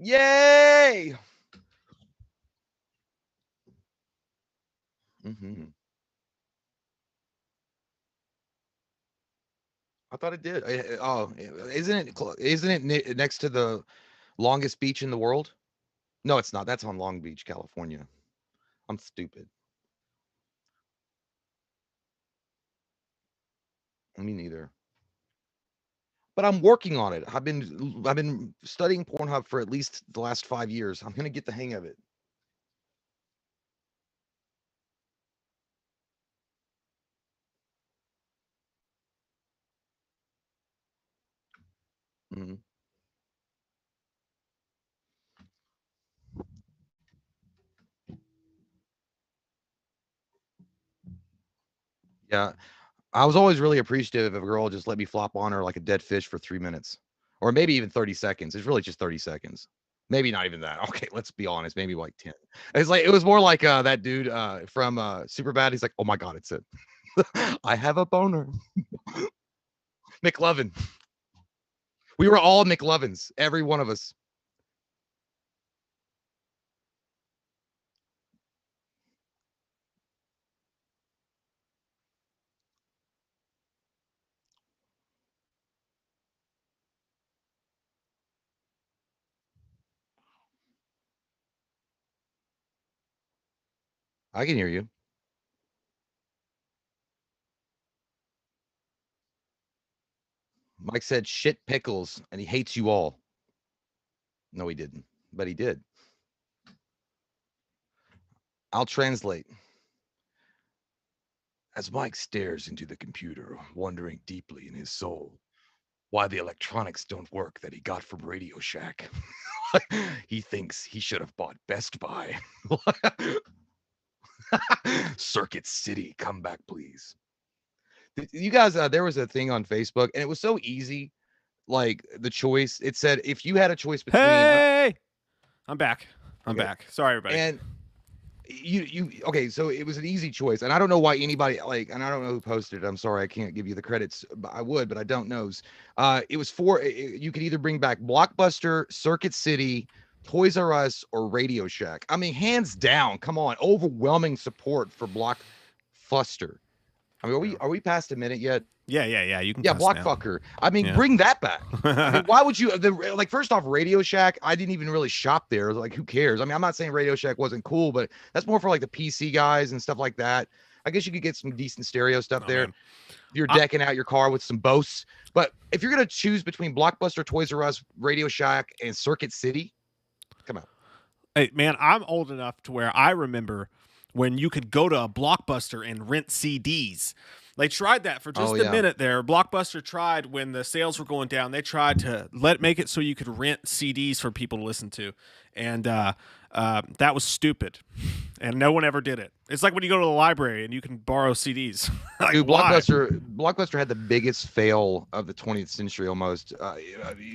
Yay! Hmm. I thought it did. Oh, isn't it next to the longest beach in the world? No, it's not. That's on Long Beach, California. I'm stupid. Me neither. But I'm working on it. I've been studying Pornhub for at least the last 5 years. I'm gonna get the hang of it. Mhm. Yeah, I was always really appreciative if a girl just let me flop on her like a dead fish for 3 minutes, or maybe even 30 seconds. It's really just 30 seconds. Maybe not even that. Okay, let's be honest. Maybe like 10. It's like it was more like that dude from Superbad. He's like, oh my god, it's it. I have a boner. McLovin. We were all McLovins, every one of us. I can hear you. Mike said shit pickles, and he hates you all. No, he didn't, but he did. I'll translate. As Mike stares into the computer, wondering deeply in his soul why the electronics don't work that he got from Radio Shack. He thinks he should have bought Best Buy. Circuit City, come back, please. You guys, there was a thing on Facebook, and it was so easy. Like the choice, it said if you had a choice between, Hey, I'm back. I'm okay, back. Sorry, everybody. and okay, so it was an easy choice, and I don't know why anybody like, and I don't know who posted it. I'm sorry, I can't give you the credits. But I would, but I don't know. It was you could either bring back Blockbuster, Circuit City, Toys R Us, or Radio Shack. I mean, hands down, come on, overwhelming support for Blockbuster. I mean, are we past a minute yet? Yeah. You can. Yeah, cuss now. Blockfucker. I mean, Yeah. bring that back. I mean, why would you? Like, first off, Radio Shack. I didn't even really shop there. Like, who cares? I mean, I'm not saying Radio Shack wasn't cool, but that's more for like the PC guys and stuff like that. I guess you could get some decent stereo stuff there. Man. If you're decking out your car with some Bose. But if you're gonna choose between Blockbuster, Toys R Us, Radio Shack, and Circuit City, come on. Hey, man, I'm old enough to where I remember when you could go to a Blockbuster and rent CDs. They tried that for just a minute there. Blockbuster tried when the sales were going down. They tried to make it so you could rent CDs for people to listen to, and that was stupid. And no one ever did it. It's like when you go to the library and you can borrow CDs. Like, Dude, Blockbuster had the biggest fail of the 20th century almost.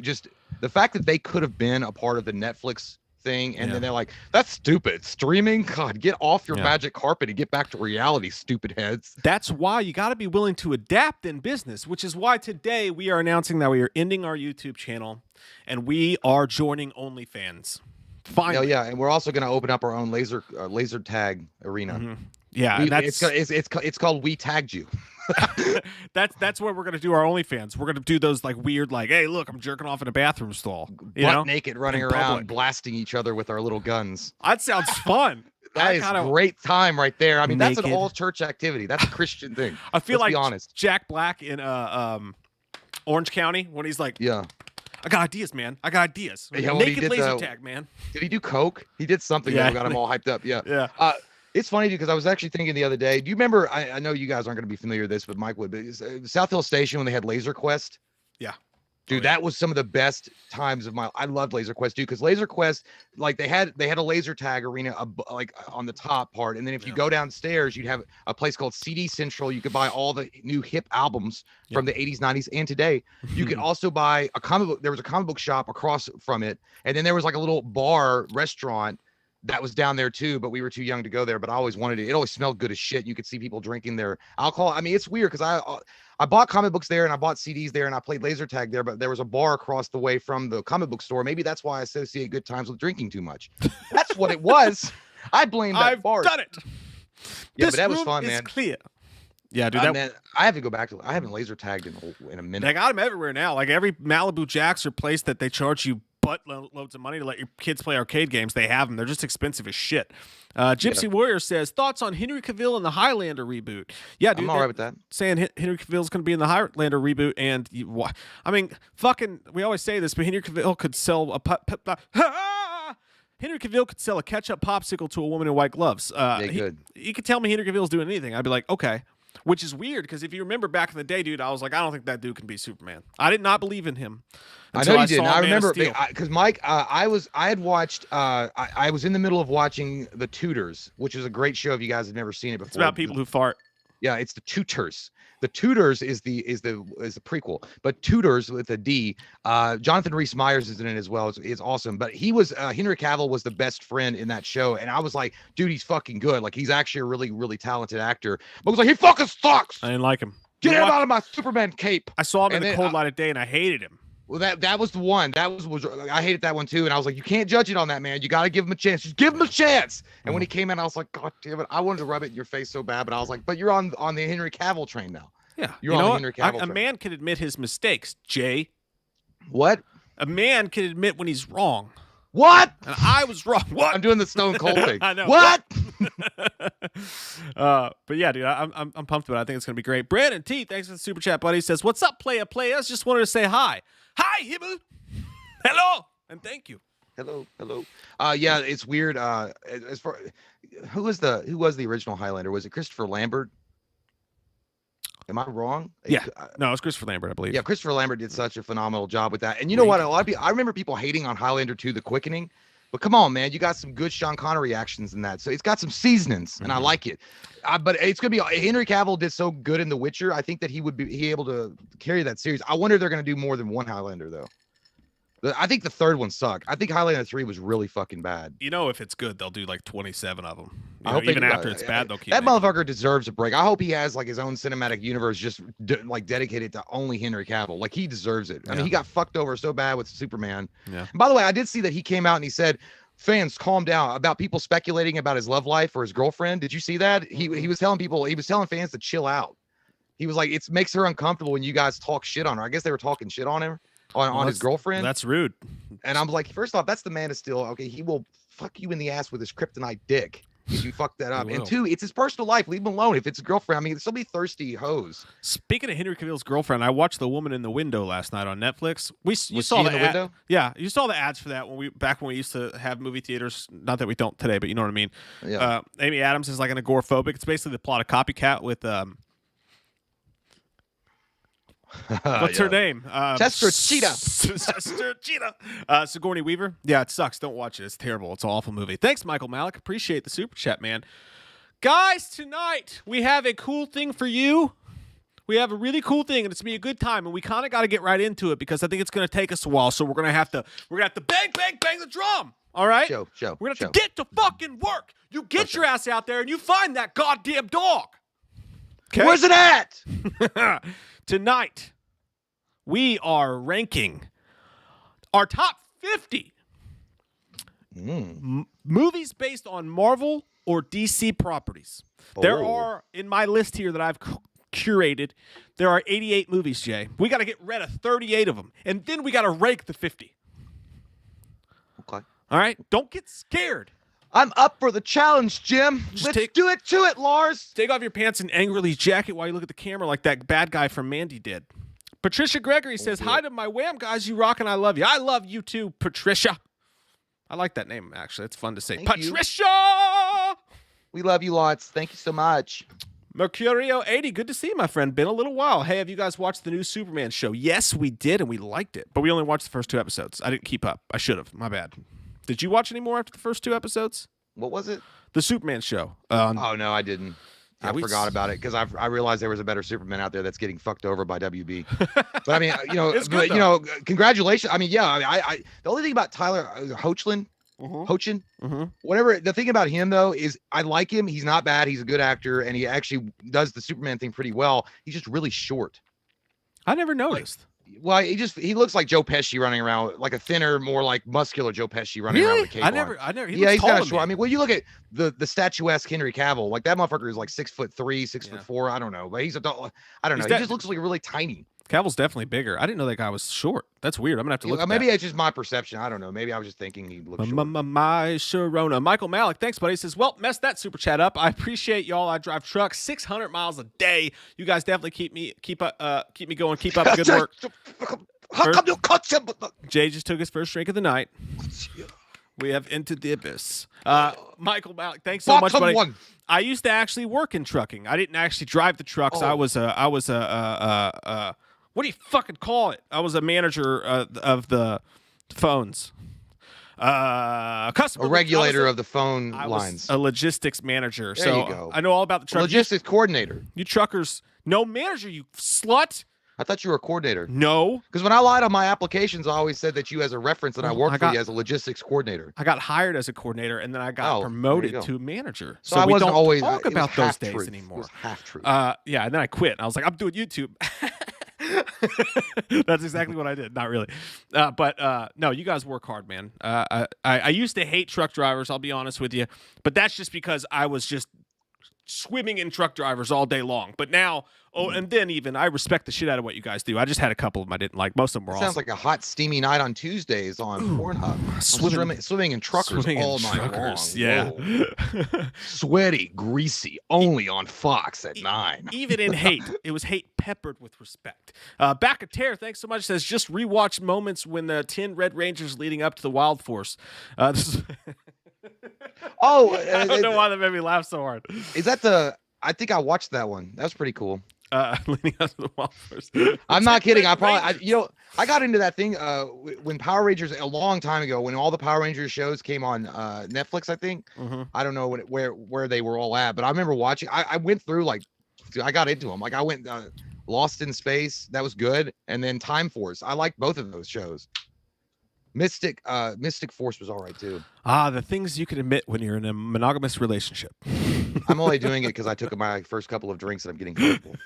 Just the fact that they could have been a part of the Netflix thing, and then they're like, that's stupid. Streaming? God, get off your magic carpet and get back to reality, stupid heads. That's why you got to be willing to adapt in business, which is why today we are announcing that we are ending our YouTube channel and we are joining OnlyFans. Finally. Yeah, and we're also going to open up our own laser tag arena. Mm-hmm. Yeah, it's called We Tagged You. That's where we're gonna do our OnlyFans. We're gonna do those like weird, like, hey, look, I'm jerking off in a bathroom stall, butt naked, running around, blasting each other with our little guns. That sounds fun. That is a great time right there. I mean, that's an all church activity. That's a Christian thing. I feel Let's like be honest. Jack Black in Orange County when he's like, yeah, I got ideas, man. I got ideas. Yeah, naked laser tag, man. Did he do coke? He did something that got him all hyped up. Yeah. It's funny because I was actually thinking the other day. Do you remember? I know you guys aren't going to be familiar with this, but Mike would. But South Hill Station when they had Laser Quest. Yeah. Dude, that was some of the best times of my. I loved Laser Quest, dude, because Laser Quest, like they had a laser tag arena, like on the top part, and then if you go downstairs, you'd have a place called CD Central. You could buy all the new hip albums from the 80s, 90s, and today. You could also buy a comic book. There was a comic book shop across from it, and then there was like a little bar restaurant that was down there too, but we were too young to go there. But I always wanted it. It always smelled good as shit. You could see people drinking their alcohol. I mean, it's weird because I bought comic books there and I bought CDs there and I played laser tag there, but there was a bar across the way from the comic book store. Maybe that's why I associate good times with drinking too much. That's what it was. I blame that I've bar. done it. Yeah, This but that was room fun, is man. Clear. Yeah, dude. Man, I have to go back to. I haven't laser tagged in a minute. They got them everywhere now. Like every Malibu Jacks or place that they charge you loads of money to let your kids play arcade games, they have them. They're just expensive as shit. Gypsy Warrior says, thoughts on Henry Cavill in the Highlander reboot? Yeah, dude. I'm all right with that. Saying Henry Cavill's going to be in the Highlander reboot, and I mean, fucking, we always say this, but Henry Cavill could sell Henry Cavill could sell a ketchup popsicle to a woman in white gloves. They could. He could tell me Henry Cavill's doing anything. I'd be like, okay. Which is weird because if you remember back in the day, dude, I was like, I don't think that dude can be Superman. I did not believe in him. I know you didn't. I remember because Mike, I was in the middle of watching The Tudors, which is a great show if you guys have never seen it before. It's about people who fart. Yeah, it's The Tutors. The Tudors is the prequel, but Tudors with a D. Jonathan Rhys Meyers is in it as well. It's awesome. But he was Henry Cavill was the best friend in that show, and I was like, dude, he's fucking good. Like he's actually a really, really talented actor. But I was like, he fucking sucks. I didn't like him. Get him out of my Superman cape. I saw him in The Cold Light of Day, and I hated him. Well, that was the one. That was I hated that one too. And I was like, you can't judge it on that, man. You got to give him a chance. Just give him a chance. And when he came in, I was like, God damn it. I wanted to rub it in your face so bad, but I was like, but you're on the Henry Cavill train now. Yeah. You're on the Henry Cavill train. A man can admit his mistakes, Jay. What? A man can admit when he's wrong. What? And I was wrong. What? I'm doing the Stone Cold thing. I know. What? But yeah, dude, I'm pumped about it. I think it's gonna be great. Brandon T, thanks for the super chat, buddy. Says, "What's up, players? Just wanted to say hi. Hi, Hibbel. Hello, and thank you. Hello. Yeah, it's weird. As far who was the original Highlander? Was it Christopher Lambert? Am I wrong? Yeah. No, it's Christopher Lambert, I believe. Yeah, Christopher Lambert did such a phenomenal job with that. And you know what? A lot of people, I remember people hating on Highlander 2, The Quickening. But come on, man, you got some good Sean Connery actions in that. So it's got some seasonings, and I like it. But it's going to be Henry Cavill did so good in The Witcher. I think that he would be able to carry that series. I wonder if they're going to do more than one Highlander, though. I think the third one sucked. I think Highlander 3 was really fucking bad. You know, if it's good, they'll do like 27 of them. I hope even after it's bad, they'll keep that motherfucker deserves a break. I hope he has like his own cinematic universe just like dedicated to only Henry Cavill. Like he deserves it. I mean, he got fucked over so bad with Superman. Yeah. And by the way, I did see that he came out and he said, fans, calm down about people speculating about his love life or his girlfriend. Did you see that? He was telling fans to chill out. He was like, it makes her uncomfortable when you guys talk shit on her. I guess they were talking shit on him. On his girlfriend. That's rude. And I'm like, first off, that's the Man of Steel. Okay, he will fuck you in the ass with his kryptonite dick if you fuck that up. And two, it's his personal life. Leave him alone. If it's a girlfriend, I mean, there's so many thirsty hoes. Speaking of Henry Cavill's girlfriend, I watched The Woman in the Window last night on Netflix. You saw the window? Yeah, you saw the ads for that when we used to have movie theaters. Not that we don't today, but you know what I mean. Yeah. Amy Adams is like an agoraphobic. It's basically the plot of Copycat with what's her name? Chester Cheetah. Chester Cheetah. Sigourney Weaver. Yeah, it sucks. Don't watch it. It's terrible. It's an awful movie. Thanks, Michael Malik. Appreciate the super chat, man. Guys, tonight we have a cool thing for you. We have a really cool thing, and it's gonna be a good time. And we kind of got to get right into it because I think it's gonna take us a while. So we're gonna have to bang, bang, bang the drum. All right. Show. We're gonna have to get to fucking work. You get your ass out there and you find that goddamn dog. Okay? Where's it at? Tonight, we are ranking our top 50 movies based on Marvel or DC properties. There are, in my list here that I've curated, there are 88 movies, Jay. We got to get rid of 38 of them, and then we got to rank the 50. Okay. All right? Don't get scared. I'm up for the challenge, Jim. Let's do it to it, Lars. Take off your pants and angrily jacket while you look at the camera like that bad guy from Mandy did. Patricia Gregory says, hi to my Wham guys. You rock and I love you. I love you too, Patricia. I like that name, actually. It's fun to say. Thank Patricia! You. We love you lots. Thank you so much. Mercurio80, good to see you, my friend. Been a little while. Hey, have you guys watched the new Superman show? Yes, we did, and we liked it. But we only watched the first 2 episodes. I didn't keep up. I should have. My bad. Did you watch any more after the first 2 episodes? What was it? The Superman show. Oh, no, I didn't. I forgot about it because I realized there was a better Superman out there that's getting fucked over by WB. But I mean, congratulations. I mean, yeah, I the only thing about Tyler Hoechlin, Hochin, whatever. The thing about him though is I like him. He's not bad. He's a good actor, and he actually does the Superman thing pretty well. He's just really short. I never noticed. Well, he looks like Joe Pesci running around, like a thinner, more like muscular Joe Pesci running around with a cape I on. never. Yeah, he's kind of short. I mean, when you look at the statuesque Henry Cavill, like that motherfucker is like 6'3", 6'4". I don't know, but he's adult. I don't know. He just looks like really tiny. Cavill's definitely bigger. I didn't know that guy was short. That's weird. I'm gonna have to look. Maybe it's just my perception. I don't know. Maybe I was just thinking he looked short. My Sharona. Michael Malik, thanks, buddy. He says, well, mess that super chat up. I appreciate y'all. I drive trucks 600 miles a day. You guys definitely keep me going. Keep up the good work. How come you cut him? Jay just took his first drink of the night. We have entered the abyss. Michael Malik, thanks so much, buddy. I used to actually work in trucking. I didn't actually drive the trucks. I was a what do you fucking call it? I was a manager of the phones. A regulator of the phone lines. A logistics manager. There so you go. I know all about the truck. Logistics coordinator. You truckers, no manager, you slut. I thought you were a coordinator. No. Because when I lied on my applications, I always said that you as a reference that I worked for you as a logistics coordinator. I got hired as a coordinator, and then I got promoted to manager. So we wasn't don't always talk about those days truth. anymore. It was half truth. Yeah, and then I quit. I was like, I'm doing YouTube. That's exactly what I did. Not really. But no, you guys work hard, man. I used to hate truck drivers, I'll be honest with you. But that's just because I was just swimming in truck drivers all day long. But now, and then even I respect the shit out of what you guys do. I just had a couple of them I didn't like. Most of them were awesome. Sounds like a hot, steamy night on Tuesdays on Pornhub. Swimming in truckers all night long. Yeah. Sweaty, greasy, only on Fox at 9. Even in hate. It was hate peppered with respect. Back of Tear, thanks so much, says, just rewatch moments when the 10 Red Rangers leading up to the Wild Force. This is I don't know why that made me laugh so hard. Is that I think I watched that one. That was pretty cool. Leading up to the Wild Force. I'm not kidding. I got into that thing when Power Rangers a long time ago, when all the Power Rangers shows came on Netflix, I think. I don't know where they were all at, but I remember watching. I went through I got into them. Like I went Lost in Space, that was good, and then Time Force. I liked both of those shows. Mystic Force was all right too. The things you can admit when you're in a monogamous relationship. I'm only doing it because I took my first couple of drinks and I'm getting comfortable.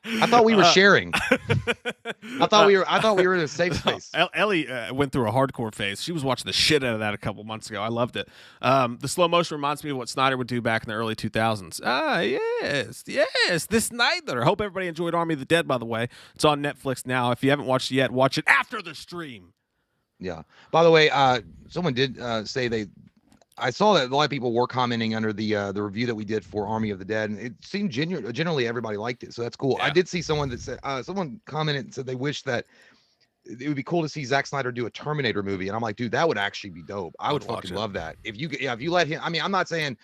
I thought we were sharing. I thought we were in a safe space. Ellie went through a hardcore phase. She was watching the shit out of that a couple months ago. I loved it. The slow motion reminds me of what Snyder would do back in the early 2000s. Yes, this Snyder. I hope everybody enjoyed Army of the Dead, by the way. It's on Netflix now. If you haven't watched it yet, watch it after the stream. Yeah. By the way, someone did say I saw that a lot of people were commenting under the review that we did for Army of the Dead, and it seemed generally everybody liked it, so that's cool. Yeah. I did see someone that said someone commented and said they wish that it would be cool to see Zack Snyder do a Terminator movie, and I'm like, dude, that would actually be dope. I would fucking love that. If you let him. I mean, I'm not saying.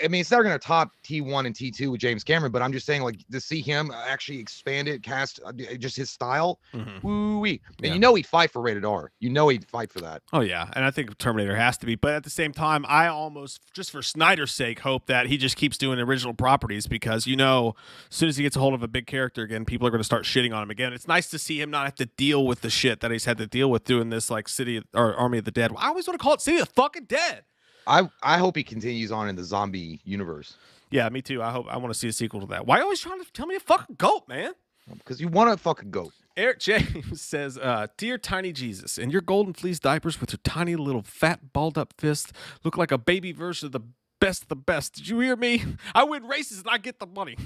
I mean, it's never going to top T1 and T2 with James Cameron, but I'm just saying, like, to see him actually expand it, cast just his style, woo-wee. And you know he'd fight for rated R. You know he'd fight for that. Oh, yeah. And I think Terminator has to be. But at the same time, I almost, just for Snyder's sake, hope that he just keeps doing original properties because, as soon as he gets a hold of a big character again, people are going to start shitting on him again. It's nice to see him not have to deal with the shit that he's had to deal with doing this, like, Army of the Dead. I always want to call it City of the fucking Dead. I hope he continues on in the zombie universe. Yeah, me too. I want to see a sequel to that. Why are you always trying to tell me to fucking goat, man? Because you want to fucking goat. Eric James says, dear tiny Jesus, in your golden fleece diapers with your tiny little fat balled up fist look like a baby version of the best of the best. Did you hear me? I win races and I get the money.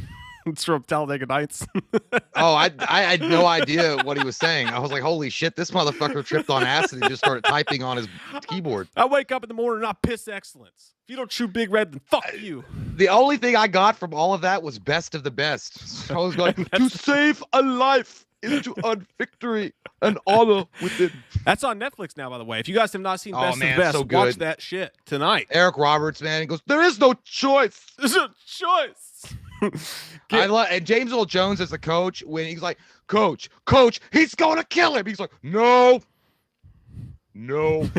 It's from Talladega Nights. I had no idea what he was saying. I was like, holy shit, this motherfucker tripped on acid and just started typing on his keyboard. I wake up in the morning and I piss excellence. If you don't chew Big Red, then fuck you. The only thing I got from all of that was best of the best. So I was like, to save a life is to earn victory and honor within. That's on Netflix now, by the way. If you guys have not seen Best of the Best, so watch that shit tonight. Eric Roberts, man, he goes, there is no choice. There's no choice. And James Earl Jones as the coach, when he's like, coach, he's gonna kill him. He's like, no, No.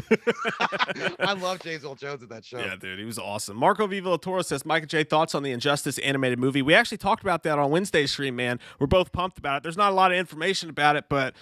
I love James Earl Jones at that show. Yeah, dude, he was awesome. Marco Viva Toro says, Micah J, thoughts on the Injustice animated movie? We actually talked about that on Wednesday's stream, man. We're both pumped about it. There's not a lot of information about it, but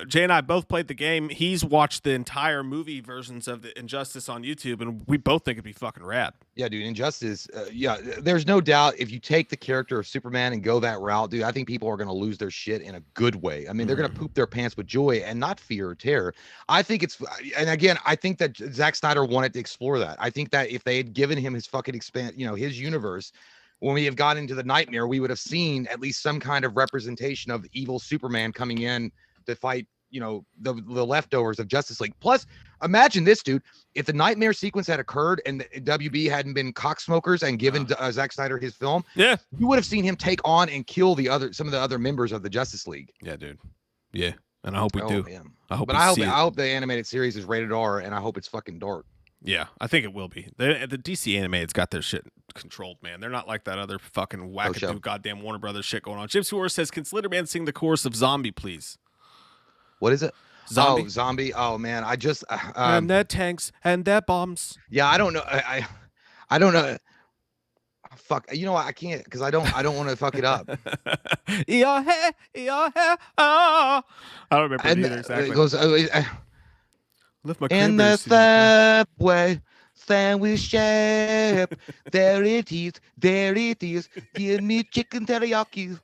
Jay and I both played the game. He's watched the entire movie versions of the Injustice on YouTube, and we both think it'd be fucking rad. Yeah, dude, Injustice. Yeah, there's no doubt if you take the character of Superman and go that route, dude, I think people are going to lose their shit in a good way. I mean, they're going to poop their pants with joy and not fear or terror. I think it's, and again, I think that Zack Snyder wanted to explore that. I think that if they had given him his fucking his universe, when we have gotten into the Nightmare, we would have seen at least some kind of representation of evil Superman coming in to fight, the leftovers of Justice League. Plus, imagine this, dude. If the Nightmare sequence had occurred and the WB hadn't been cocksmokers and given Zack Snyder his film, yeah, you would have seen him take on and kill some of the other members of the Justice League. Yeah, dude. Yeah. And I hope we do. Man. I hope I hope the animated series is rated R, and I hope it's fucking dark. Yeah, I think it will be. The DC animated's got their shit controlled, man. They're not like that other fucking wackadoo goddamn Warner Brothers shit going on. Jim Seward says, can Slenderman sing the chorus of Zombie, please? What is it? Zombie. Oh, Zombie. Oh, man. I just... and their tanks and their bombs. Yeah, I don't know. I don't know. Fuck, I can't because I don't want to fuck it up. Your hair, oh. I don't remember it either exactly. It goes, lift my in the subway sandwich shape, there it is, give me chicken teriyaki.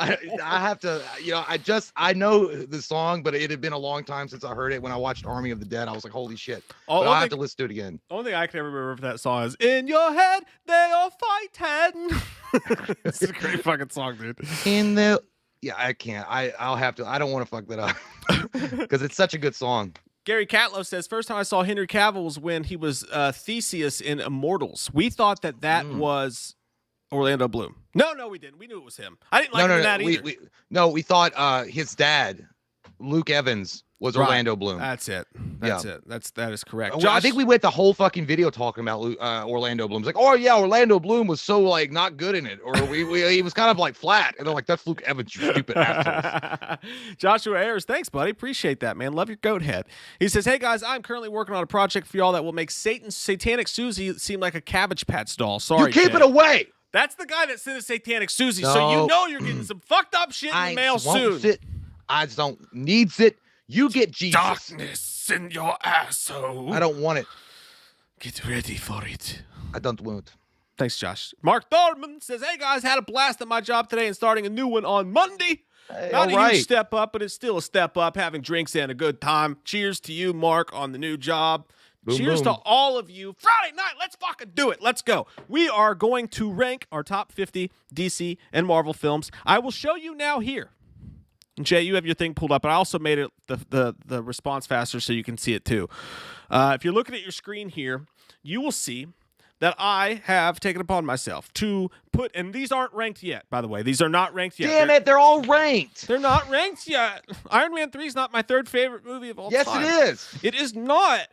I have to, I know the song, but it had been a long time since I heard it. When I watched Army of the Dead, I was like, holy shit. I have to listen to it again. The only thing I can ever remember for that song is In Your Head, They All Fighting. It's a great fucking song, dude. I can't. I'll have to. I don't want to fuck that up because it's such a good song. Gary Catlow says, first time I saw Henry Cavill was when he was Theseus in Immortals. We thought that was Orlando Bloom. No, we didn't. We knew it was him. I didn't like him in that either. We thought his dad, Luke Evans, was Orlando Bloom. That's it. That is correct. Josh, I think we went the whole fucking video talking about Orlando Bloom. It's like, oh yeah, Orlando Bloom was so like not good in it, or he was kind of like flat, and they're like, that's Luke Evans, you stupid assholes. Joshua Ayers, thanks, buddy. Appreciate that, man. Love your goat head. He says, hey guys, I'm currently working on a project for y'all that will make Satan's Satanic Susie seem like a Cabbage Patch doll. Sorry, you keep it away. That's the guy that sent a Satanic Susie, so you're getting some fucked up shit in the mail soon. I just don't need it. You get Jesus. Darkness in your asshole. I don't want it. Get ready for it. I don't want it. Thanks, Josh. Mark Thorman says, hey guys, had a blast at my job today and starting a new one on Monday. Not a huge step up, but it's still a step up, having drinks and a good time. Cheers to you, Mark, on the new job. Boom, cheers boom. to all of you. Friday night, let's fucking do it. Let's go. We are going to rank our top 50 DC and Marvel films. I will show you now here. Jay, you have your thing pulled up, but I also made it the response faster so you can see it too. If you're looking at your screen here, you will see that I have taken upon myself to put, and these aren't ranked yet, by the way. These are not ranked yet. Damn it, they're all ranked. They're not ranked yet. Iron Man 3 is not my third favorite movie of all time. Yes, it is. It is not.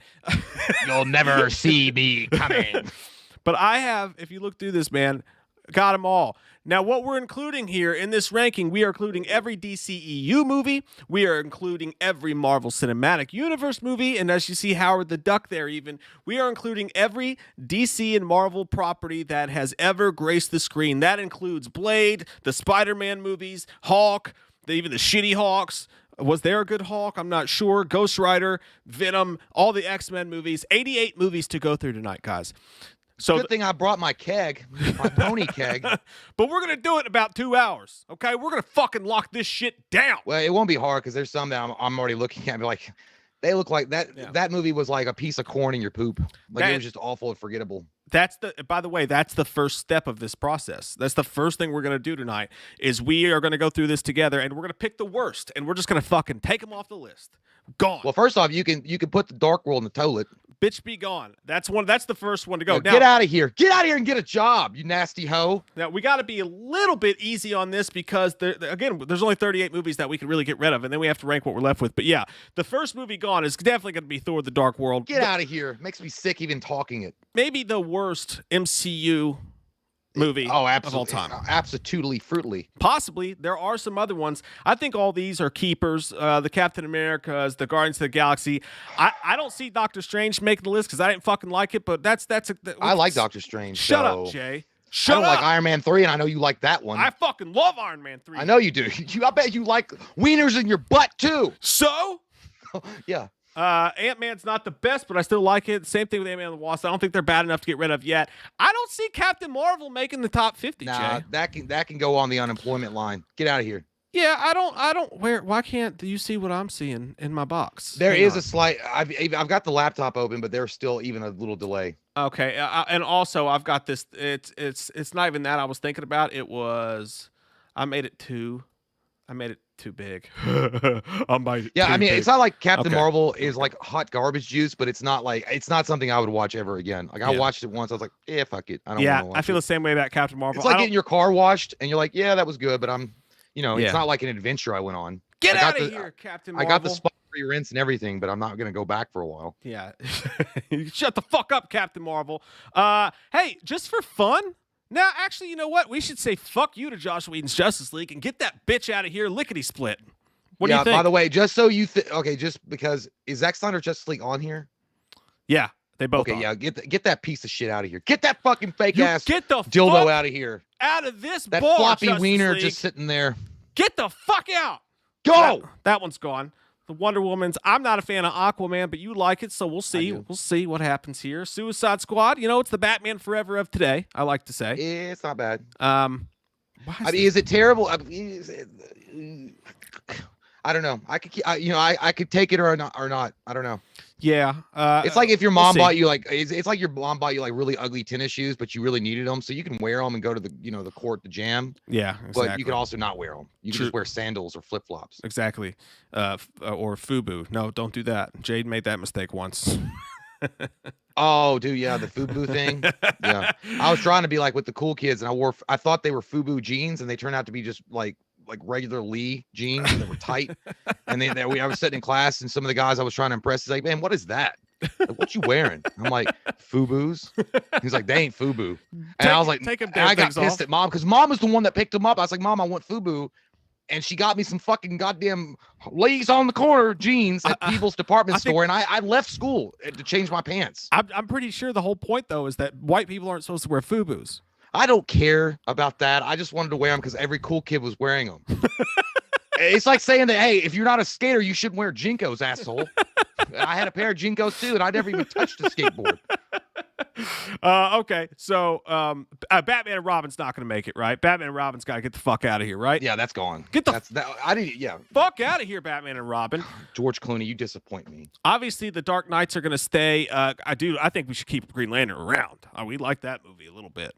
You'll never see me coming. But I have, if you look through this, man, got them all. Now, what we're including here in this ranking, we are including every DCEU movie. We are including every Marvel Cinematic Universe movie. And as you see Howard the Duck there even, we are including every DC and Marvel property that has ever graced the screen. That includes Blade, the Spider-Man movies, Hulk, even the shitty Hawks. Was there a good Hulk? I'm not sure. Ghost Rider, Venom, all the X-Men movies. 88 movies to go through tonight, guys. So good thing I brought my keg, my pony keg. But we're going to do it in about 2 hours, okay? We're going to fucking lock this shit down. Well, it won't be hard because there's some that I'm already looking at and be like, they look like that. Yeah. That movie was like a piece of corn in your poop. Like it was just awful and forgettable. By the way, that's the first step of this process. That's the first thing we're going to do tonight is we are going to go through this together and we're going to pick the worst and we're just going to fucking take them off the list. Gone. Well, first off, you can put the Dark World in the toilet. Bitch be gone. That's the first one to go. Now, get out of here. Get out of here and get a job, you nasty hoe. Now, we got to be a little bit easy on this because, there's only 38 movies that we can really get rid of, and then we have to rank what we're left with. But yeah, the first movie gone is definitely going to be Thor: The Dark World. Get out of here. Makes me sick even talking it. Maybe the worst MCU movie Oh, of all absolutely, time. absolutely, fruitly. Possibly. There are some other ones. I think all these are keepers. The Captain Americas, the Guardians of the Galaxy. I don't see Doctor Strange making the list because I didn't fucking like it, but I like Doctor Strange. Shut up, so Jay. I Shut don't up. like Iron Man 3, and I know you like that one. I fucking love Iron Man 3. I know you do. I bet you like wieners in your butt too. So? Yeah. Ant-Man's not the best, but I still like it. Same thing with Ant-Man and the Wasp. I don't think they're bad enough to get rid of yet. I don't see Captain Marvel making the top 50, Nah, Jay. that can go on the unemployment line. Get out of here. Yeah, I don't why can't you see what I'm seeing in my box? There Hang is on. a slight. I've got the laptop open, but there's still even a little delay. Okay, and also I've got this. It's not even that I was thinking about. It was I made it too big. Yeah, I mean, it's not like Captain Marvel is like hot garbage juice, but it's not something I would watch ever again. Like I watched it once, I was like, yeah, fuck it, I don't. Yeah, want to I feel the same way about Captain Marvel. It's like getting your car washed, and you're like, yeah, that was good, but it's not like an adventure I went on. Get out of here, Captain Marvel. I got the spot free rinse and everything, but I'm not gonna go back for a while. Yeah, shut the fuck up, Captain Marvel. Hey, just for fun. Now, actually, you know what? We should say fuck you to Joss Whedon's Justice League and get that bitch out of here, lickety split. What do you think? By the way, just so you just because is Zack Snyder Justice League on here? Yeah, they both. Okay, are. yeah, get that piece of shit out of here. Get that fucking fake ass get the dildo out of here. Out of this that bar, floppy Justice wiener League. just sitting there. Get the fuck out. Go. That one's gone. The Wonder Woman's. I'm not a fan of Aquaman, but you like it, so we'll see. We'll see what happens here. Suicide Squad. It's the Batman Forever of today. I like to say. It's not bad. Is it terrible? I don't know. I could take it or not. I don't know. Yeah. It's like if your mom bought you it's like your mom bought you like really ugly tennis shoes, but you really needed them, so you can wear them and go to the the court, the jam. Yeah, exactly. But you can also not wear them. You can just wear sandals or flip flops. Exactly. Or FUBU. No, don't do that. Jade made that mistake once. Oh, dude, yeah, the FUBU thing. Yeah, I was trying to be like with the cool kids, and I thought they were FUBU jeans, and they turned out to be just like regular Lee jeans that were tight. And then I was sitting in class, and some of the guys I was trying to impress is like, man, what is that? Like, what you wearing? I'm like, FUBUs. He's like, they ain't FUBU. And I was like, I got pissed at mom because mom was the one that picked them up. I was like, Mom, I want FUBU. And she got me some fucking goddamn Lee's on the corner jeans at People's department store, and I left school to change my pants. I'm pretty sure the whole point though is that white people aren't supposed to wear FUBUs. I don't care about that. I just wanted to wear them because every cool kid was wearing them. It's like saying that, hey, if you're not a skater, you shouldn't wear Jinkos, asshole. I had a pair of Jinkos too, and I never even touched a skateboard. Okay, so Batman and Robin's not going to make it, right? Batman and Robin's got to get the fuck out of here, right? Yeah, that's gone. I didn't. Yeah, fuck out of here, Batman and Robin. George Clooney, you disappoint me. Obviously, the Dark Knights are going to stay. I think we should keep Green Lantern around. We like that movie a little bit.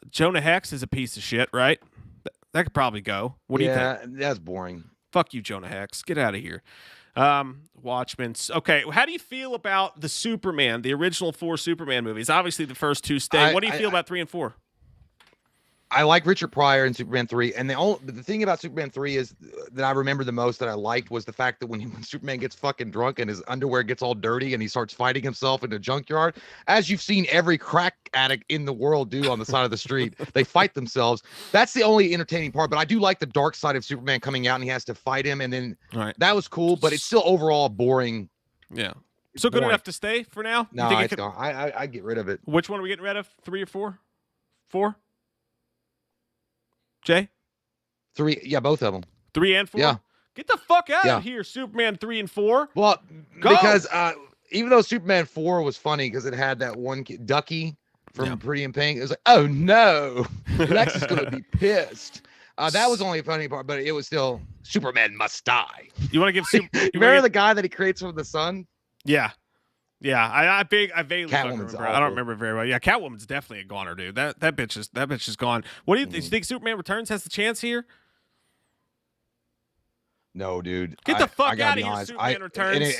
Jonah Hex is a piece of shit, right? That could probably go. What do you think? Yeah, that's boring. Fuck you, Jonah Hex. Get out of here. Watchmen. Okay, how do you feel about the Superman, the original 4 Superman movies? Obviously, the first 2 stay. What do you feel about 3 and 4? I like Richard Pryor in Superman 3, and the thing about Superman 3 is that I remember the most that I liked was the fact that when Superman gets fucking drunk and his underwear gets all dirty and he starts fighting himself in a junkyard, as you've seen every crack addict in the world do on the side of the street, they fight themselves. That's the only entertaining part, but I do like the dark side of Superman coming out and he has to fight him, and then that was cool, but it's still overall boring. Yeah. So good enough to stay for now? No, it's gone. I get rid of it. Which one are we getting rid of? 3 or 4? 4? Jay? 3, yeah, both of them. 3 and 4? Yeah. Get the fuck out of here, Superman 3 and 4. Well, because even though Superman 4 was funny because it had that one kid, Ducky from Pretty in Pink, it was like, oh no, Lex is gonna be pissed. That was only a funny part, but it was still Superman must die. You want to give you remember the guy that he creates from the sun? Yeah. Yeah, I vaguely remember. I don't remember it very well. Yeah, Catwoman's definitely a goner, dude. That bitch is gone. What do you think? Superman Returns has the chance here? No, dude. Get the fuck out of here, Superman Returns.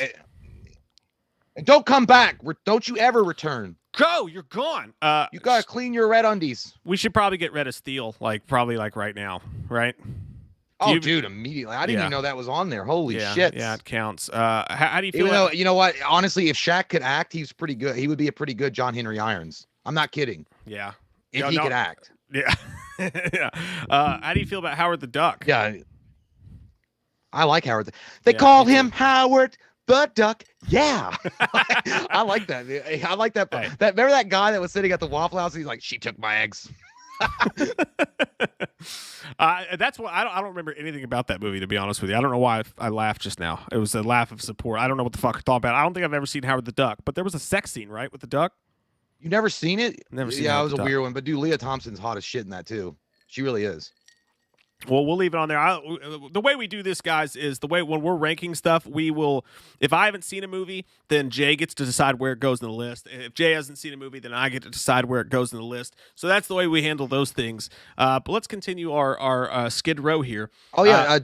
And don't come back. Don't you ever return. Go, you're gone. You gotta clean your red undies. We should probably get rid of Steel, probably right now, right? Dude, immediately. I didn't even know that was on there. Holy shit. Yeah, it counts. How do you feel? Even though, you know what? Honestly, if Shaq could act, he's pretty good. He would be a pretty good John Henry Irons. I'm not kidding. Yeah. if he could act. Yeah. Yeah. How do you feel about Howard the Duck? Yeah. I like Howard. They call him Howard the Duck. Yeah. I like that. I like that. Hey. Remember that guy that was sitting at the Waffle House? He's like, she took my eggs. That's what I don't remember anything about that movie, to be honest with you. I don't know why I laughed just now. It was a laugh of support. I don't know what the fuck I thought about it. I don't think I've ever seen Howard the Duck, but there was a sex scene, right, with the duck? You never seen it? Never seen. Yeah, it was a weird one. But dude, Leah Thompson's hot as shit in that too. She really is. Well, we'll leave it on there. The way we do this, guys, is the way when we're ranking stuff, we will, if I haven't seen a movie, then Jay gets to decide where it goes in the list. If Jay hasn't seen a movie, then I get to decide where it goes in the list. So that's the way we handle those things. But let's continue our Skid Row here. Oh, yeah.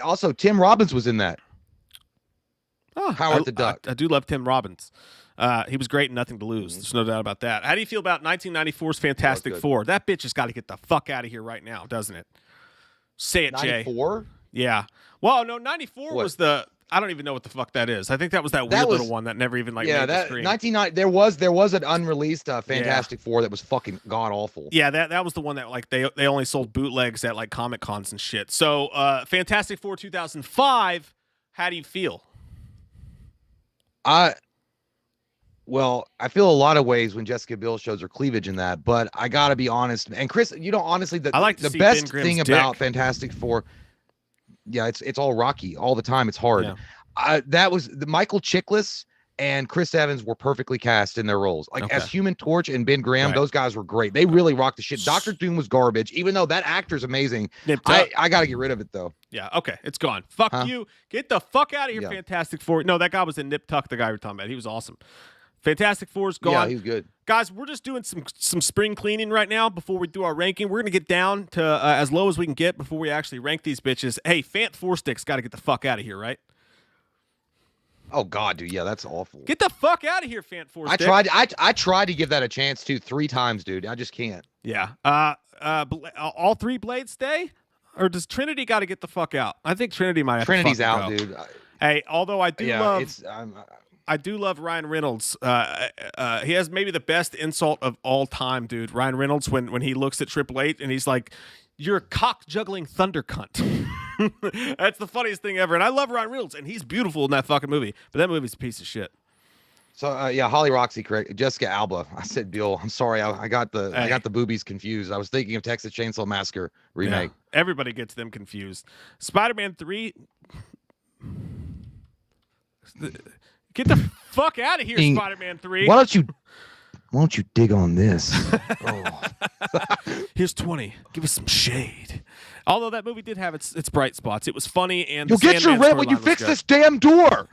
Also, Tim Robbins was in that. Oh, Howard the Duck. I do love Tim Robbins. He was great in Nothing to Lose. There's no doubt about that. How do you feel about 1994's Fantastic Four? That bitch has got to get the fuck out of here right now, doesn't it? Say it, 94? Jay. 94? Yeah. Well, no, 94 was the. I don't even know what the fuck that is. I think that was that weird little one that never even made the screen. 1990. There was an unreleased Fantastic Four that was fucking god awful. Yeah, that was the one that they only sold bootlegs at Comic Cons and shit. So Fantastic Four 2005. How do you feel? Well, I feel a lot of ways when Jessica Biel shows her cleavage in that, but I gotta be honest. And Chris, honestly, the best thing about Fantastic Four, it's all rocky all the time. It's hard. Yeah. That was the Michael Chiklis and Chris Evans were perfectly cast in their roles. As Human Torch and Ben Graham, those guys were great. They really rocked the shit. Dr. Doom was garbage, even though that actor's amazing. I gotta get rid of it though. Yeah, okay, it's gone. Fuck you. Get the fuck out of here, Fantastic Four. No, that guy was in Nip Tuck, the guy we're talking about. He was awesome. Fantastic Four's gone. Yeah, he's good. Guys, we're just doing some spring cleaning right now before we do our ranking. We're going to get down to as low as we can get before we actually rank these bitches. Hey, Fant Four Stick's got to get the fuck out of here, right? Oh, God, dude. Yeah, that's awful. Get the fuck out of here, Fant Four Stick. I tried to give that a chance, 3 times, dude. I just can't. Yeah. All 3 blades stay? Or does Trinity got to get the fuck out? I think Trinity might have Trinity's to out, go. dude. Hey, although I do love... I do love Ryan Reynolds. He has maybe the best insult of all time, dude. Ryan Reynolds, when he looks at Triple H and he's like, "You're a cock-juggling thunder cunt." That's the funniest thing ever. And I love Ryan Reynolds, and he's beautiful in that fucking movie. But that movie's a piece of shit. So Holly Roxy, correct? Jessica Alba. I said Bill. I'm sorry. I got the boobies confused. I was thinking of Texas Chainsaw Massacre remake. Yeah, everybody gets them confused. Spider-Man 3. Get the fuck out of here, Spider-Man 3. Why don't you dig on this? Here's 20. Give us some shade. Although that movie did have its bright spots. It was funny, and you'll get your rent when you fix this damn door.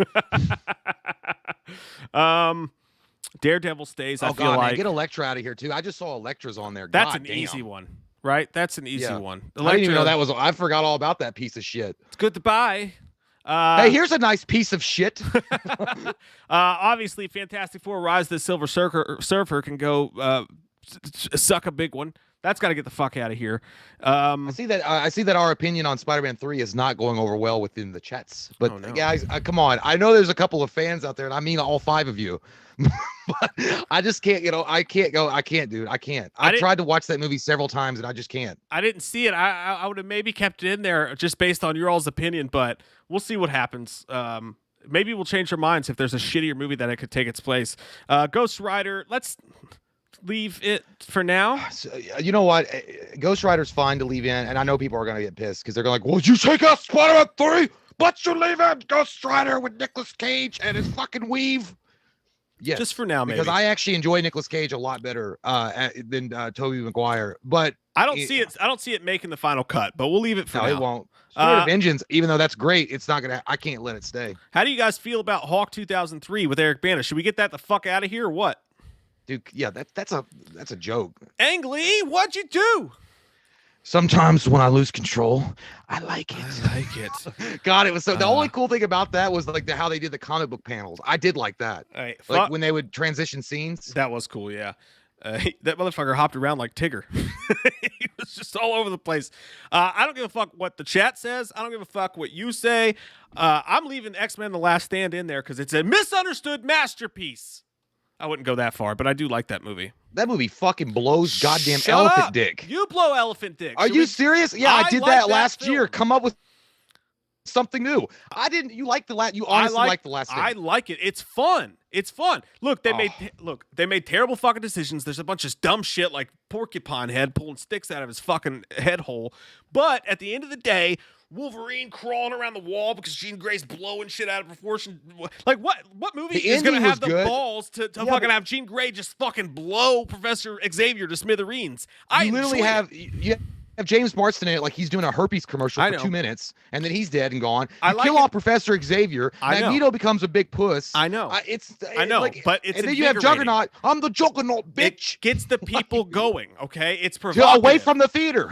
Daredevil stays. I feel like man, get Elektra out of here too. I just saw Elektra's on there. That's an easy one, right? That's an easy one. Elektra, I didn't even know that was. I forgot all about that piece of shit. It's good to buy. Hey, here's a nice piece of shit. Obviously, Fantastic Four: Rise of the Silver Surfer can go suck a big one. That's got to get the fuck out of here. I see that our opinion on Spider-Man 3 is not going over well within the chats. But guys, come on. I know there's a couple of fans out there, and I mean all 5 of you. But I just can't. I can't, dude. I can't. I tried to watch that movie several times, and I just can't. I didn't see it. I would have maybe kept it in there just based on your all's opinion, but we'll see what happens. Maybe we'll change our minds if there's a shittier movie that it could take its place. Ghost Rider. Let's leave it for now. So, you know what? Ghost Rider's fine to leave in, and I know people are gonna get pissed because they're like, "Well, you take out Spider-Man 3, but you leave in Ghost Rider with Nicolas Cage and his fucking weave." Yes, just for now, maybe. Because I actually enjoy Nicolas Cage a lot better than Tobey Maguire. But I don't see it. I don't see it making the final cut. But we'll leave it for now. It won't. Spirit of Vengeance, even though that's great, it's not gonna. I can't let it stay. How do you guys feel about Hawk 2003 with Eric Bana? Should we get that the fuck out of here or what? Dude, yeah, that's a joke. Ang Lee, what'd you do? Sometimes when I lose control, I like it. God, it was so. The only cool thing about that was how they did the comic book panels. I did like that. Right, when they would transition scenes. That was cool. Yeah, that motherfucker hopped around like Tigger. He was just all over the place. I don't give a fuck what the chat says. I don't give a fuck what you say. I'm leaving X-Men: The Last Stand in there because it's a misunderstood masterpiece. I wouldn't go that far, but I do like that movie. That movie fucking blows goddamn Shut elephant up. dick. You blow elephant dick. Are you serious? Yeah, I did like that last year. film. Come up with something new. I didn't. You like the last? You honestly like the last? I like it. It's fun. It's fun. Look, they made terrible fucking decisions. There's a bunch of dumb shit like Porcupine Head pulling sticks out of his fucking head hole. But at the end of the day, Wolverine crawling around the wall because Jean Grey's blowing shit out of proportion. Like what movie is going to have the balls to fucking have Jean Grey just fucking blow Professor Xavier to smithereens? You literally have James Marsden in it like he's doing a herpes commercial for 2 minutes, and then he's dead and gone. Kill off Professor Xavier. Magneto becomes a big puss. I know. I know. Like, but it's and then you have Juggernaut. I'm the Juggernaut, bitch. It gets the people going. Okay, it's provocative. Away from the theater.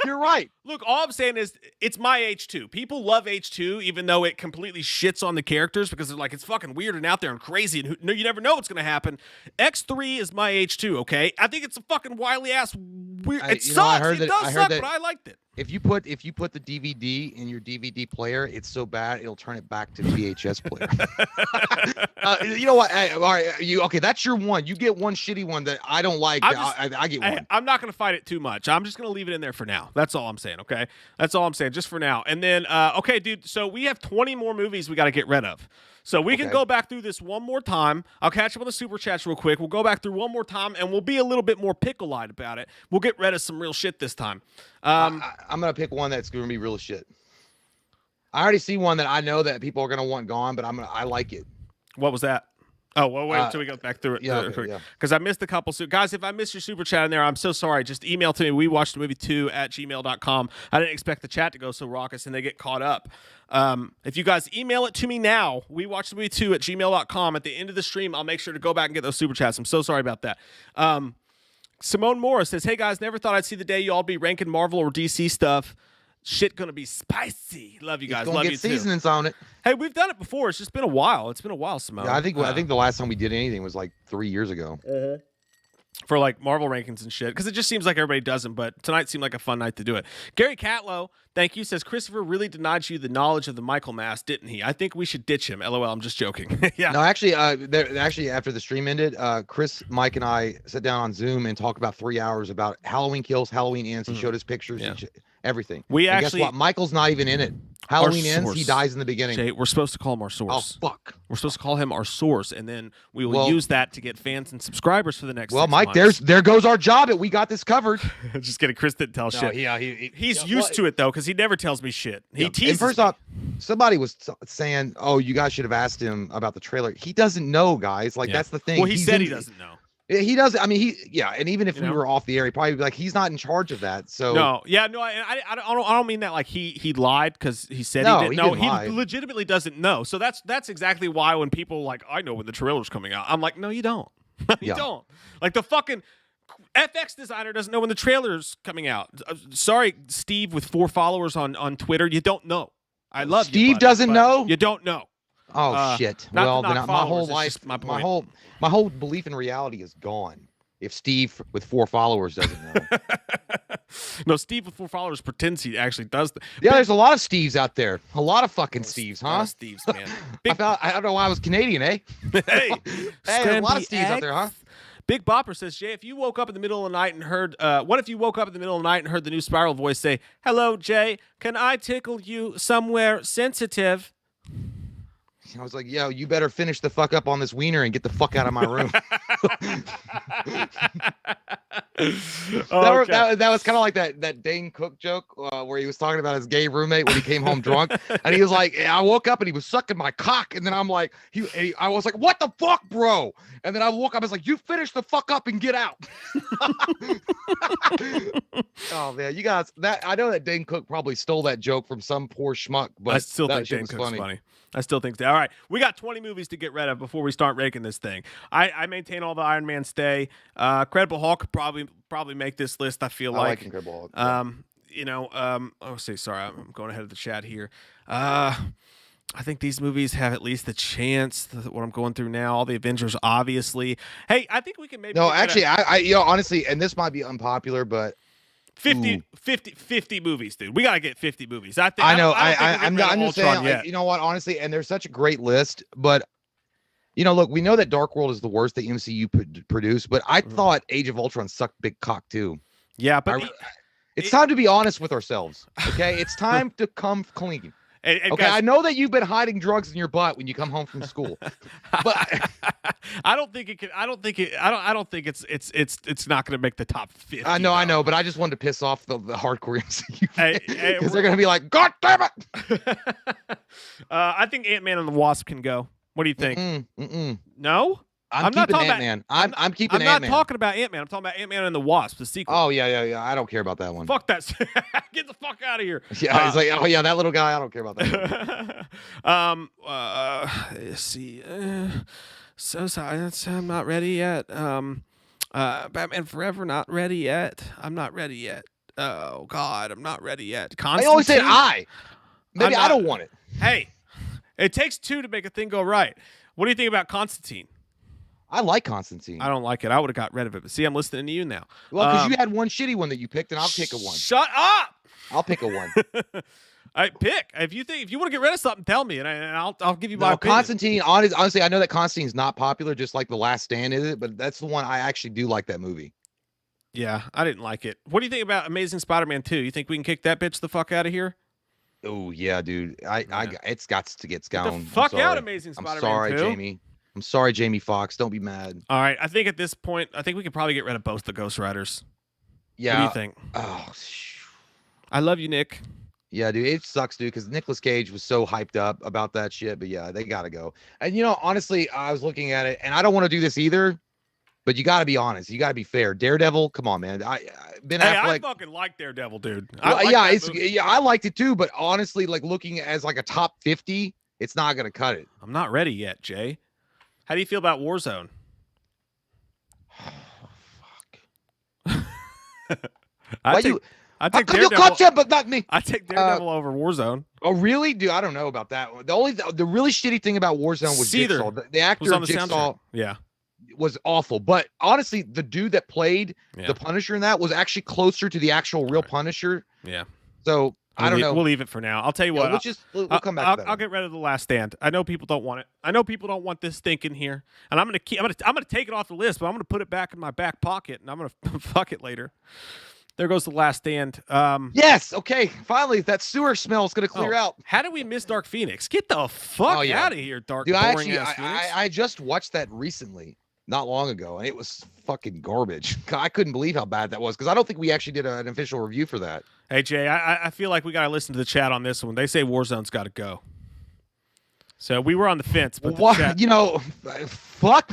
You're right. Look, all I'm saying is it's my H2. People love H2, even though it completely shits on the characters because they're like, it's fucking weird and out there and crazy, and you never know what's going to happen. X3 is my H2, okay? I think it's a fucking wily ass weird. It sucks. It does suck, but I liked it. If you put the DVD in your DVD player, it's so bad it'll turn it back to VHS player. You know what? All right, okay? That's your one. You get one shitty one that I don't like. I get one. I'm not going to fight it too much. I'm just going to leave it in there for now. That's all I'm saying. Okay, that's all I'm saying, just for now. And then, okay, dude. So we have 20 more movies we got to get rid of. So we can go back through this one more time. I'll catch up on the super chats real quick. We'll go back through one more time, and we'll be a little bit more pickle-eyed about it. We'll get rid of some real shit this time. I'm gonna pick one that's gonna be real shit. I already see one that I know that people are gonna want gone, but I like it. What was that? Oh, well, wait until we go back through it. Yeah, because I missed a couple. So, guys, if I missed your super chat in there, I'm so sorry. Just email to me, wewatchedmovie2@gmail.com. I didn't expect the chat to go so raucous and they get caught up. If you guys email it to me now, wewatchedmovie2@gmail.com. At the end of the stream, I'll make sure to go back and get those super chats. I'm so sorry about that. Simone Morris says, hey, guys, never thought I'd see the day you all be ranking Marvel or DC stuff. Shit gonna be spicy. Love you guys. Love you too. Seasonings on it. Hey, we've done it before. It's just been a while. It's been a while, Simone. Yeah, I think the last time we did anything was like 3 years ago. For like Marvel rankings and shit, because it just seems like everybody does them. But tonight seemed like a fun night to do it. Gary Catlow, thank you, says Christopher really denied you the knowledge of the Michael mask, didn't he? I think we should ditch him. LOL. I'm just joking. Yeah. No, actually, after the stream ended, Chris, Mike, and I sat down on Zoom and talked about 3 hours about Halloween Kills, Halloween Ends. He showed us pictures. And everything. Guess what? Michael's not even in it. Halloween Ends, he dies in the beginning. Jay, we're supposed to call him our source. Oh, fuck. We're supposed to call him our source, and then we will use that to get fans and subscribers for the next 6 Mike, months. there goes our job. We got this covered. Just kidding. Chris didn't tell shit. Yeah, he's used to it, though, because he never tells me shit. He teases and first off, somebody was saying, oh, you guys should have asked him about the trailer. He doesn't know, guys. Like, that's the thing. Well, he said he doesn't know. He does. I mean, and even if we were off the air, he'd probably be like, he's not in charge of that. So I don't mean that like he lied because he said he didn't know. He legitimately doesn't know. So that's exactly why when people like, I know when the trailer's coming out, I'm like, no, you don't. You don't. Like the fucking FX designer doesn't know when the trailer's coming out. Sorry, Steve with 4 followers on Twitter, you don't know. I love Steve you, buddy, doesn't know. You don't know. Oh shit! Well, then my whole life, my whole belief in reality is gone. If Steve with 4 followers doesn't know. No, Steve with 4 followers pretends he actually does. There's a lot of Steves out there. A lot of fucking Steves, huh? A lot of Steves, man. I don't know why I was Canadian, eh? Hey, a lot of Steves out there, huh? Big Bopper says, Jay, if you woke up in the middle of the night and heard, what if you woke up in the middle of the night and heard the new Spiral voice say, hello, Jay, can I tickle you somewhere sensitive? I was like, yo, you better finish the fuck up on this wiener and get the fuck out of my room. That was kind of like that Dane Cook joke where he was talking about his gay roommate when he came home drunk. And he was like, I woke up and he was sucking my cock. And then I'm like, I was like, what the fuck, bro? And then I woke up, I was like, you finish the fuck up and get out. Oh, man, you guys, I know that Dane Cook probably stole that joke from some poor schmuck, but I still think Dane Cook's funny. I still think so. All right, we got 20 movies to get rid of before we start ranking this thing. I maintain all the Iron Man stay. Incredible Hulk could probably make this list. I feel like. I like Incredible Hulk. Sorry, I'm going ahead of the chat here. I think these movies have at least the chance. What I'm going through now, all the Avengers, obviously. Hey, I think we can maybe. No, actually, I honestly, and this might be unpopular, but 50 movies, dude. We gotta get 50 movies. I'm just saying, you know what, honestly, and there's such a great list, but You know, look, we know that Dark World is the worst the MCU produced, but I Mhm. thought Age of Ultron sucked big cock too. Yeah, but It's time to be honest with ourselves. Okay, it's time to come clean. Okay, guys, I know that you've been hiding drugs in your butt when you come home from school, but I don't think it can. I don't think it. I don't think it's not going to make the top 50. I know, but I just wanted to piss off the hardcore MCU Hey, because they're gonna be like, God damn it! I think Ant-Man and the Wasp can go. What do you think? No, I'm keeping Ant-Man. I'm keeping Ant-Man. I'm not talking about Ant-Man. I'm talking about Ant-Man and the Wasp, the sequel. Oh yeah. I don't care about that one. Fuck that. Get the fuck out of here. Yeah, it's like, oh yeah, that little guy. I don't care about that. Let's see. So sorry, I'm not ready yet. Batman Forever, not ready yet. I'm not ready yet. Oh God, I'm not ready yet. I always said maybe I don't want it. Hey, it takes two to make a thing go right. What do you think about Constantine? I like Constantine. I don't like it. I would have got rid of it. But see, I'm listening to you now. Well, because you had one shitty one that you picked, and I'll pick a one. Shut up! I'll pick a one. I pick if you want to get rid of something, tell me, and I'll give you my opinion. Constantine. Honestly, I know that Constantine's not popular, just like The Last Stand is it, but that's the one I actually do like that movie. Yeah, I didn't like it. What do you think about Amazing Spider-Man 2? You think we can kick that bitch the fuck out of here? Oh yeah, dude. It's got to get gone. Get the fuck out, Amazing Spider-Man 2. I'm sorry, Jamie. I'm sorry, Jamie Foxx. Don't be mad. All right, I think at this point, I think we could probably get rid of both the Ghost Riders. Yeah. What do you think? Oh, I love you, Nick. Yeah, dude, it sucks, dude, because Nicolas Cage was so hyped up about that shit. But yeah, they gotta go. And you know, honestly, I was looking at it, and I don't want to do this either. But you got to be honest. You got to be fair. Daredevil, come on, man. I fucking like Daredevil, dude. I liked it too. But honestly, like looking as like a top 50, it's not gonna cut it. I'm not ready yet, Jay. How do you feel about Warzone? Oh, fuck. I take Daredevil, but not me. I take Daredevil over Warzone. Oh, really? Dude, I don't know about that one. The really shitty thing about Warzone was Jigsaw. The actor of Jigsaw was awful. But honestly, the dude that played the Punisher in that was actually closer to the actual real Punisher. Yeah. So I don't know. We'll leave it for now. I'll tell you what. We'll come back to that. I'll get rid of The Last Stand. I know people don't want it. I know people don't want this stinking here, and I'm gonna take it off the list, but I'm gonna put it back in my back pocket, and I'm gonna fuck it later. There goes The Last Stand. Yes. Okay. Finally, that sewer smell is gonna clear out. How did we miss Dark Phoenix? Get the fuck out of here, Dark. Dude, Phoenix. I just watched that recently, not long ago, and it was fucking garbage. I couldn't believe how bad that was because I don't think we actually did an official review for that. Hey Jay, I feel like we gotta listen to the chat on this one. They say Warzone's got to go. So we were on the fence, but you know, fuck.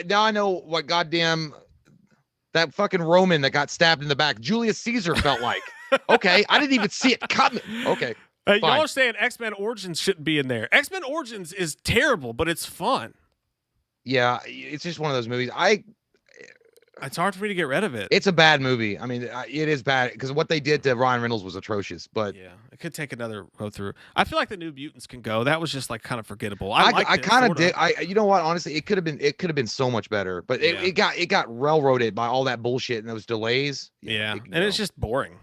Now I know what goddamn that fucking Roman that got stabbed in the back. Julius Caesar felt like. Okay, I didn't even see it coming. Okay. Y'all are saying X-Men Origins shouldn't be in there. X-Men Origins is terrible, but it's fun. Yeah, it's just one of those movies. It's hard for me to get rid of it. It's a bad movie. I mean, it is bad because what they did to Ryan Reynolds was atrocious. But yeah, it could take another go through. I feel like the New Mutants can go. That was just like kind of forgettable. I kind of did. You know what? Honestly, it could have been so much better. But it got railroaded by all that bullshit and those delays. Yeah, and it's just boring.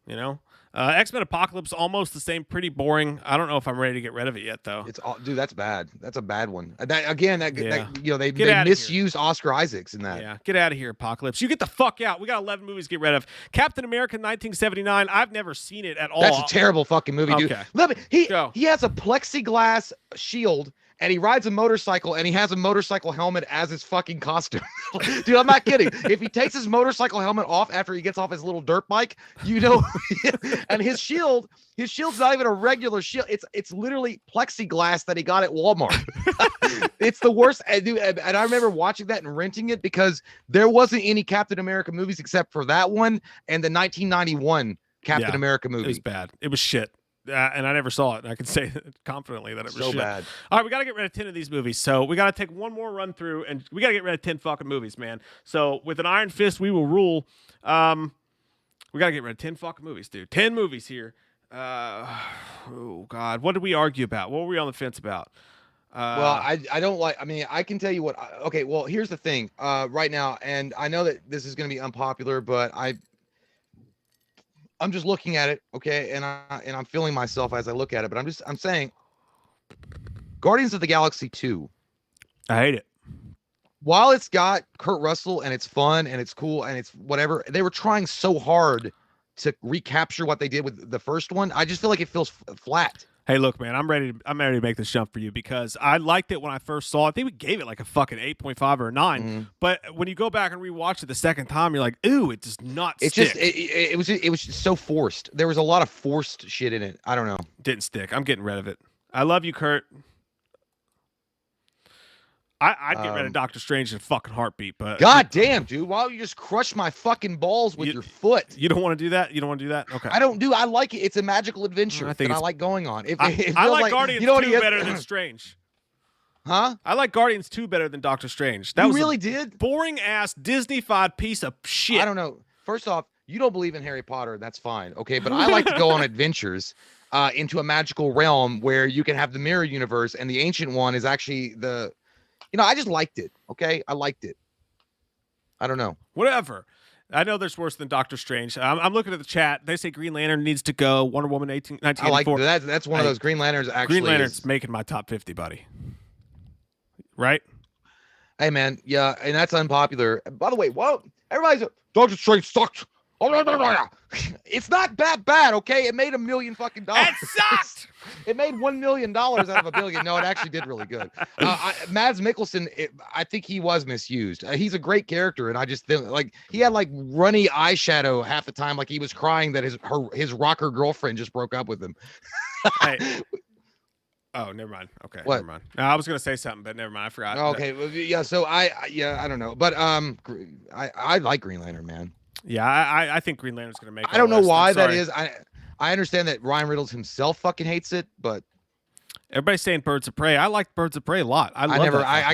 You know. X-Men Apocalypse, almost the same, pretty boring. I don't know if I'm ready to get rid of it yet, though. Dude, that's bad. That's a bad one. They misused Oscar Isaacs in that. Yeah, get out of here, Apocalypse. You get the fuck out. We got 11 movies to get rid of. Captain America 1979. I've never seen it at all. That's a terrible fucking movie, dude. Look, he has a plexiglass shield. And he rides a motorcycle, and he has a motorcycle helmet as his fucking costume. Dude, I'm not kidding. If he takes his motorcycle helmet off after he gets off his little dirt bike, you know, and his shield's not even a regular shield. It's literally plexiglass that he got at Walmart. It's the worst. And I remember watching that and renting it because there wasn't any Captain America movies except for that one and the 1991 Captain America movie. It was bad. It was shit. And I never saw it. And I can say confidently that it was so shit. Bad. All right, we got to get rid of 10 of these movies. So we got to take one more run through, and we got to get rid of 10 fucking movies, man. So with an iron fist, we will rule. We got to get rid of 10 fucking movies, dude. 10 movies here. Oh, God. What did we argue about? What were we on the fence about? Well, I don't like. I mean, I can tell you what. Okay, well, here's the thing. Right now, and I know that this is going to be unpopular, but I'm just looking at it, okay, and I'm feeling myself as I look at it. But I'm saying, Guardians of the Galaxy 2. I hate it. While it's got Kurt Russell and it's fun and it's cool and it's whatever, they were trying so hard to recapture what they did with the first one. I just feel like it feels flat. Hey, look, man, I'm ready to make this jump for you because I liked it when I first saw it. I think we gave it like a fucking 8.5 or a 9. Mm-hmm. But when you go back and rewatch it the second time, you're like, ooh, it does not It stick. just it was just so forced. There was a lot of forced shit in it. I don't know. Didn't stick. I'm getting rid of it. I love you, Kurt. I'd get rid of Doctor Strange in a fucking heartbeat, but God damn, dude! Why don't you just crush my fucking balls with your foot? You don't want to do that. You don't want to do that. Okay. I like it. It's a magical adventure that I like going on. I like Guardians 2 better than Strange. Huh? I like Guardians 2 better than Doctor Strange. That really did? Boring ass Disney-fied piece of shit. I don't know. First off, you don't believe in Harry Potter. That's fine, okay? But I like to go on adventures into a magical realm where you can have the mirror universe, and the ancient one is actually the. I just liked it. Okay, I liked it. I don't know. Whatever. I know there's worse than Doctor Strange. I'm looking at the chat. They say Green Lantern needs to go. Wonder Woman 1984. I like that. That's one of those Green Lanterns. Actually, Green Lantern's making my top 50, buddy. Right? Hey, man. Yeah, and that's unpopular. By the way, everybody's Doctor Strange sucked. It's not that bad, okay? It made $1 million fucking dollars. It sucked. It made $1 million out of $1 billion. No, it actually did really good. Mads Mikkelsen, I think he was misused. He's a great character, and I just feel like he had like runny eyeshadow half the time, like he was crying that his rocker girlfriend just broke up with him. Hey. Oh, never mind. Okay, what? Never mind. No, I was gonna say something, but never mind. I forgot. Okay, yeah. So I don't know, but I like Green Lantern, man. Yeah, I think Green Lantern's gonna make. I don't know why that is. I understand that Ryan Reynolds himself fucking hates it, but everybody's saying Birds of Prey. I like Birds of Prey a lot. I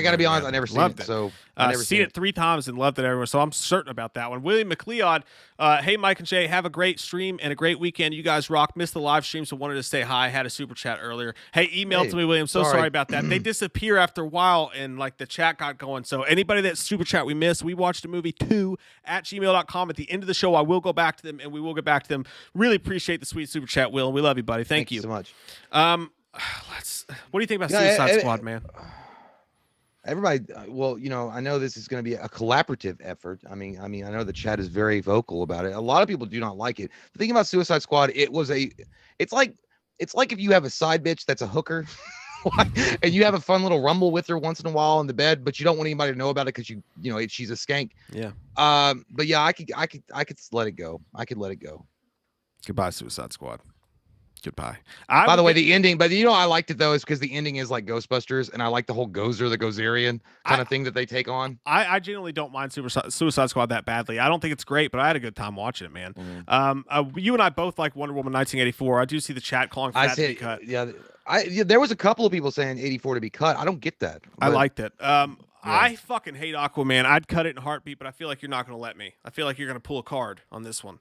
gotta be honest, I never seen it. So I never seen it 3 times and loved it everywhere. So I'm certain about that one. William McLeod, hey Mike and Jay, have a great stream and a great weekend. You guys rock. Missed the live stream, so wanted to say hi. Had a super chat earlier. Hey, email to me, William. So sorry about that. They disappear after a while, and like the chat got going. So anybody that super chat we missed, we watched a movie 2 at gmail.com. At the end of the show, I will go back to them, and we will get back to them. Really appreciate the sweet super chat, Will. We love you, buddy. Thank you so much. What do you think about Suicide Squad, man? Everybody, well, I know this is going to be a collaborative effort. I mean, I know the chat is very vocal about it. A lot of people do not like it. The thing about Suicide Squad, it's like if you have a side bitch that's a hooker, and you have a fun little rumble with her once in a while in the bed, but you don't want anybody to know about it because she's a skank. Yeah. But yeah, I could let it go. I could let it go. Goodbye, Suicide Squad. Goodbye. By the way, the ending, but I liked it though, is because the ending is like Ghostbusters, and I like the whole Gozer, the Gozerian kind of thing that they take on. I genuinely don't mind Suicide Squad that badly. I don't think it's great, but I had a good time watching it, man. Mm-hmm. You and I both like Wonder Woman 1984. I do see the chat calling for that to be cut. Yeah, there was a couple of people saying 84 to be cut. I don't get that. I liked it. I fucking hate Aquaman. I'd cut it in a heartbeat, but I feel like you're not going to let me. I feel like you're going to pull a card on this one.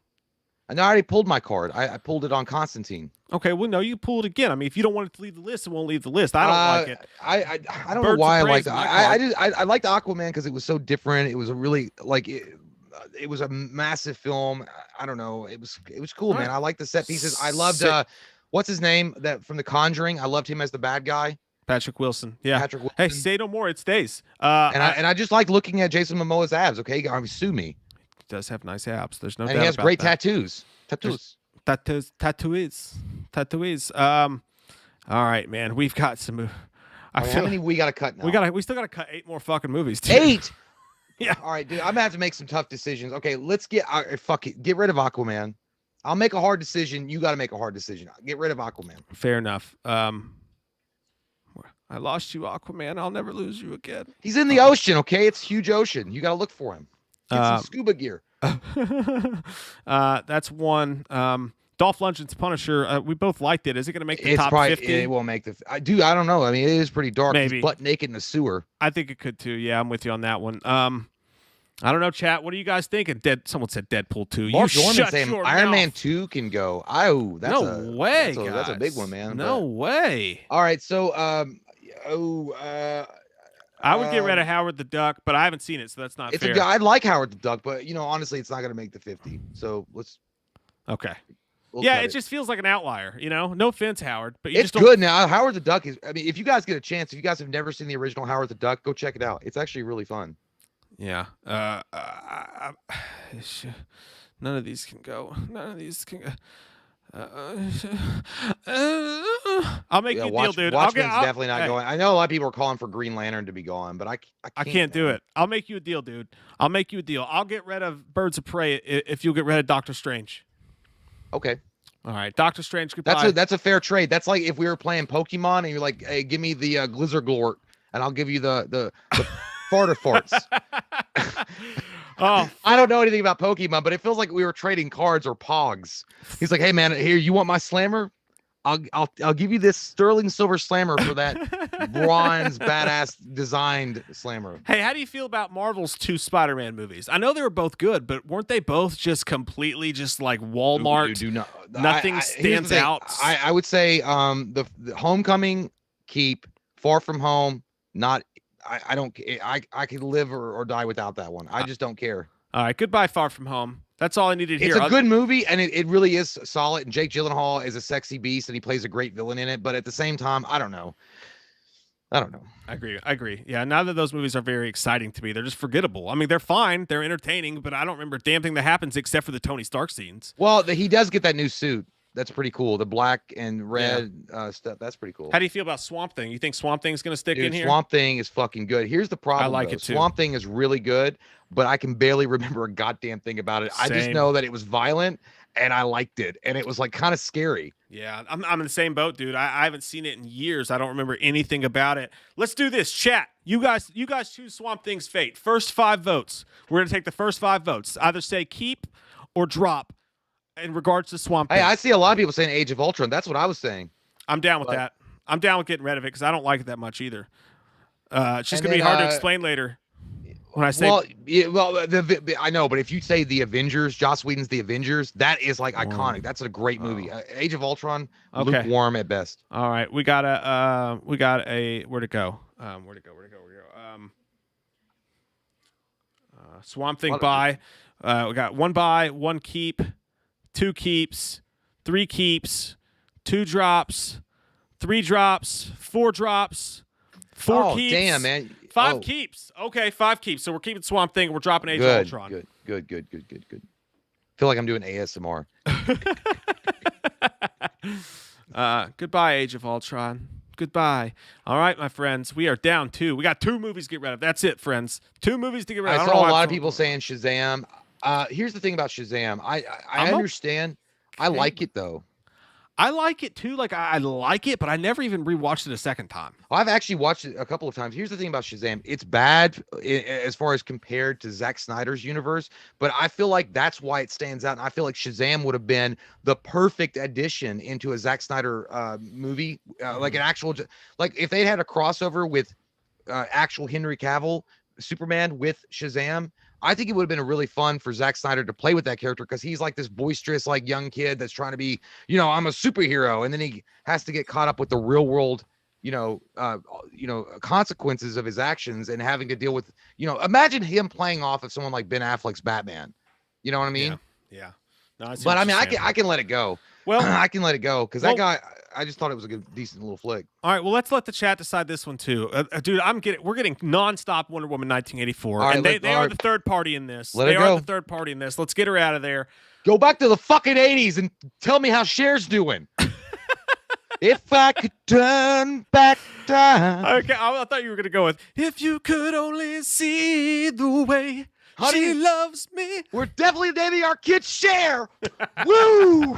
And I already pulled my card. I pulled it on Constantine. Okay, well, no, you pull it again. I mean, if you don't want it to leave the list, it won't leave the list. I don't like it. I don't know why I liked it. I liked Aquaman because it was so different. It was a really it was a massive film. I don't know. It was cool, man. I liked the set pieces. I loved what's his name that from The Conjuring. I loved him as the bad guy. Patrick Wilson. Yeah. Patrick Wilson. Hey, say no more. It stays. And I just like looking at Jason Momoa's abs. Okay, sue me. Does have nice abs. There's no doubt. And he has great tattoos. Tattoos. All right, man. We've got some. How many we got to cut now? We still got to cut 8 more fucking movies. Too. 8. Yeah. All right, dude. I'm gonna have to make some tough decisions. Okay, let's get fuck it. Get rid of Aquaman. I'll make a hard decision. You got to make a hard decision. Get rid of Aquaman. Fair enough. I lost you, Aquaman. I'll never lose you again. He's in the ocean. Okay, it's a huge ocean. You got to look for him. Get some scuba gear. That's one. Dolph Lundgren's Punisher. We both liked it. Is it going to make the top 50? It won't make the. I don't know. I mean, it is pretty dark. Maybe. He's butt naked in the sewer. I think it could too. Yeah, I'm with you on that one. I don't know, chat. What are you guys thinking? Someone said Deadpool 2. Mark Dorman saying Iron Man 2 can go. That's a big one, man. No way. All right, so I would get rid of Howard the Duck, but I haven't seen it, so that's not fair. I'd like Howard the Duck, but honestly, it's not going to make the 50. So let's Yeah, it just feels like an outlier, you know? No offense, Howard, but it's good now. Howard the Duck is, I mean, if you guys get a chance, if you guys have never seen the original Howard the Duck, go check it out. It's actually really fun. Yeah. None of these can go. None of these can go. I'll make you a deal, dude. Watchmen's definitely not going. I know a lot of people are calling for Green Lantern to be gone, but I can't do it. I'll make you a deal, dude. I'll make you a deal. I'll get rid of Birds of Prey if you'll get rid of Doctor Strange. Okay. All right, Doctor Strange. Goodbye. That's a fair trade. That's like if we were playing Pokemon and you're like, hey, give me the Glizzarglort, and I'll give you the farter farts. Oh, I don't know anything about Pokemon, but it feels like we were trading cards or Pogs. He's like, hey man, here, you want my Slammer? I'll give you this sterling silver Slammer for that bronze badass designed Slammer. Hey, how do you feel about Marvel's 2 Spider-Man movies? I know they were both good, but weren't they both just completely just like Walmart? Nothing stands out. I would say the Homecoming, keep. Far From Home, not. I could live or die without that one. I just don't care. All right, goodbye, Far From Home. That's all I needed to hear. It's a good movie, and it really is solid. And Jake Gyllenhaal is a sexy beast, and he plays a great villain in it. But at the same time, I don't know. I agree. Yeah, neither of those movies are very exciting to me. They're just forgettable. I mean, they're fine. They're entertaining, but I don't remember a damn thing that happens except for the Tony Stark scenes. Well, he does get that new suit. That's pretty cool. The black and red stuff. That's pretty cool. How do you feel about Swamp Thing? You think Swamp Thing's going to stick in here? Swamp Thing is fucking good. Here's the problem. I like it too. Swamp Thing is really good, but I can barely remember a goddamn thing about it. Same. I just know that it was violent and I liked it, and it was like kind of scary. Yeah, I'm in the same boat, dude. I haven't seen it in years. I don't remember anything about it. Let's do this. Chat. You guys choose Swamp Thing's fate. First 5 votes. We're going to take the first 5 votes. Either say keep or drop. In regards to Swamp Thing. Hey, I see a lot of people saying Age of Ultron. That's what I was saying. I'm down with that. I'm down with getting rid of it because I don't like it that much either. It's just going to be hard to explain later when I say. I know, but if you say the Avengers, Joss Whedon's The Avengers, that is like iconic. That's a great movie. Age of Ultron, lukewarm at best. All right, we got a where'd it go? Swamp Thing buy. We got 1 buy, 1 keep. 2 keeps, 3 keeps, 2 drops, 3 drops, 4 drops, 4 keeps. Damn, man. 5 keeps. Okay, 5 keeps. So we're keeping Swamp Thing. We're dropping Age of Ultron. Good. Feel like I'm doing ASMR. Goodbye, Age of Ultron. Goodbye. All right, my friends. We are down 2. We got 2 movies to get rid of. That's it, friends. 2 movies to get rid of. I saw a lot of people saying Shazam. Here's the thing about Shazam. I understand. I like it though. I like it too. Like I like it, but I never even rewatched it a second time. I've actually watched it a couple of times. Here's the thing about Shazam. It's bad as far as compared to Zack Snyder's universe, but I feel like that's why it stands out. And I feel like Shazam would have been the perfect addition into a Zack Snyder movie, like an actual, like if they'd had a crossover with actual Henry Cavill Superman with Shazam. I think it would have been really fun for Zack Snyder to play with that character because he's like this boisterous, like young kid that's trying to be, I'm a superhero, and then he has to get caught up with the real world, consequences of his actions and having to deal with, imagine him playing off of someone like Ben Affleck's Batman. You know what I mean? Yeah. No, but I mean, I can let it go. Well, I can let it go because that guy. I just thought it was a good, decent little flick. All right, well, let's let the chat decide this one too, dude. We're getting nonstop Wonder Woman 1984, and they are the third party in this. They are the third party in this. Let's get her out of there. Go back to the fucking 80s and tell me how Cher's doing. If I could turn back time. Okay, I thought you were gonna go with "If you could only see the way." Honey, she loves me. We're definitely naming our kid Cher. Woo!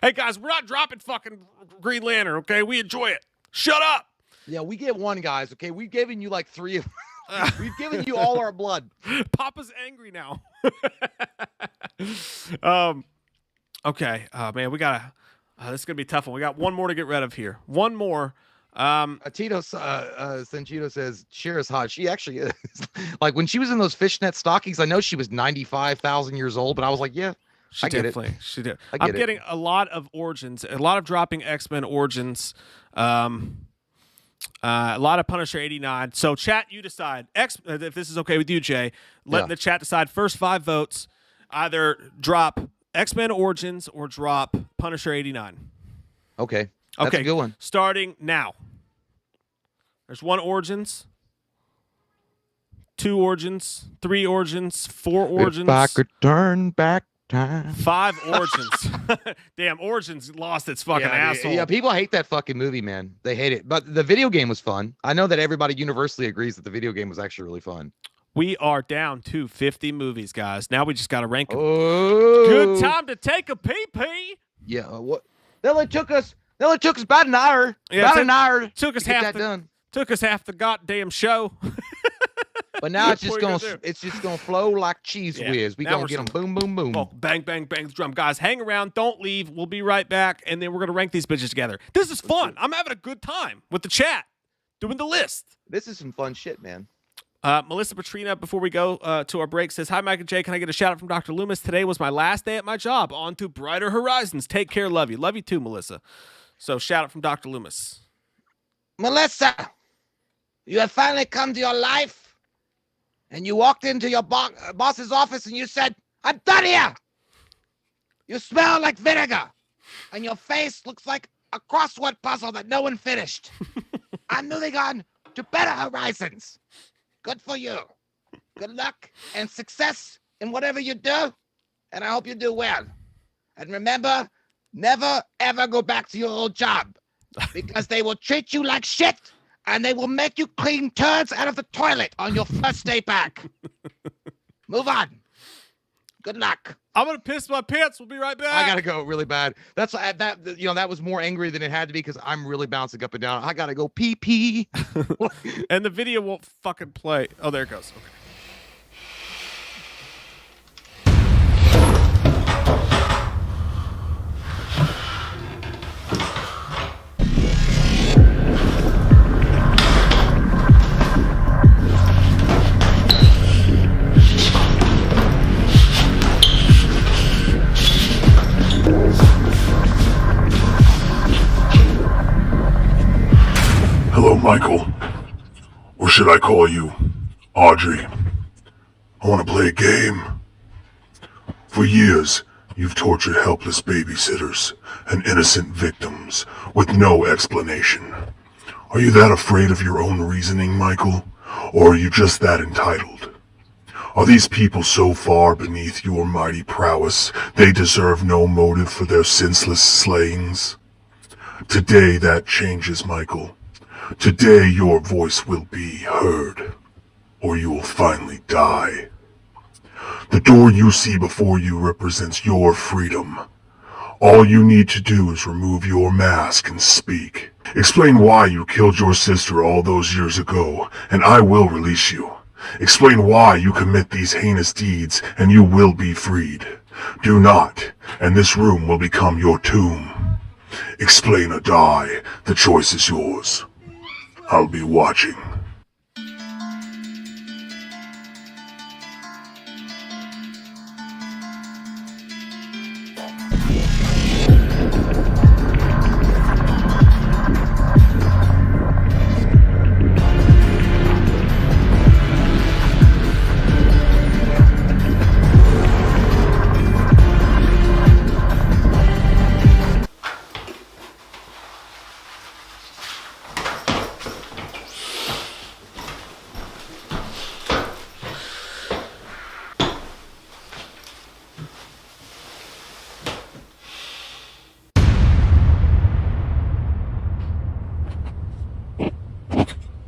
Hey, guys, we're not dropping fucking Green Lantern, okay? We enjoy it. Shut up. Yeah, we get 1, guys, okay? We've given you like 3 of We've given you all our blood. Papa's angry now. Okay. Man, we got to... this is going to be a tough one. We got 1 more to get rid of here. 1 more. Tito Sanchito says Cher is hot. She actually is. Like when she was in those fishnet stockings, I know she was 95,000 years old, but I was like, yeah, she did. I'm getting a lot of Origins, a lot of dropping X-Men Origins, a lot of Punisher 89. So chat, you decide. If this is okay with you, Jay, let the chat decide. First 5 votes, either drop X-Men Origins or drop Punisher 89. Okay. That's a good one. Starting now. There's 1 Origins, 2 Origins, 3 Origins, 4 Origins. If I could turn back time. 5 Origins. Damn, Origins lost its fucking asshole. Yeah, people hate that fucking movie, man. They hate it. But the video game was fun. I know that everybody universally agrees that the video game was actually really fun. We are down to 50 movies, guys. Now we just got to rank them. Oh. Good time to take a pee-pee. Yeah, what? It only took us about an hour. Yeah, about an hour. Took us to get half that done. Took us half the goddamn show. But now it's just gonna flow like cheese whiz. We gonna get them boom, boom, boom. Oh, bang, bang, bang the drum. Guys, hang around. Don't leave. We'll be right back, and then we're gonna rank these bitches together. This is fun. I'm having a good time with the chat, doing the list. This is some fun shit, man. Melissa Petrina, before we go to our break, says, "Hi, Mike and Jay. Can I get a shout out from Dr. Loomis? Today was my last day at my job. On to brighter horizons. Take care. Love you. Love you too, Melissa." So shout out from Dr. Loomis. Melissa, you have finally come to your life. And you walked into your boss's office and you said, "I'm done here." You smell like vinegar. And your face looks like a crossword puzzle that no one finished. I'm moving on to better horizons. Good for you. Good luck and success in whatever you do. And I hope you do well. And remember, never, ever go back to your old job. Because they will treat you like shit. And they will make you clean turds out of the toilet on your first day back. Move on. Good luck. I'm gonna piss my pants. We'll be right back. I gotta go really bad. That's that. You know, that was more angry than it had to be because I'm really bouncing up and down. I gotta go pee pee. And the video won't fucking play. Oh, there it goes. Okay. Hello, Michael. Or should I call you Audrey? I want to play a game. For years, you've tortured helpless babysitters and innocent victims with no explanation. Are you that afraid of your own reasoning, Michael? Or are you just that entitled? Are these people so far beneath your mighty prowess, they deserve no motive for their senseless slayings? Today that changes, Michael. Today your voice will be heard, or you will finally die. The door you see before you represents your freedom. All you need to do is remove your mask and speak. Explain why you killed your sister all those years ago, and I will release you. Explain why you commit these heinous deeds, and you will be freed. Do not, and this room will become your tomb. Explain or die. The choice is yours. I'll be watching.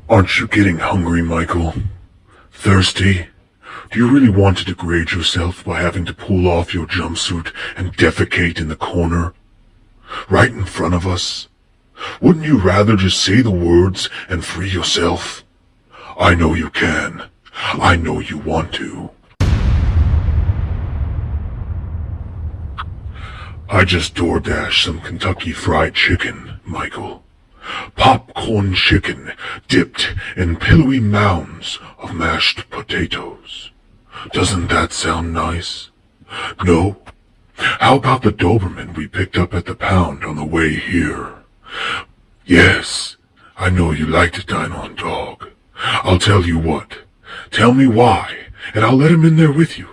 Aren't you getting hungry, Michael? Thirsty? Do you really want to degrade yourself by having to pull off your jumpsuit and defecate in the corner? Right in front of us? Wouldn't you rather just say the words and free yourself? I know you can. I know you want to. I just DoorDashed some Kentucky Fried Chicken, Michael. Popcorn chicken dipped in pillowy mounds of mashed potatoes. Doesn't that sound nice? No? How about the Doberman we picked up at the pound on the way here? Yes, I know you like to dine on dog. I'll tell you what. Tell me why, and I'll let him in there with you.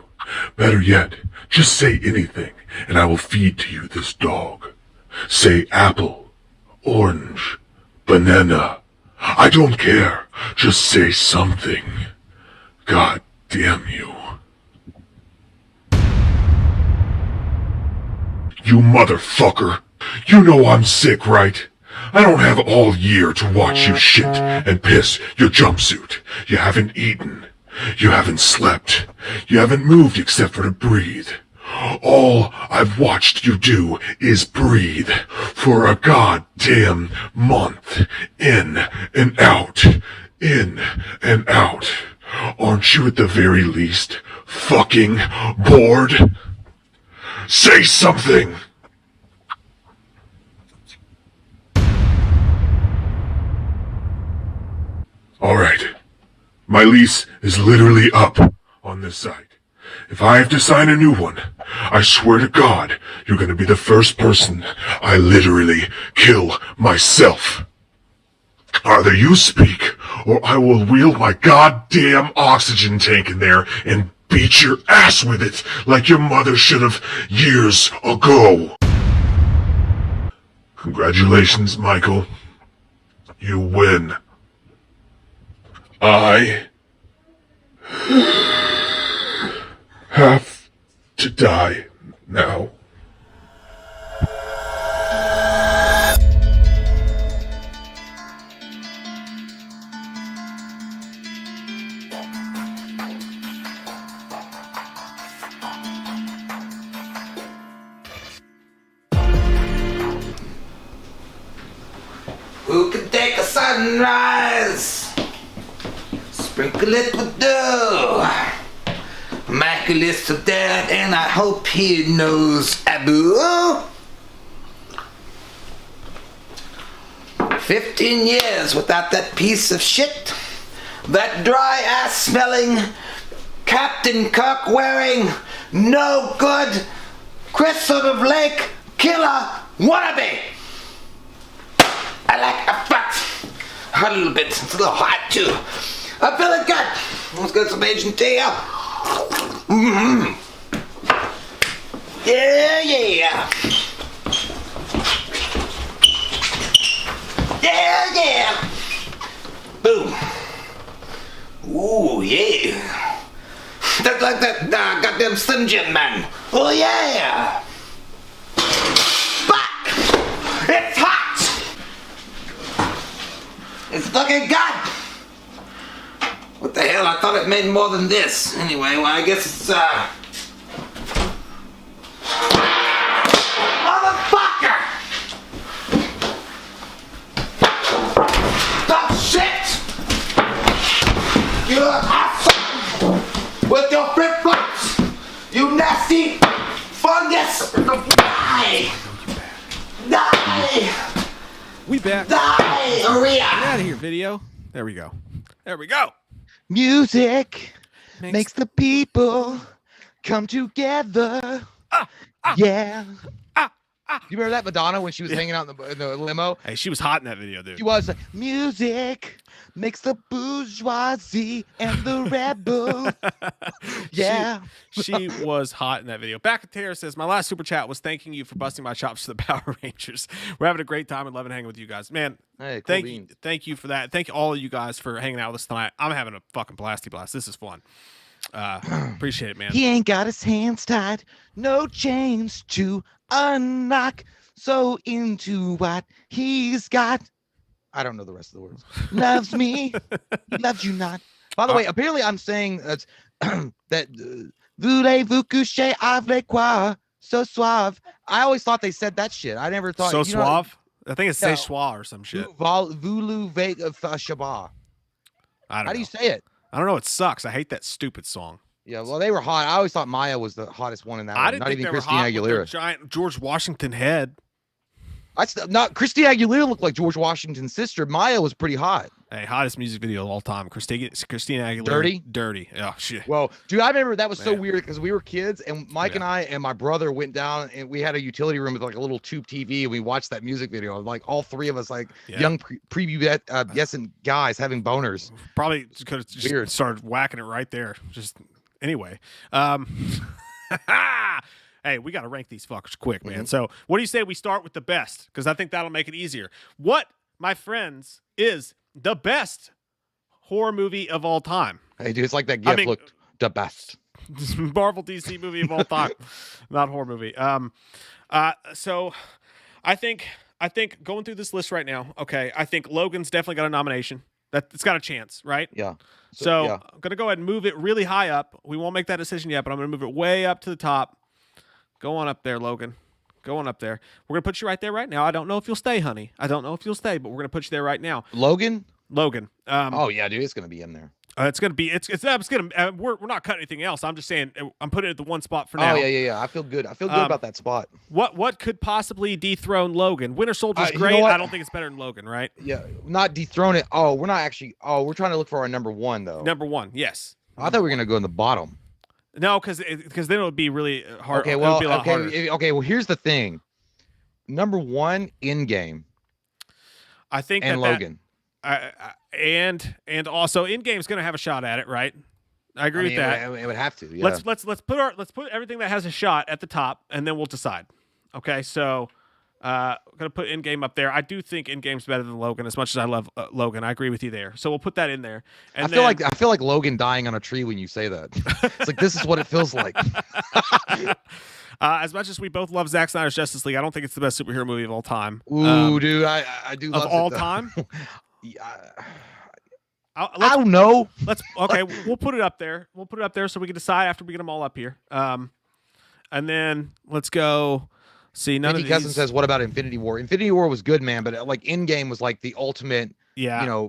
Better yet, just say anything, and I will feed to you this dog. Say apple, orange, banana. I don't care. Just say something. God damn you. You motherfucker. You know I'm sick, right? I don't have all year to watch you shit and piss your jumpsuit. You haven't eaten. You haven't slept. You haven't moved except for to breathe. All I've watched you do is breathe for a goddamn month. In and out. In and out. Aren't you at the very least fucking bored? Say something! Alright. My lease is literally up on this site. If I have to sign a new one, I swear to God, you're gonna be the first person I literally kill myself. Either you speak, or I will wheel my goddamn oxygen tank in there and beat your ass with it like your mother should have years ago. Congratulations, Michael. You win. I have to die now. Who can take a sunrise? Sprinkle it with dew. Maculus to death, and I hope he knows Abu. 15 years without that piece of shit. That dry ass smelling, Captain Kirk wearing, no good, Crystal of Lake killer wannabe. I like a fuck. A little bit. It's a little hot too. I'm feeling good. Let's get some Asian tea up. Mm-hmm. Yeah. Yeah. Boom. Ooh, yeah. That's like that goddamn Slim Jim man. Oh, yeah. Fuck. It's hot. It's looking good. What the hell? I thought it made more than this. Anyway, well, I guess it's, Motherfucker! Stop shit! You asshole! With your flip-flops! You nasty fungus! Die! Die! We back. Diarrhea! Get out of here, video. There we go. Music makes the people come together. Yeah. You remember that Madonna when she was hanging out in the limo? Hey, she was hot in that video, dude. She was like, music makes the bourgeoisie and the rebel. Yeah. She was hot in that video. Back at Tara says, my last super chat was thanking you for busting my chops to the Power Rangers. We're having a great time and loving hanging with you guys. Man, hey, cool thank you for that. Thank all of you guys for hanging out with us tonight. I'm having a fucking blasty blast. This is fun. Appreciate it, man. He ain't got his hands tied, no chains to unlock, so into what he's got. I don't know the rest of the words. Loves me, loves you not. By the way, apparently I'm saying that voulez-vous coucher avec quoi so suave. I always thought they said that shit. I never thought so you know, suave. I think it's say schwa or some shit. Voulez shabba. I don't know. How do you say it? I don't know. It sucks. I hate that stupid song. Yeah, well, they were hot. I always thought Maya was the hottest one in that. I didn't Not think even they Christina were hot Aguilera. with their giant George Washington head. Not Christina Aguilera looked like George Washington's sister. Maya was pretty hot. Hey, hottest music video of all time. Christina Aguilera. Dirty. Oh shit. Well, dude, I remember that was so weird because we were kids and Mike and I and my brother went down and we had a utility room with like a little tube TV and we watched that music video. Like all three of us, like young preview guys having boners. Probably could have just started whacking it right there. Just anyway. hey, we got to rank these fuckers quick, man. So what do you say we start with the best? Because I think that'll make it easier. What, my friends, is the best horror movie of all time? Hey, dude, it's like that GIF looked the best. Marvel DC movie of all time, not horror movie. So I think going through this list right now, okay, I think Logan's definitely got a nomination. It's got a chance, right? Yeah. So I'm going to go ahead and move it really high up. We won't make that decision yet, but I'm going to move it way up to the top. Go on up there, Logan. Go on up there. We're going to put you right there right now. I don't know if you'll stay, honey. I don't know if you'll stay, but we're going to put you there right now. Logan. Oh yeah, dude, it's going to be in there. It's gonna be. It's gonna. We're not cutting anything else. I'm just saying. I'm putting it at the one spot for now. Oh yeah. I feel good. I feel good about that spot. What could possibly dethrone Logan? Winter Soldier's great. You know I don't think it's better than Logan, right? Yeah, not dethrone it. Oh, we're not actually. Oh, we're trying to look for our number one though. Number one, yes. I thought we were gonna go in the bottom. No, because then it would be really hard. Okay, well, it would be a lot harder. Okay. Well, here's the thing. Number one, Endgame. I think and Logan. And also Endgame's going to have a shot at it, right? I agree with that. It would have to. Yeah. Let's put everything that has a shot at the top, and then we'll decide. Okay, so gonna put Endgame up there. I do think Endgame's better than Logan, as much as I love Logan. I agree with you there. So we'll put that in there. And I feel like Logan dying on a tree when you say that. It's like this is what it feels like. As much as we both love Zack Snyder's Justice League, I don't think it's the best superhero movie of all time. Ooh, dude, I do love of all time. I don't know. We'll put it up there. We'll put it up there so we can decide after we get them all up here. And then let's go see. Andy Cousin says, "What about Infinity War? Infinity War was good, man, but like Endgame was like the ultimate. Yeah,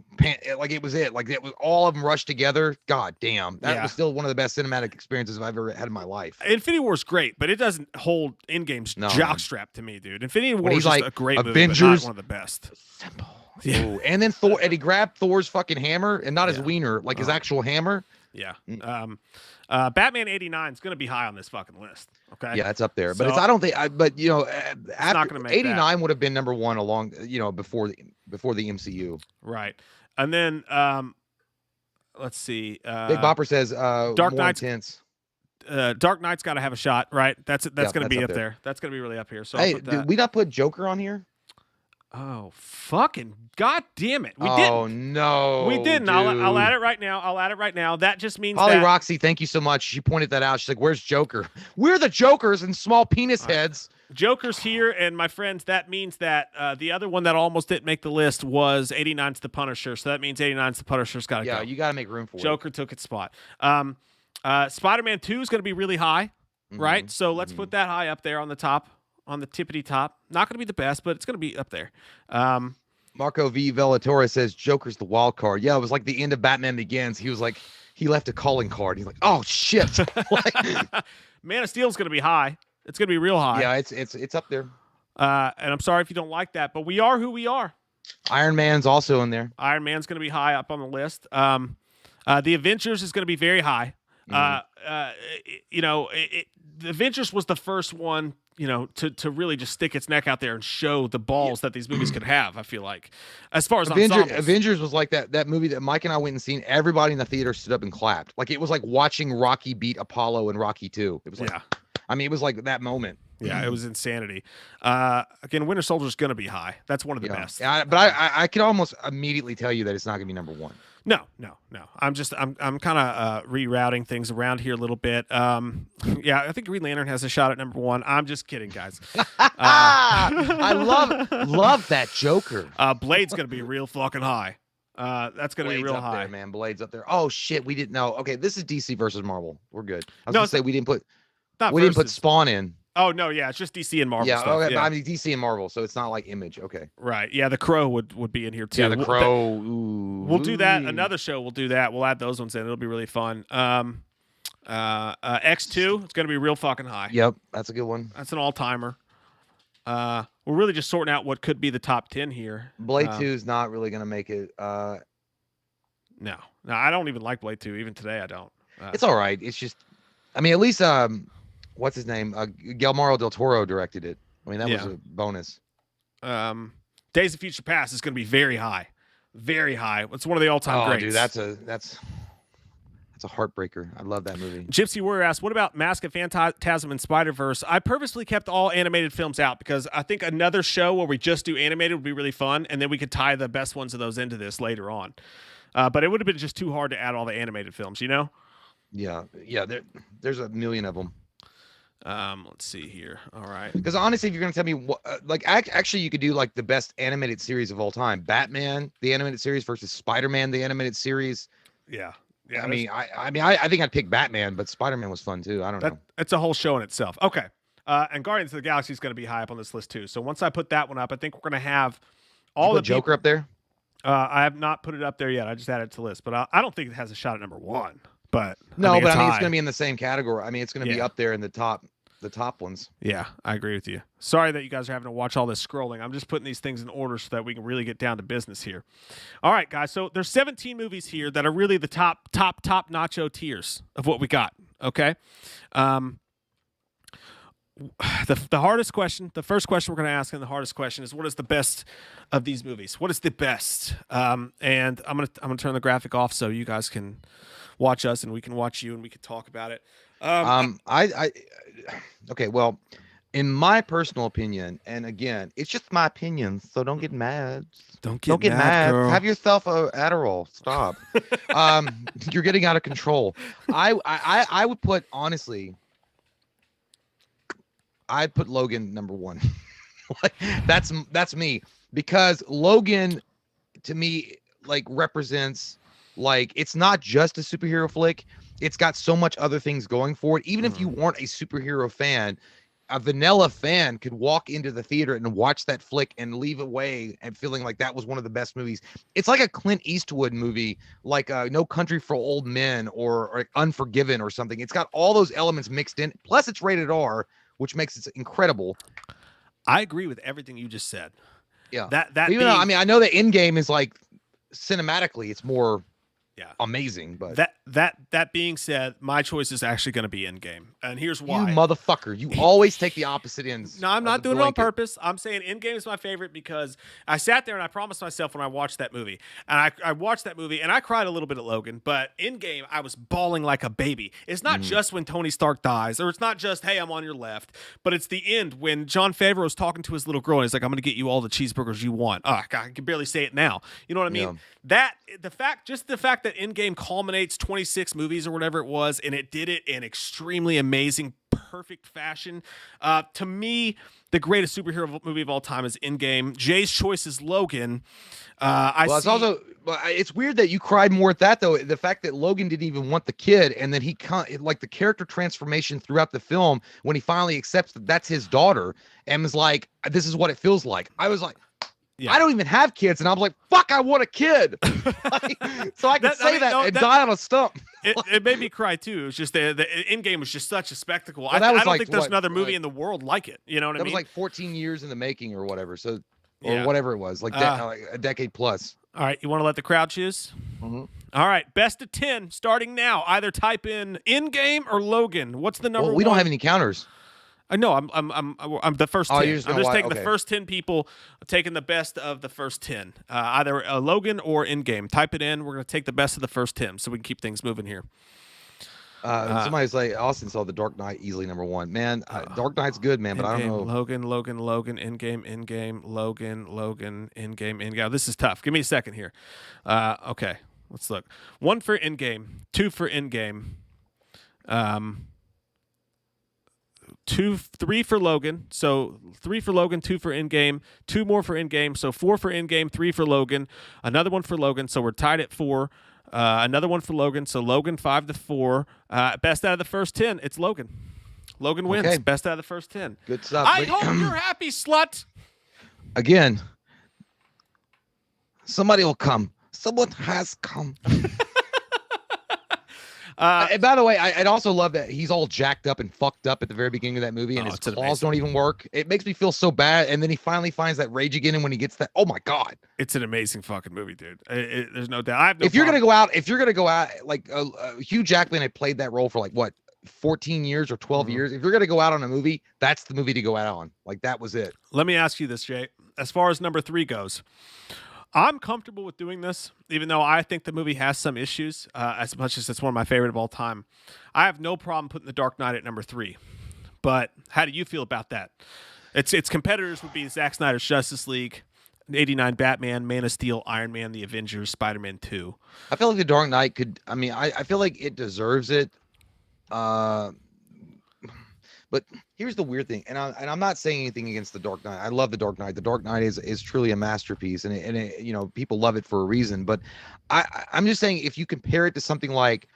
like it was it. Like it was all of them rushed together. God damn, that was still one of the best cinematic experiences I've ever had in my life. Infinity War's great, but it doesn't hold Endgame's jockstrap to me, dude. Infinity War is like a great Avengers, movie, but not one of the best. Simple. Yeah. Ooh, and then Thor, and he grabbed Thor's fucking hammer, and not his wiener, like his actual hammer. Yeah. Batman '89 is going to be high on this fucking list. Okay. Yeah, it's up there, but I don't think. But it's not going to make '89 would have been number one along. Before the MCU. Right. And then let's see. Big Bopper says Dark Knight's intense. Dark Knight's got to have a shot, right? That's going to be up there. That's going to be really up here. So hey, did we not put Joker on here? Oh, fucking god damn it. We didn't. Oh, no. We didn't. I'll add it right now. That just means Holly Roxy, thank you so much. She pointed that out. She's like, where's Joker? We're the Jokers and small penis heads. Joker's here, and my friends, that means that the other one that almost didn't make the list was 89's The Punisher. So that means 89's The Punisher's got to go. Yeah, you got to make room for Joker took its spot. Spider-Man 2 is going to be really high, right? So let's put that high up there on the top. On the tippity top. Not going to be the best, but it's going to be up there. Marco V. Vellatora says Joker's the wild card. Yeah, it was like the end of Batman Begins. He was like, he left a calling card. He's like, oh shit. Man of Steel is going to be high. It's going to be real high. Yeah, it's up there. And I'm sorry if you don't like that, but we are who we are. Iron Man's also in there. Iron Man's going to be high up on the list. The Avengers is going to be very high. The Avengers was the first one, to really just stick its neck out there and show the balls that these movies could have, I feel like. As far as Avengers was like that movie that Mike and I went and seen. Everybody in the theater stood up and clapped. Like it was like watching Rocky beat Apollo in Rocky 2. It was like, it was like that moment. Yeah, it was insanity. Again, Winter Soldier's going to be high. That's one of the best. Yeah, but I can almost immediately tell you that it's not going to be number one. No. I'm kind of rerouting things around here a little bit. I think Green Lantern has a shot at number one. I'm just kidding, guys. I love that Joker. Blade's going to be real fucking high. That's going to be real up high. There, man. Blade's up there. Oh shit, we didn't know. Okay, this is DC versus Marvel. We're good. I was going to say we didn't put Spawn in. Oh no, yeah, it's just DC and Marvel. Yeah, stuff. Okay, but I mean DC and Marvel, so it's not like Image. Okay, right. Yeah, the Crow would be in here too. Yeah, the Crow. We'll do that. Another show. We'll do that. We'll add those ones in. It'll be really fun. X2. It's gonna be real fucking high. Yep, that's a good one. That's an all timer. We're really just sorting out what could be the top 10 here. Blade 2 is not really gonna make it. No, I don't even like Blade 2. Even today, I don't. It's all right. It's just, I mean, at least what's his name? Guillermo del Toro directed it. I mean, that was a bonus. Days of Future Past is going to be very high, very high. It's one of the all-time greats. Dude, that's It's a heartbreaker. I love that movie. Gypsy Warrior asks, what about Mask of Phantasm and Spider-Verse? I purposely kept all animated films out because I think another show where we just do animated would be really fun, and then we could tie the best ones of those into this later on. But it would have been just too hard to add all the animated films, you know? Yeah. There's a million of them. Let's see here. All right. Because honestly, if you're gonna tell me what, actually, you could do like the best animated series of all time: Batman, the animated series, versus Spider-Man, the animated series. Yeah. I mean, I think I'd pick Batman, but Spider-Man was fun too. I don't know. It's a whole show in itself. Okay. And Guardians of the Galaxy is going to be high up on this list too. So once I put that one up, I think we're going to have all the Joker up there. I have not put it up there yet. I just added it to the list, but I don't think it has a shot at number one. But no, but I mean, it's going to be in the same category. I mean, it's going to be up there in the top ones. Yeah, I agree with you. Sorry that you guys are having to watch all this scrolling. I'm just putting these things in order so that we can really get down to business here. All right, guys. So there's 17 movies here that are really the top nacho tiers of what we got. Okay. The hardest question, the first question we're going to ask, and the hardest question is, what is the best of these movies? What is the best? And I'm gonna turn the graphic off so you guys can watch us and we can watch you and we can talk about it. Okay, well, in my personal opinion, and again, it's just my opinion, so don't get mad. Don't get mad. Girl. Have yourself a Adderall. Stop. You're getting out of control. I would put, honestly, I'd put Logan number one. Like, that's me, because Logan to me like represents, like, it's not just a superhero flick. It's got so much other things going for it. Even if you weren't a superhero fan, a vanilla fan could walk into the theater and watch that flick and leave away and feeling like that was one of the best movies. It's like a Clint Eastwood movie, like No Country for Old Men or Unforgiven or something. It's got all those elements mixed in. Plus, it's rated R, which makes it incredible. I agree with everything you just said. Yeah. Even though, I mean, I know the Endgame is like cinematically, it's more amazing, but that being said, my choice is actually going to be Endgame, and here's why. You motherfucker, you always take the opposite ends. No, I'm not doing it on purpose. I'm saying Endgame is my favorite because I sat there and I promised myself when I watched that movie, and I watched that movie and I cried a little bit at Logan, but Endgame I was bawling like a baby. It's not just when Tony Stark dies, or it's not just, hey, I'm on your left, but it's the end when Jon Favreau is talking to his little girl and he's like, I'm going to get you all the cheeseburgers you want. Oh, God, I can barely say it now. You know what I mean? Yeah. The fact that Endgame culminates 26 movies or whatever it was, and it did it in extremely amazing, perfect fashion. To me, the greatest superhero movie of all time is Endgame. Jay's choice is Logan. It's weird that you cried more at that, though. The fact that Logan didn't even want the kid, and then like the character transformation throughout the film when he finally accepts that that's his daughter and is like, this is what it feels like. I was like, I don't even have kids, and I'm like, fuck, I want a kid. So I can say that and die on a stump. It made me cry too. It was just the Endgame was just such a spectacle. Well, I don't think there's another movie in the world like it. You know what I mean? That was like 14 years in the making or whatever. So, or whatever it was, like a decade plus. All right, you want to let the crowd choose? Mm-hmm. All right, best of 10 starting now. Either type in Endgame or Logan. What's the number? Well, we don't have any counters. No, I'm the first 10. I'm just taking the first 10 people, taking the best of the first 10. Either Logan or Endgame. Type it in. We're going to take the best of the first 10 so we can keep things moving here. Somebody's like, Austin saw The Dark Knight easily number one. Man, Dark Knight's good, man, but I don't know. Logan, Endgame, Logan, Endgame. This is tough. Give me a second here. Okay, let's look. 1 for Endgame, 2 for Endgame. 3 for Logan. So 3 for Logan, 2 for Endgame, 2 more for Endgame. So 4 for Endgame, 3 for Logan, another one for Logan. So we're tied at 4. Another one for Logan. So Logan 5-4. Best out of the first 10, it's Logan. Logan wins. Okay. Best out of the first 10. Good stuff. I hope you're happy, slut. Again, somebody will come. Someone has come. And by the way, I'd also love that he's all jacked up and fucked up at the very beginning of that movie, and his claws don't even work. It makes me feel so bad. And then he finally finds that rage again, and when he gets that, oh my god, it's an amazing fucking movie, dude. There's no doubt. If you're gonna go out, like Hugh Jackman had played that role for like what, 14 years or 12 years. If you're gonna go out on a movie, that's the movie to go out on. Like, that was it. Let me ask you this, Jay. As far as number 3 goes, I'm comfortable with doing this, even though I think the movie has some issues. As much as it's one of my favorite of all time, I have no problem putting The Dark Knight at number 3. But how do you feel about that? Its competitors would be Zack Snyder's Justice League, 89 Batman, Man of Steel, Iron Man, The Avengers, Spider-Man 2. I feel like The Dark Knight could. I mean, I feel like it deserves it. But here's the weird thing, and I'm not saying anything against The Dark Knight. I love The Dark Knight. The Dark Knight is truly a masterpiece, and it, you know, people love it for a reason. But I'm just saying, if you compare it to something like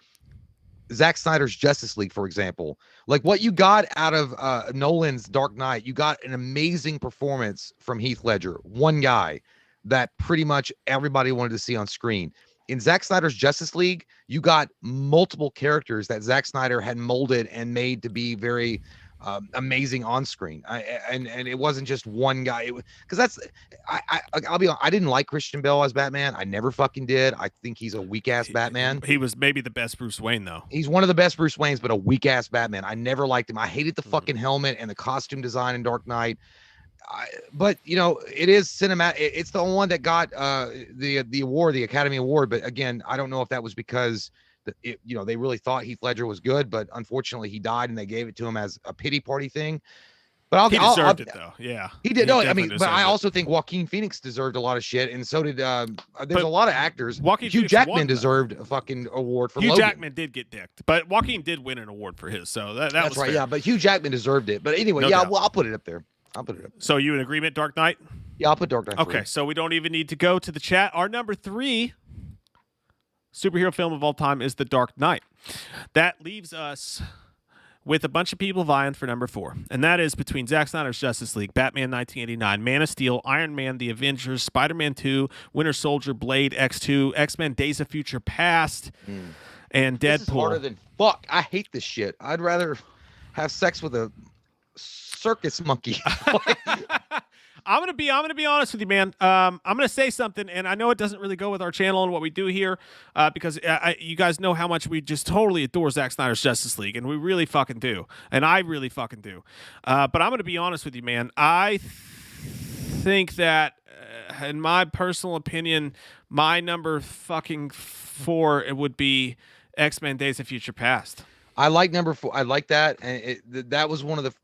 Zack Snyder's Justice League, for example, like what you got out of Nolan's Dark Knight, you got an amazing performance from Heath Ledger, one guy that pretty much everybody wanted to see on screen. In Zack Snyder's Justice League, you got multiple characters that Zack Snyder had molded and made to be very amazing on screen. And it wasn't just one guy. Because I'll be honest, I didn't like Christian Bale as Batman. I never fucking did. I think he's a weak ass Batman. He was maybe the best Bruce Wayne though. He's one of the best Bruce Waynes, but a weak ass Batman. I never liked him. I hated the fucking helmet and the costume design in Dark Knight. But you know, it is cinematic. It's the one that got the award, the Academy Award. But again, I don't know if that was because you know, they really thought Heath Ledger was good, but unfortunately he died and they gave it to him as a pity party thing. But he deserved it though. Yeah, he did. No, I mean, but I also think Joaquin Phoenix deserved a lot of shit, and so did there's a lot of actors. Hugh Jackman deserved a fucking award for Hugh Logan. Jackman did get dicked, but Joaquin did win an award for his, so that's was right. fair. Yeah, but Hugh Jackman deserved it. But anyway, well, I'll put it up there. So you in agreement, Dark Knight? Yeah, I'll put Dark Knight. Okay, so we don't even need to go to the chat. Our number 3 superhero film of all time is The Dark Knight. That leaves us with a bunch of people vying for number 4, and that is between Zack Snyder's Justice League, Batman 1989, Man of Steel, Iron Man, The Avengers, Spider-Man 2, Winter Soldier, Blade, X2, X-Men, Days of Future Past, and Deadpool. This is harder than fuck. I hate this shit. I'd rather have sex with a circus monkey. I'm gonna be honest with you, man. I'm gonna say something, and I know it doesn't really go with our channel and what we do here, because you guys know how much we just totally adore Zack Snyder's Justice League, and we really fucking do, and I really fucking do. But I'm gonna be honest with you, man. I think that, in my personal opinion, my number fucking 4 it would be X-Men: Days of Future Past. I like number 4. I like that, and that was one of the.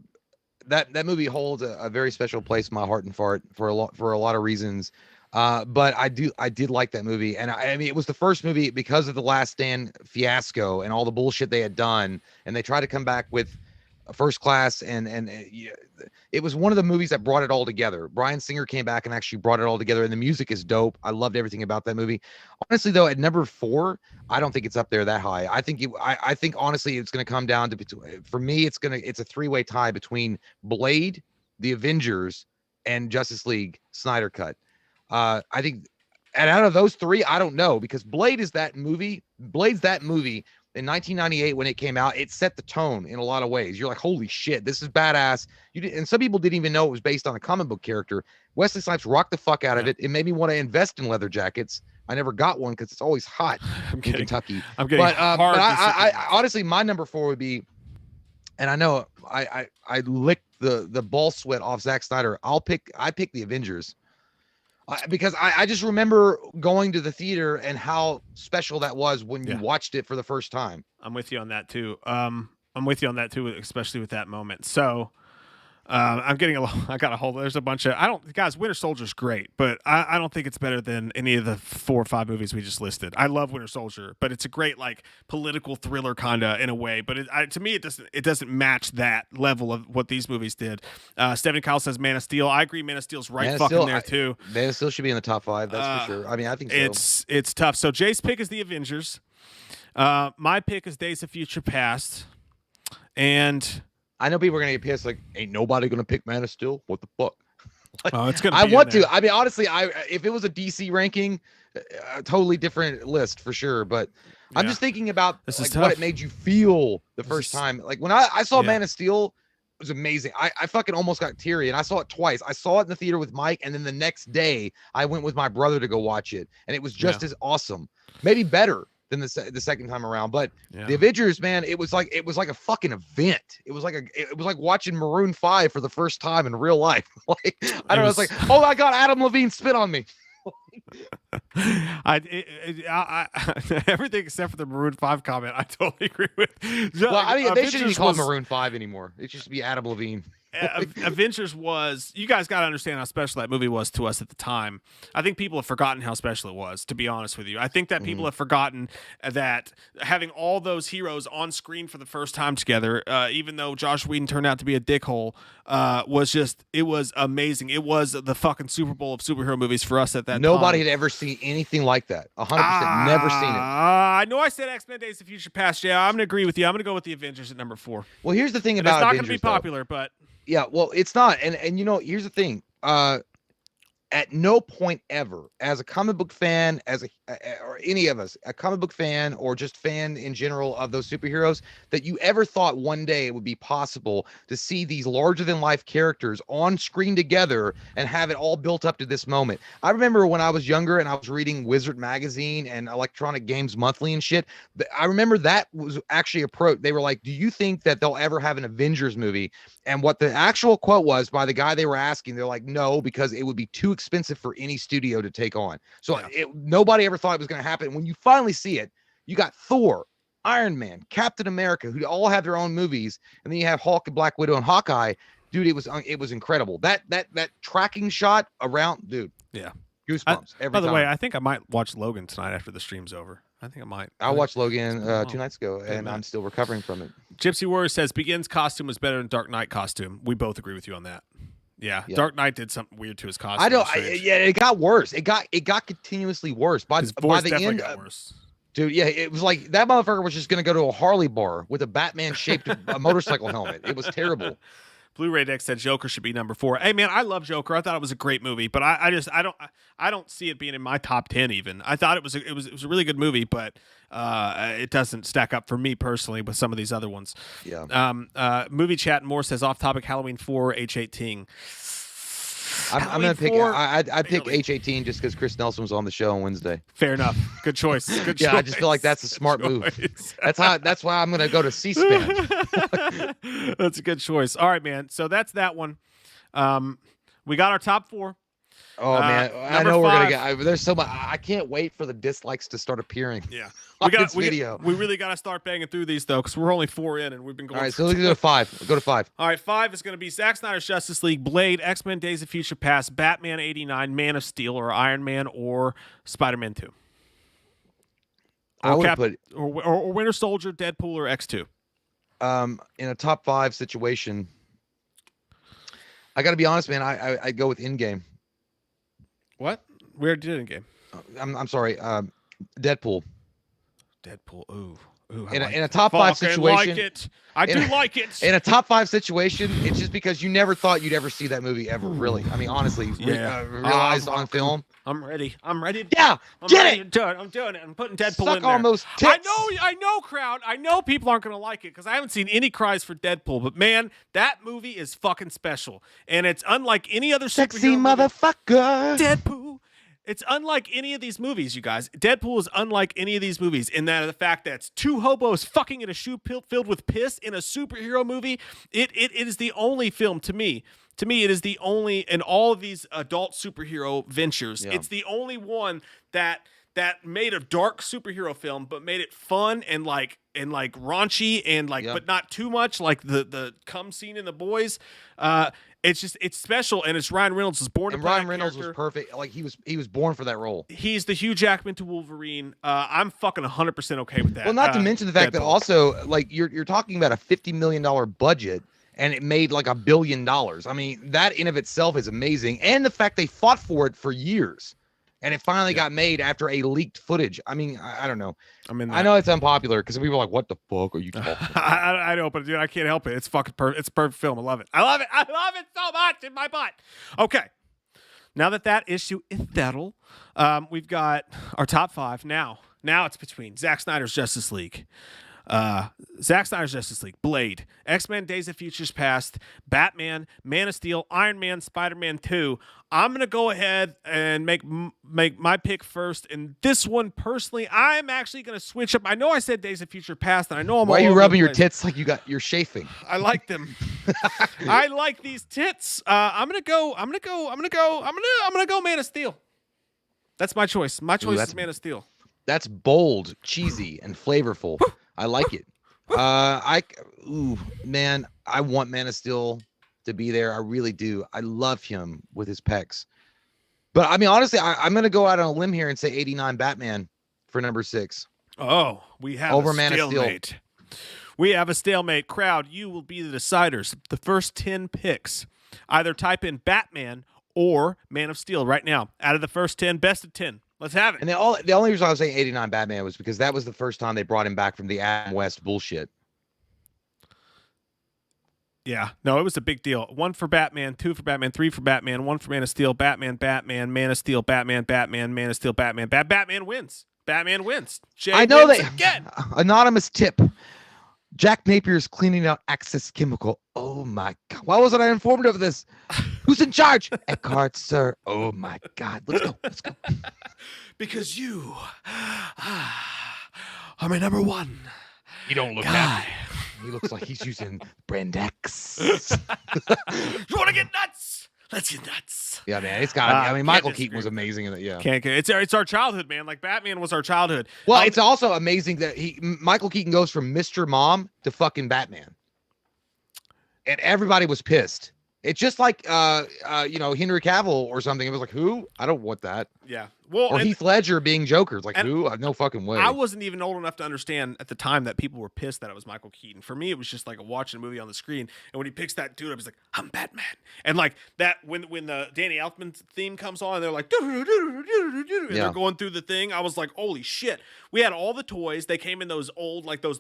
That movie holds a very special place in my heart and fart for a lot of reasons. But I did like that movie, and I mean, it was the first movie because of the Last Stand fiasco and all the bullshit they had done, and they tried to come back with First Class, and it was one of the movies that brought it all together. Bryan Singer came back and actually brought it all together, and the music is dope. I loved everything about that movie. Honestly, though, at number 4, I don't think it's up there that high. I think honestly, it's going to come down to, for me, it's a 3-way tie between Blade, The Avengers, and Justice League Snyder Cut. I think, and out of those 3, I don't know, because Blade's that movie in 1998 when it came out. It set the tone in a lot of ways. You're like, holy shit, this is badass. And some people didn't even know it was based on a comic book character. Wesley Snipes rocked the fuck out of it. It made me want to invest in leather jackets. I never got one because it's always hot in Kentucky. I'm getting hard. I honestly, my number 4 would be, and I know I licked the ball sweat off Zack Snyder. I pick The Avengers. Because I just remember going to the theater and how special that was when you watched it for the first time. I'm with you on that too. Especially with that moment. So I got a hold. There's a bunch of, Winter Soldier's great, but I don't think it's better than any of the 4 or 5 movies we just listed. I love Winter Soldier, but it's a great like political thriller kind of in a way. But to me, it doesn't match that level of what these movies did. Stephen Kyle says Man of Steel. I agree. Man of Steel's right there too. Man of Steel should be in the top 5. That's for sure. I mean, I think so. It's tough. So Jay's pick is The Avengers. My pick is Days of Future Past, and I know people are gonna get pissed. Like, ain't nobody gonna pick Man of Steel? What the fuck? Like, it's gonna. I want to. I mean, honestly, if it was a DC ranking, a totally different list for sure. But I'm just thinking about what it made you feel the first time. Like when I saw Man of Steel, it was amazing. I fucking almost got teary, and I saw it twice. I saw it in the theater with Mike, and then the next day I went with my brother to go watch it, and it was just as awesome, maybe better than the second time around. But The Avengers, man, it was like a fucking event. It was like watching Maroon 5 for the first time in real life. Like, I don't know, it's like, oh my god, Adam Levine spit on me. Everything except for the Maroon 5 comment, I totally agree with. Well, I mean, they shouldn't be called was- Maroon 5 anymore. It should just be Adam Levine. Avengers was, you guys got to understand how special that movie was to us at the time. I think people have forgotten how special it was, to be honest with you. I think that people have forgotten that having all those heroes on screen for the first time together, even though Josh Whedon turned out to be a dickhole, it was amazing. It was the fucking Super Bowl of superhero movies for us at that time. Nobody had ever seen anything like that. 100% never seen it. I know I said X-Men Days of Future Past. Yeah, I'm going to agree with you. I'm going to go with the Avengers at number 4. Well, here's the thing And about it's not going Avengers, to be popular, but... Yeah, well, it's not. And you know, here's the thing. At no point ever, as a comic book fan, or any of us, a comic book fan or just fan in general of those superheroes, that you ever thought one day it would be possible to see these larger than life characters on screen together and have it all built up to this moment. I remember when I was younger and I was reading Wizard Magazine and Electronic Games Monthly and shit. I remember that was actually approached. They were like, "Do you think that they'll ever have an Avengers movie?" And what the actual quote was by the guy they were asking, they're like, "No, because it would be too expensive for any studio to take on." So nobody ever thought it was going to happen. When you finally see it, you got Thor, Iron Man, Captain America, who all have their own movies, and then you have Hulk and Black Widow and Hawkeye. Dude, it was incredible. That tracking shot around, dude. Yeah, goosebumps every time. By the way, I think I might watch Logan tonight after the stream's over. I think I might. I watched Logan 2 nights ago, and I'm still recovering from it. Gypsy Warrior says Begins costume was better than Dark Knight costume. We both agree with you on that. Yeah, Dark Knight did something weird to his costume. It got worse. It got continuously worse. By the end, got worse. Dude, yeah, it was like that motherfucker was just gonna go to a Harley bar with a Batman shaped motorcycle helmet. It was terrible. Blu-ray Deck said Joker should be number 4. Hey man, I love Joker. I thought it was a great movie, but I don't see it being in my top 10 even. I thought it was a really good movie, but it doesn't stack up for me personally with some of these other ones. Yeah. Movie Chat More says off topic Halloween 4 H18. I'm gonna pick. I'd pick H18 just because Chris Nelson was on the show on Wednesday. Fair enough. Good choice. Good choice. Yeah, I just feel like that's a smart move. That's why I'm gonna go to C-SPAN. That's a good choice. All right, man. So that's that one. We got our top 4. Oh man, I know 5. We're gonna get. There's so much. I can't wait for the dislikes to start appearing. Yeah, this video. We really got to start banging through these though, because we're only 4 in, and we've been going. All right, so let's go to 5. We'll go to 5. All right, 5 is going to be Zack Snyder's Justice League, Blade, X-Men: Days of Future Past, Batman '89, Man of Steel, or Iron Man, or Spider-Man 2. I would put or Winter Soldier, Deadpool, or X2. In a top 5 situation, I got to be honest, man. I go with Endgame. What? We already did Endgame. I'm sorry. Deadpool. Ooh. In a top 5 situation, like it. I do like it. In a top 5 situation, it's just because you never thought you'd ever see that movie ever. Really, I mean, honestly, realized on film. I'm ready. Yeah, get it. I'm doing it. I'm putting Deadpool Suck in there. on those tits. I know, crowd. I know people aren't gonna like it because I haven't seen any cries for Deadpool. But man, that movie is fucking special, and it's unlike any other sexy motherfucker. Deadpool. It's unlike any of these movies, you guys. Deadpool is unlike any of these movies in that the fact that it's 2 hobos fucking in a shoe filled with piss in a superhero movie. It is the only film to me. To me, it is the only in all of these adult superhero ventures. Yeah. It's the only one that made a dark superhero film, but made it fun and like raunchy and but not too much. Like the cum scene in The Boys. It's special, and it's Ryan Reynolds was born. And Ryan Reynolds was perfect. Like he was born for that role. He's the Hugh Jackman to Wolverine. I'm fucking 100% okay with that. Well, not to mention the fact that also like you're talking about a $50 million budget, and it made like $1 billion. I mean, that in of itself is amazing, and the fact they fought for it for years. And it finally got made after a leaked footage. I mean, I don't know. I know it's unpopular because people are like, "What the fuck are you talking about?" I know, but dude, I can't help it. It's fucking it's a perfect film. I love it. I love it so much in my butt. Okay, now that issue is settled, we've got our top 5 now. Now it's between Zack Snyder's Justice League, Zack Snyder's Justice League, Blade, X-Men: Days of Futures Past, Batman, Man of Steel, Iron Man, Spider-Man 2. I'm gonna go ahead and make my pick first, and this one personally, I'm actually gonna switch up. I know I said Days of Future Past, and I know I'm. Why are you rubbing your tits like you're chafing? I like them. I like these tits. I'm gonna go Man of Steel. That's my choice. My choice is Man of Steel. That's bold, cheesy, and flavorful. I like it. Man, I want Man of Steel to be there. I really do. I love him with his pecs. But I mean, honestly, I'm going to go out on a limb here and say 89 Batman for number 6. Oh, we have over a Man stalemate. of Steel. We have a stalemate. Crowd, you will be the deciders. The first 10 picks. Either type in Batman or Man of Steel right now. Out of the first 10, best of 10. Let's have it. And the only reason I was saying 89 Batman was because that was the first time they brought him back from the Adam West bullshit. Yeah, no, it was a big deal. 1 for Batman, 2 for Batman, 3 for Batman, 1 for Man of Steel, Batman, Man of Steel, Batman, Man of Steel, Batman. Batman wins. Batman wins. Jay I know wins that. Again. Anonymous tip. Jack Napier's cleaning out Access Chemical. Oh my God. Why wasn't I informed of this? Who's in charge? Eckhart, sir. Oh my God. Let's go. Let's go. Because you are my number one. You don't look guy. happy. He looks like he's using Brandex. You want to get nuts? Let's get nuts. Yeah, man. It's got to be. I mean, Michael disagree Keaton was amazing in it. Yeah. Can't get it's our childhood, man. Like Batman was our childhood. Well, it's also amazing that Michael Keaton goes from Mr. Mom to fucking Batman. And everybody was pissed. It's just like Henry Cavill or something. It was like, who? I don't want that. Yeah. Well, or Heath Ledger being Joker. It's like, who? No fucking way. I wasn't even old enough to understand at the time that people were pissed that it was Michael Keaton. For me, it was just like watching a movie on the screen. And when he picks that dude, I was like, I'm Batman. And like that, when the Danny Elfman theme comes on, and they're like, and they're going through the thing. I was like, holy shit. We had all the toys. They came in those old, like those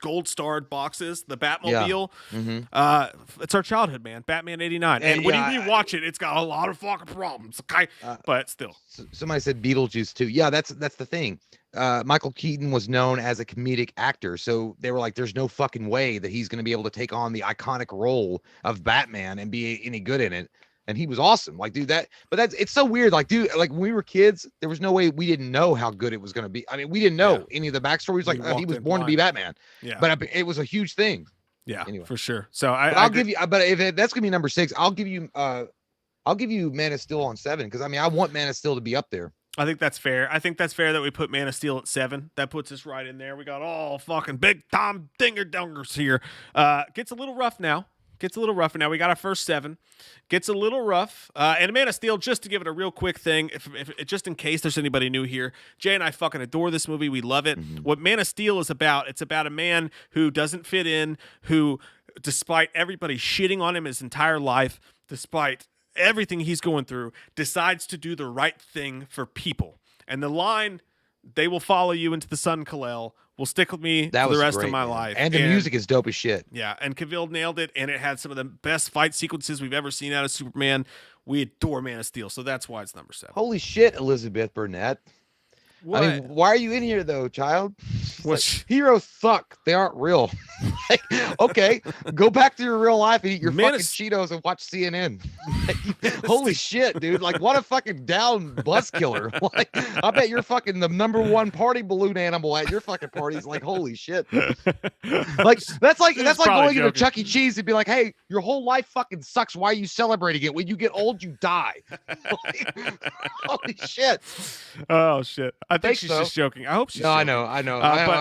gold starred boxes, the Batmobile. Yeah. Mm-hmm. It's our childhood, man. Batman 89. And when you rewatch it, it's got a lot of fucking problems. Okay. But still. Somebody said Beetlejuice too. Yeah, that's the thing. Michael Keaton was known as a comedic actor, so they were like, "There's no fucking way that he's going to be able to take on the iconic role of Batman and be any good in it." And he was awesome. Like, dude, it's so weird. Like, dude, like when we were kids, there was no way we didn't know how good it was going to be. I mean, we didn't know any of the backstories. Like, he was born to be Batman. Yeah, but it was a huge thing. Yeah, anyway, for sure. So I'll give you. But if that's gonna be number 6, I'll give you Man of Steel on 7 because I mean I want Man of Steel to be up there. I think that's fair. I think that's fair that we put Man of Steel at 7. That puts us right in there. We got all fucking big Tom Dinger-dungers here. Gets a little rough now. We got our first 7. Gets a little rough. And Man of Steel, just to give it a real quick thing, if just in case there's anybody new here, Jay and I fucking adore this movie. We love it. Mm-hmm. What Man of Steel is about, it's about a man who doesn't fit in, who, despite everybody shitting on him his entire life, despite everything he's going through, decides to do the right thing for people. And the line, "They will follow you into the sun, Kal-El," will stick with me for the rest of my life. And the music is dope as shit. Yeah, and Cavill nailed it, and it had some of the best fight sequences we've ever seen out of Superman. We adore Man of Steel, so that's why it's number 7. Holy shit, Elizabeth Burnett. What? I mean, why are you in here though, child? Like, heroes suck. They aren't real. Like, okay, go back to your real life and eat your fucking Cheetos and watch CNN. Like, holy shit, dude! Like, what a fucking down bus killer. Like, I bet you're fucking the number 1 party balloon animal at your fucking parties. Like, holy shit. Like, that's like going into Chuck E. Cheese and be like, "Hey, your whole life fucking sucks. Why are you celebrating it? When you get old, you die." Like, holy shit. Oh shit. I think she's just joking. I hope she's joking. I know. I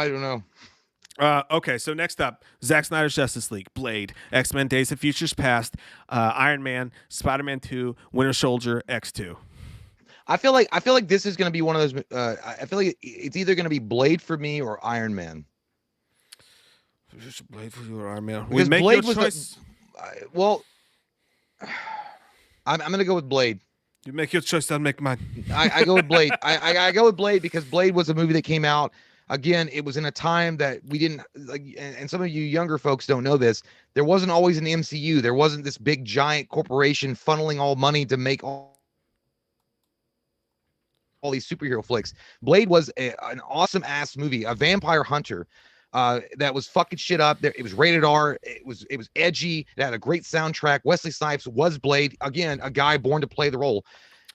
don't know. Okay, so next up, Zack Snyder's Justice League, Blade, X-Men Days of Futures Past, Iron Man, Spider-Man 2, Winter Soldier, X2. I feel like this is going to be one of those. I feel like it's either going to be Blade for me or Iron Man. Blade for you or Iron Man? Because Blade was choice. I'm going to go with Blade. You make your choice, I'll make mine. I go with Blade. I go with Blade because Blade was a movie that came out. Again, it was in a time that we didn't like, and some of you younger folks don't know this. There wasn't always an MCU. There wasn't this big giant corporation funneling all money to make all these superhero flicks. Blade was an awesome ass movie, a vampire hunter that was fucking shit up. It was rated R. It was edgy. It had a great soundtrack. Wesley Snipes was Blade. Again, a guy born to play the role.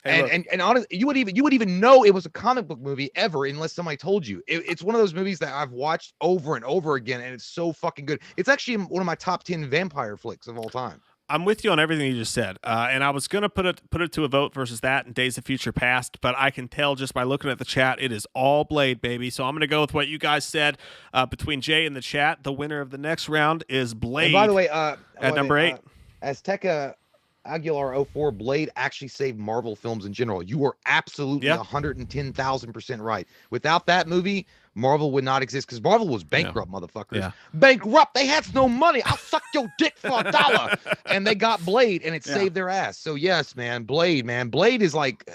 Hey, and honestly, you would even know it was a comic book movie ever unless somebody told you. It's one of those movies that I've watched over and over again, and it's so fucking good. It's actually one of my top 10 vampire flicks of all time. I'm with you on everything you just said, and I was gonna put it to a vote versus that and Days of Future Past, but I can tell just by looking at the chat, it is all Blade, baby. So I'm gonna go with what you guys said. Between Jay and the chat, the winner of the next round is Blade. And by the way, at number 8, Azteca Aguilar 04, Blade actually saved Marvel films in general. You were absolutely 110,000% right. Without that movie, Marvel would not exist because Marvel was bankrupt, motherfuckers. Yeah. Bankrupt. They had no money. I'll suck your dick for $1. And they got Blade, and it saved their ass. So yes, man, Blade, Blade is like,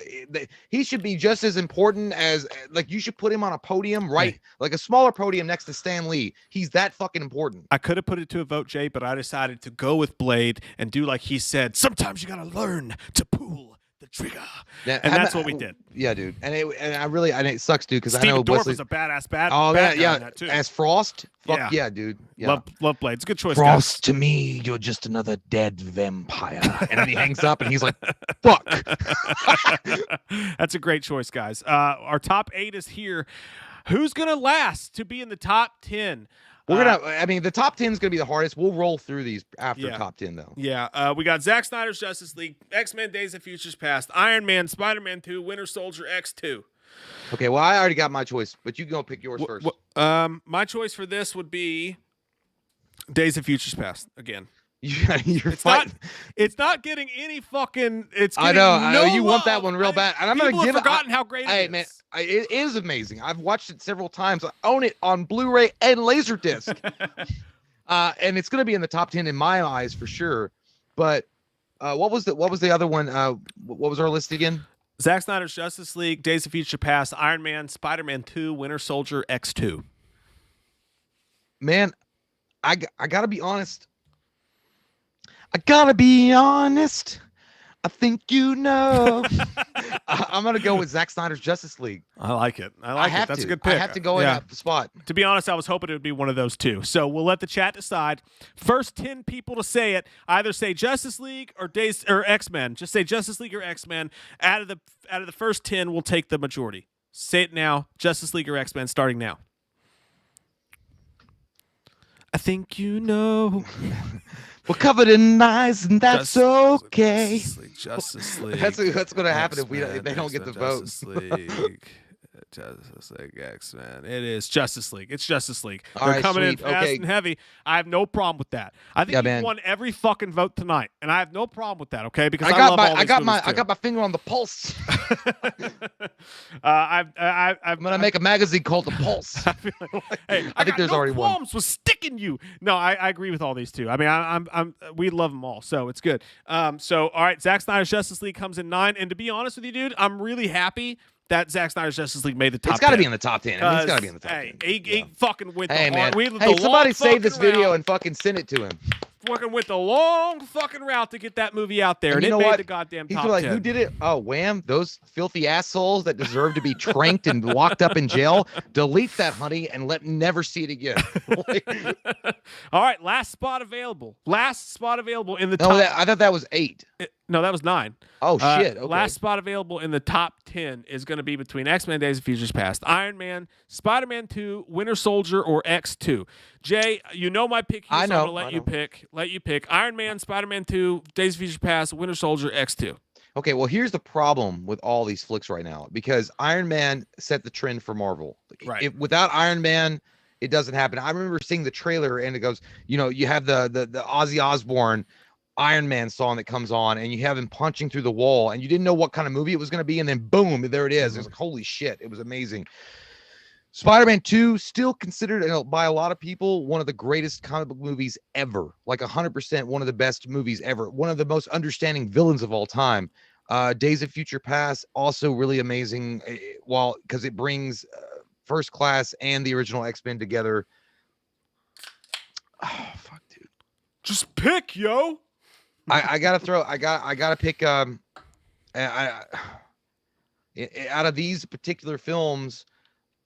he should be just as important as, like, you should put him on a podium, right? Like a smaller podium next to Stan Lee. He's that fucking important. I could have put it to a vote, Jay, but I decided to go with Blade and do like he said. Sometimes you gotta learn to pull the trigger, and that's what we did. Yeah, dude. And it sucks, dude, because I know Dorff Wesley was a badass bad. Oh bad yeah, guy in that too. as Frost. Fuck yeah, dude. Yeah. Love Blade. It's a good choice. Frost, to me, you're just another dead vampire. And then he hangs up and he's like, fuck. That's a great choice, guys. Our top 8 is here. Who's gonna last to be in the top 10? We're the top 10 is gonna be the hardest. We'll roll through these after top 10 though. Yeah. We got Zack Snyder's Justice League, X-Men Days of Futures Past, Iron Man, Spider-Man 2, Winter Soldier X2. Okay, well, I already got my choice, but you can go pick yours first. My choice for this would be Days of Futures Past again. It's not getting any fucking. I know you want that one real bad, and I'm gonna give it. Forgotten how great it is. Hey man, it is amazing. I've watched it several times. I own it on Blu-ray and Laserdisc, and it's gonna be in the top 10 in my eyes for sure. But what was the other one? What was our list again? Zack Snyder's Justice League, Days of Future Past, Iron Man, Spider-Man 2, Winter Soldier X2. Man, I gotta be honest. I think you know. I'm gonna go with Zack Snyder's Justice League. I like it. That's a good pick. I have to go in that spot. To be honest, I was hoping it would be one of those two. So we'll let the chat decide. First 10 people to say it, either say Justice League or X-Men. Just say Justice League or X-Men. Out of the first 10, we'll take the majority. Say it now. Justice League or X-Men, starting now. I think you know. We're covered in eyes, and that's okay. Justice League. That's what's going to happen if they don't get the vote. Justice League, X-Men. It is Justice League. It's Justice League. They're coming in fast and heavy. I have no problem with that. I think you won every fucking vote tonight, and I have no problem with that. Okay, because I got my finger on the pulse. I'm gonna make a magazine called The Pulse. I think there's already one. Was sticking you. No, I agree with all these two. I mean, we love them all, so it's good. So all right, Zack Snyder's Justice League comes in 9, and to be honest with you, dude, I'm really happy that Zack Snyder's Justice League made the top 10. It's got to be in the top 10. I mean, it's got to be in the top 10. He fucking went the hard. Hey, somebody save this video and fucking send it to him. Fucking went the long fucking route to get that movie out there, and it made the goddamn top 10. Like, who did it? Oh, Wham! Those filthy assholes that deserve to be tranked and locked up in jail. Delete that, honey, and never see it again. All right, last spot available in the top. I thought that was 8. No, that was 9. Oh shit! Okay. Last spot available in the top 10 is going to be between X-Men: Days of Futures Past, Iron Man, Spider-Man 2, Winter Soldier, or X2. Jay, you know my pick here, so I'm going to let you pick Iron Man, Spider-Man 2, Days of Future Past, Winter Soldier, X2. Okay, well, here's the problem with all these flicks right now, because Iron Man set the trend for Marvel. Right. Without Iron Man, it doesn't happen. I remember seeing the trailer, and it goes, you have the Ozzy Osbourne Iron Man song that comes on, and you have him punching through the wall, and you didn't know what kind of movie it was going to be, and then boom, there it is. It was like, holy shit, it was amazing. Spider-Man 2, still considered by a lot of people one of the greatest comic book movies ever, like 100% one of the best movies ever, one of the most understanding villains of all time. Days of Future Past, also really amazing, because it brings First Class and the original X-Men together. Oh fuck, dude, just pick, yo. I gotta pick out of these particular films,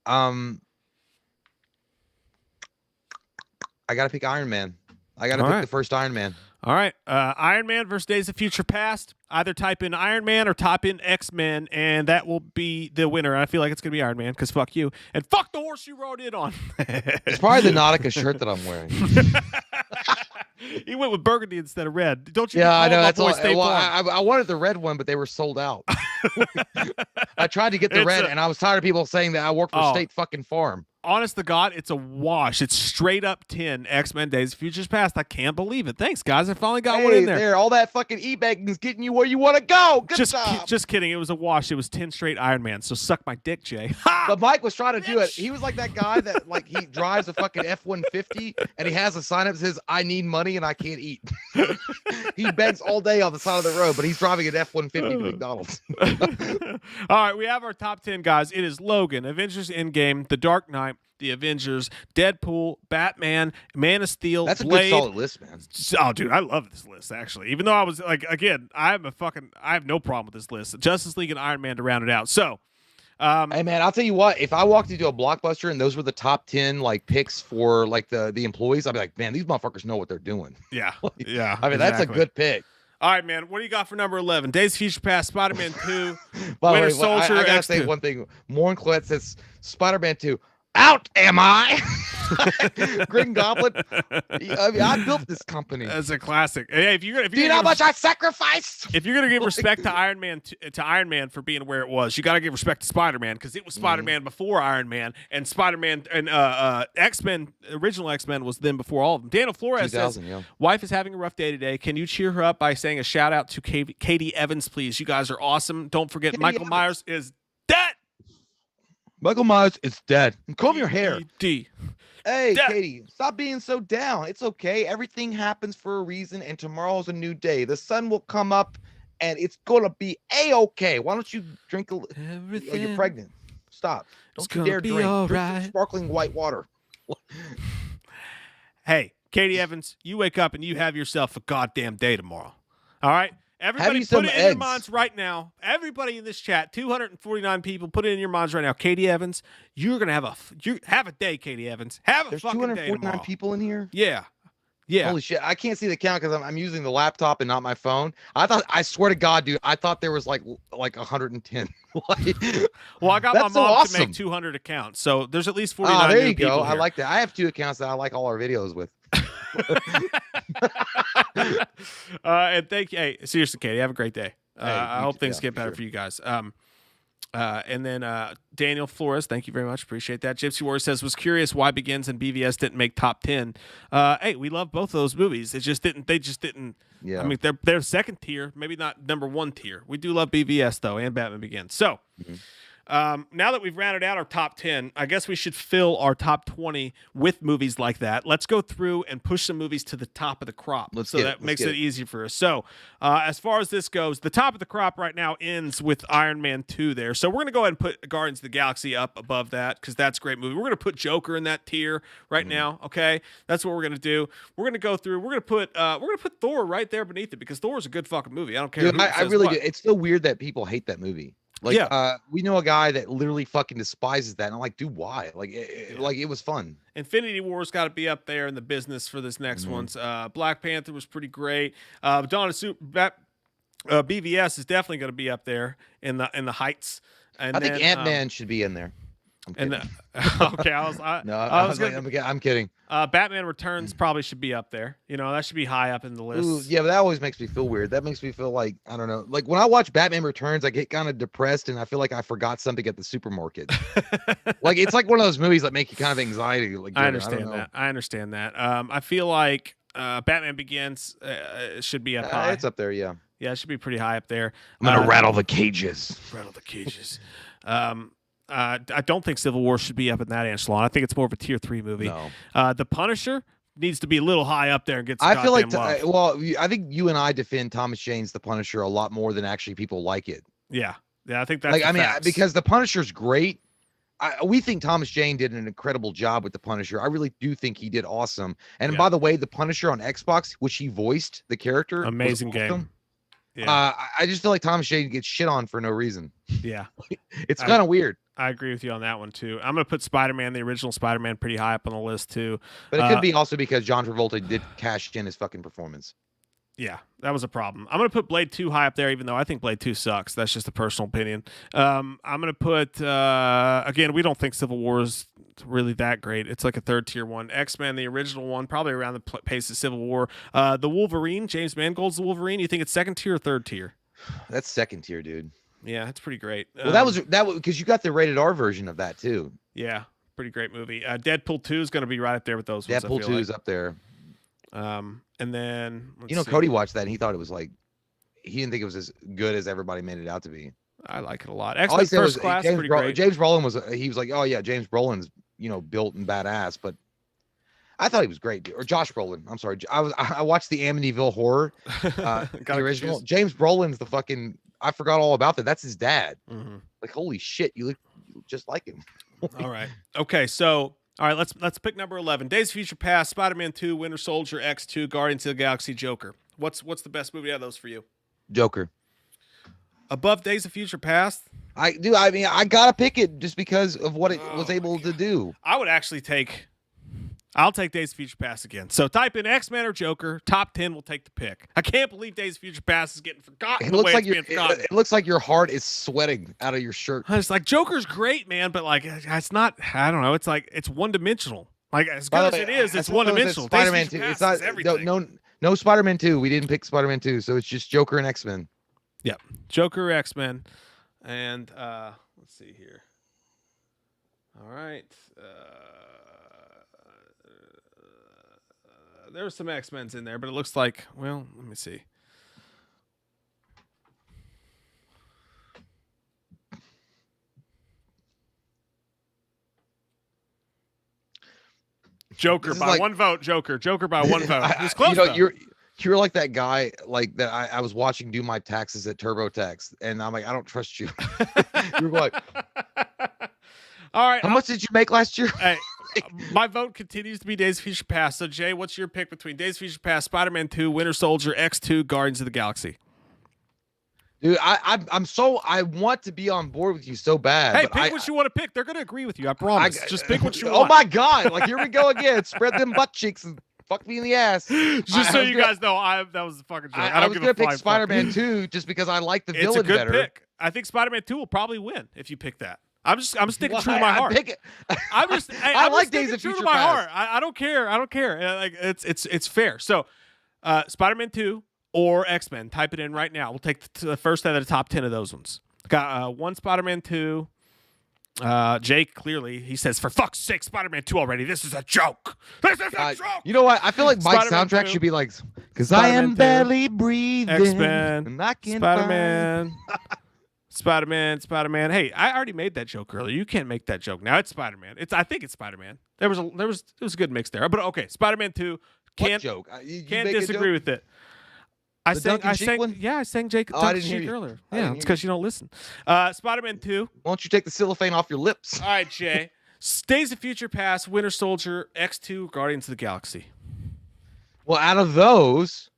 I gotta pick Iron Man. I gotta pick the first Iron Man. All right, Iron Man versus Days of Future Past. Either type in Iron Man or type in X-Men, and that will be the winner. I feel like it's gonna be Iron Man because fuck you and fuck the horse you rode in on. It's probably the Nautica shirt that I'm wearing. He went with burgundy instead of red. Don't you? Yeah, I know. That's boy all. State Well, Farm. I wanted the red one, but they were sold out. I tried to get the It's red, and I was tired of people saying that I work for Oh. State fucking Farm. Honest to God, it's a wash. It's straight up 10 X-Men Days of Futures Past. I can't believe it. Thanks, guys. I finally got one in there. All that fucking e-bagging's getting you where you want to go. Good job. Just kidding. It was a wash. It was 10 straight Iron Man. So suck my dick, Jay. But Mike was trying to do it. He was like that guy that like he drives a fucking F-150 and he has a sign up that says, "I need money and I can't eat." He begs all day on the side of the road, but he's driving an F-150 to McDonald's. All right, we have our top 10, guys. It is Logan, Avengers Endgame, The Dark Knight, The Avengers, Deadpool, Batman, Man of Steel, That's a Blade. good solid list, man. Oh, dude, I love this list, actually. Even though I was like, again, I have no problem with this list. Justice League and Iron Man to round it out. So, hey man, I'll tell you what, if I walked into a Blockbuster and those were the top 10 like picks for like the employees, I'd be like, man, these motherfuckers know what they're doing. yeah, yeah. I mean, that's a good pick. All right, man. What do you got for number 11? Days of Future Past, Spider-Man 2, By the Winter way, Soldier, I gotta X2. say one thing. Morn Colette says Spider-Man 2. Out am I? Green Goblin. I mean, I built this company. That's a classic. Hey, if you're Do you know how much I sacrificed? if you're gonna give respect to Iron Man for being where it was, you got to give respect to Spider-Man because it was Spider-Man before Iron Man, and Spider-Man and X-Men, original X-Men was then before all of them. Daniel Flores says, yeah. "Wife is having a rough day today. Can you cheer her up by saying a shout out to Katie Evans, please? You guys are awesome. Don't forget Katie Michael Evans. Myers is dead. Michael Myers is dead. And comb your hair. D. Hey, Dead. Katie, stop being so down. It's okay. Everything happens for a reason, and tomorrow's a new day. The sun will come up, and it's gonna be a-okay. Why don't you drink like you're pregnant? Stop. Don't you dare drink. Drink some sparkling white water. Hey, Katie Evans, you wake up and you have yourself a goddamn day tomorrow. All right? Everybody you put some it in your eggs. minds right now. Everybody in this chat, 249 people, put it in your minds right now. Katie Evans, you're going to have a day, Katie Evans. Have a There's fucking day 249 tomorrow. people in here. Yeah. Yeah. Holy shit! I can't see the count because I'm using the laptop and not my phone. I swear to God, dude, I thought there was like 110. Well, I got my That's so mom to awesome. make 200 accounts, so there's at least 49 Oh, there new you go. people I here. like that. I have 2 accounts that I like all our videos with. And thank you. Hey, seriously, Katie, have a great day. I you hope too. things Yeah, get for better sure. for you guys. And then Daniel Flores, thank you very much. Appreciate that. Gypsy Warrior says, was curious why Begins and BVS didn't make top 10. Hey, we love both those movies. They just didn't. Yeah. I mean, they're second tier, maybe not number 1 tier. We do love BVS though, and Batman Begins. So, now that we've rounded out our top 10, I guess we should fill our top 20 with movies like that. Let's go through and push some movies to the top of the crop. Let's so get it. that Let's makes get it it. easy for us. So, as far as this goes, the top of the crop right now ends with Iron Man 2 there. So, we're going to go ahead and put Guardians of the Galaxy up above that because that's a great movie. We're going to put Joker in that tier right now, okay? That's what we're going to do. We're going to go through. We're going to put Thor right there beneath it because Thor is a good fucking movie. I don't care Dude, who I says really what. do. It's so weird that people hate that movie. Like, Yeah. We know a guy that literally fucking despises that. And I'm like, dude, why? Like, like it was fun. Infinity War's got to be up there in the business for this next one's. Black Panther was pretty great. BVS is definitely going to be up there in the heights. And I think Ant-Man should be in there. I'm And kidding. okay, I'm kidding. Batman Returns probably should be up there. You know, that should be high up in the list. Ooh, yeah, but that always makes me feel weird. That makes me feel like, I don't know. Like when I watch Batman Returns, I get kind of depressed and I feel like I forgot something at the supermarket. Like it's like one of those movies that make you kind of anxiety. Like I don't understand know. that. I understand that. I feel like Batman Begins should be up high. It's up there, yeah. Yeah, it should be pretty high up there. I'm gonna rattle the cages. Rattle the cages. I don't think Civil War should be up in that echelon. I think it's more of a tier 3 movie. No. The Punisher needs to be a little high up there and get some I feel like, goddamn love. I think you and I defend Thomas Jane's The Punisher a lot more than actually people like it. Yeah, I think that's Like, the I mean, facts. because The Punisher's great. We think Thomas Jane did an incredible job with The Punisher. I really do think he did awesome. And Yeah. by the way, The Punisher on Xbox, which he voiced the character, was amazing game. awesome. Yeah, I just feel like Thomas Jane gets shit on for no reason. yeah, It's kind of weird. I agree with you on that one too. I'm gonna put Spider-Man, the original Spider-Man, pretty high up on the list too. But it could be also because John Travolta did cash in his fucking performance. Yeah, that was a problem. I'm gonna put Blade 2 high up there, even though I think Blade 2 sucks. That's just a personal opinion. I'm gonna put again. We don't think Civil War is really that great. It's like a third tier one. X-Men, the original one, probably around the pace of Civil War. The Wolverine, James Mangold's the Wolverine. You think it's second tier or third tier? That's second tier, dude. Yeah, that's pretty great. Well, that was because you got the rated R version of that too. Yeah, pretty great movie. Deadpool 2 is going to be right up there with those ones. Deadpool 2 is up there. And then Cody watched that and he thought it was like he didn't think it was as good as everybody made it out to be. I like it a lot. X-Men First Class, pretty great. James Brolin was like, oh yeah, James Brolin's built and badass, but I thought he was great. Or Josh Brolin. I'm sorry, I watched the Amityville Horror, the original. James Brolin's the fucking. I forgot all about that. That's his dad. Mm-hmm. Like holy shit, you look just like him. All right. Okay, so all right, let's pick number 11. Days of Future Past, Spider-Man 2, Winter Soldier, X2, Guardians of the Galaxy, Joker. What's the best movie out of those for you? Joker. Above Days of Future Past? I mean, I gotta pick it just because of what it was able to do. I would actually I'll take Days of Future Past again. So type in X-Men or Joker. Top 10 will take the pick. I can't believe Days of Future Past is getting forgotten. It looks like your heart is sweating out of your shirt. It's like Joker's great, man, but like it's not. I don't know. It's like it's one dimensional. Like as good as it is, it's one dimensional. Spider-Man 2. It's not everything. No Spider-Man 2. We didn't pick Spider-Man 2, so it's just Joker and X-Men. Yep, Joker, X-Men, and let's see here. All right, there's some X-Men's in there, but it looks like, well, let me see. Joker by one vote. Joker by one vote. It was close. You're like that guy like that I was watching do my taxes at TurboTax, and I'm like, I don't trust you. You're like, all right. How much did you make last year? Hey, my vote continues to be Days of Future Past. So Jay, what's your pick between Days of Future Past, Spider-Man 2, Winter Soldier, X2, Guardians of the Galaxy? Dude, I want to be on board with you so bad. Hey, pick what you want to pick. They're gonna agree with you. I promise. Just pick what you want. Oh my god! Like here we go again. Spread them butt cheeks and fuck me in the ass. Just so you guys know, that was a fucking joke. I was gonna pick Spider-Man 2 just because I like the villain better. It's a good pick. I think Spider-Man 2 will probably win if you pick that. I'm sticking true to my heart. I like Days of Future Past. I don't care. Like it's fair. So, Spider-Man 2 or X-Men. Type it in right now. We'll take the first out of the top 10 of those ones. Got one Spider-Man 2. Jake clearly he says, "For fuck's sake, Spider-Man 2 already. This is a joke. This is a joke." You know what? I feel like my soundtrack should be like, "Cause I am barely breathing." X-Men. And I can't Spider-Man. Spider-Man. Hey, I already made that joke earlier. You can't make that joke now. It's Spider-Man. I think it's Spider-Man. It was a good mix there. But okay, Spider-Man 2. Can't joke? Can't disagree with it. I sang Jake earlier. Yeah, it's because you don't listen. Spider-Man 2. Why don't you take the cellophane off your lips? All right, Jay. Days of Future Past, Winter Soldier, X2, Guardians of the Galaxy. Well, out of those,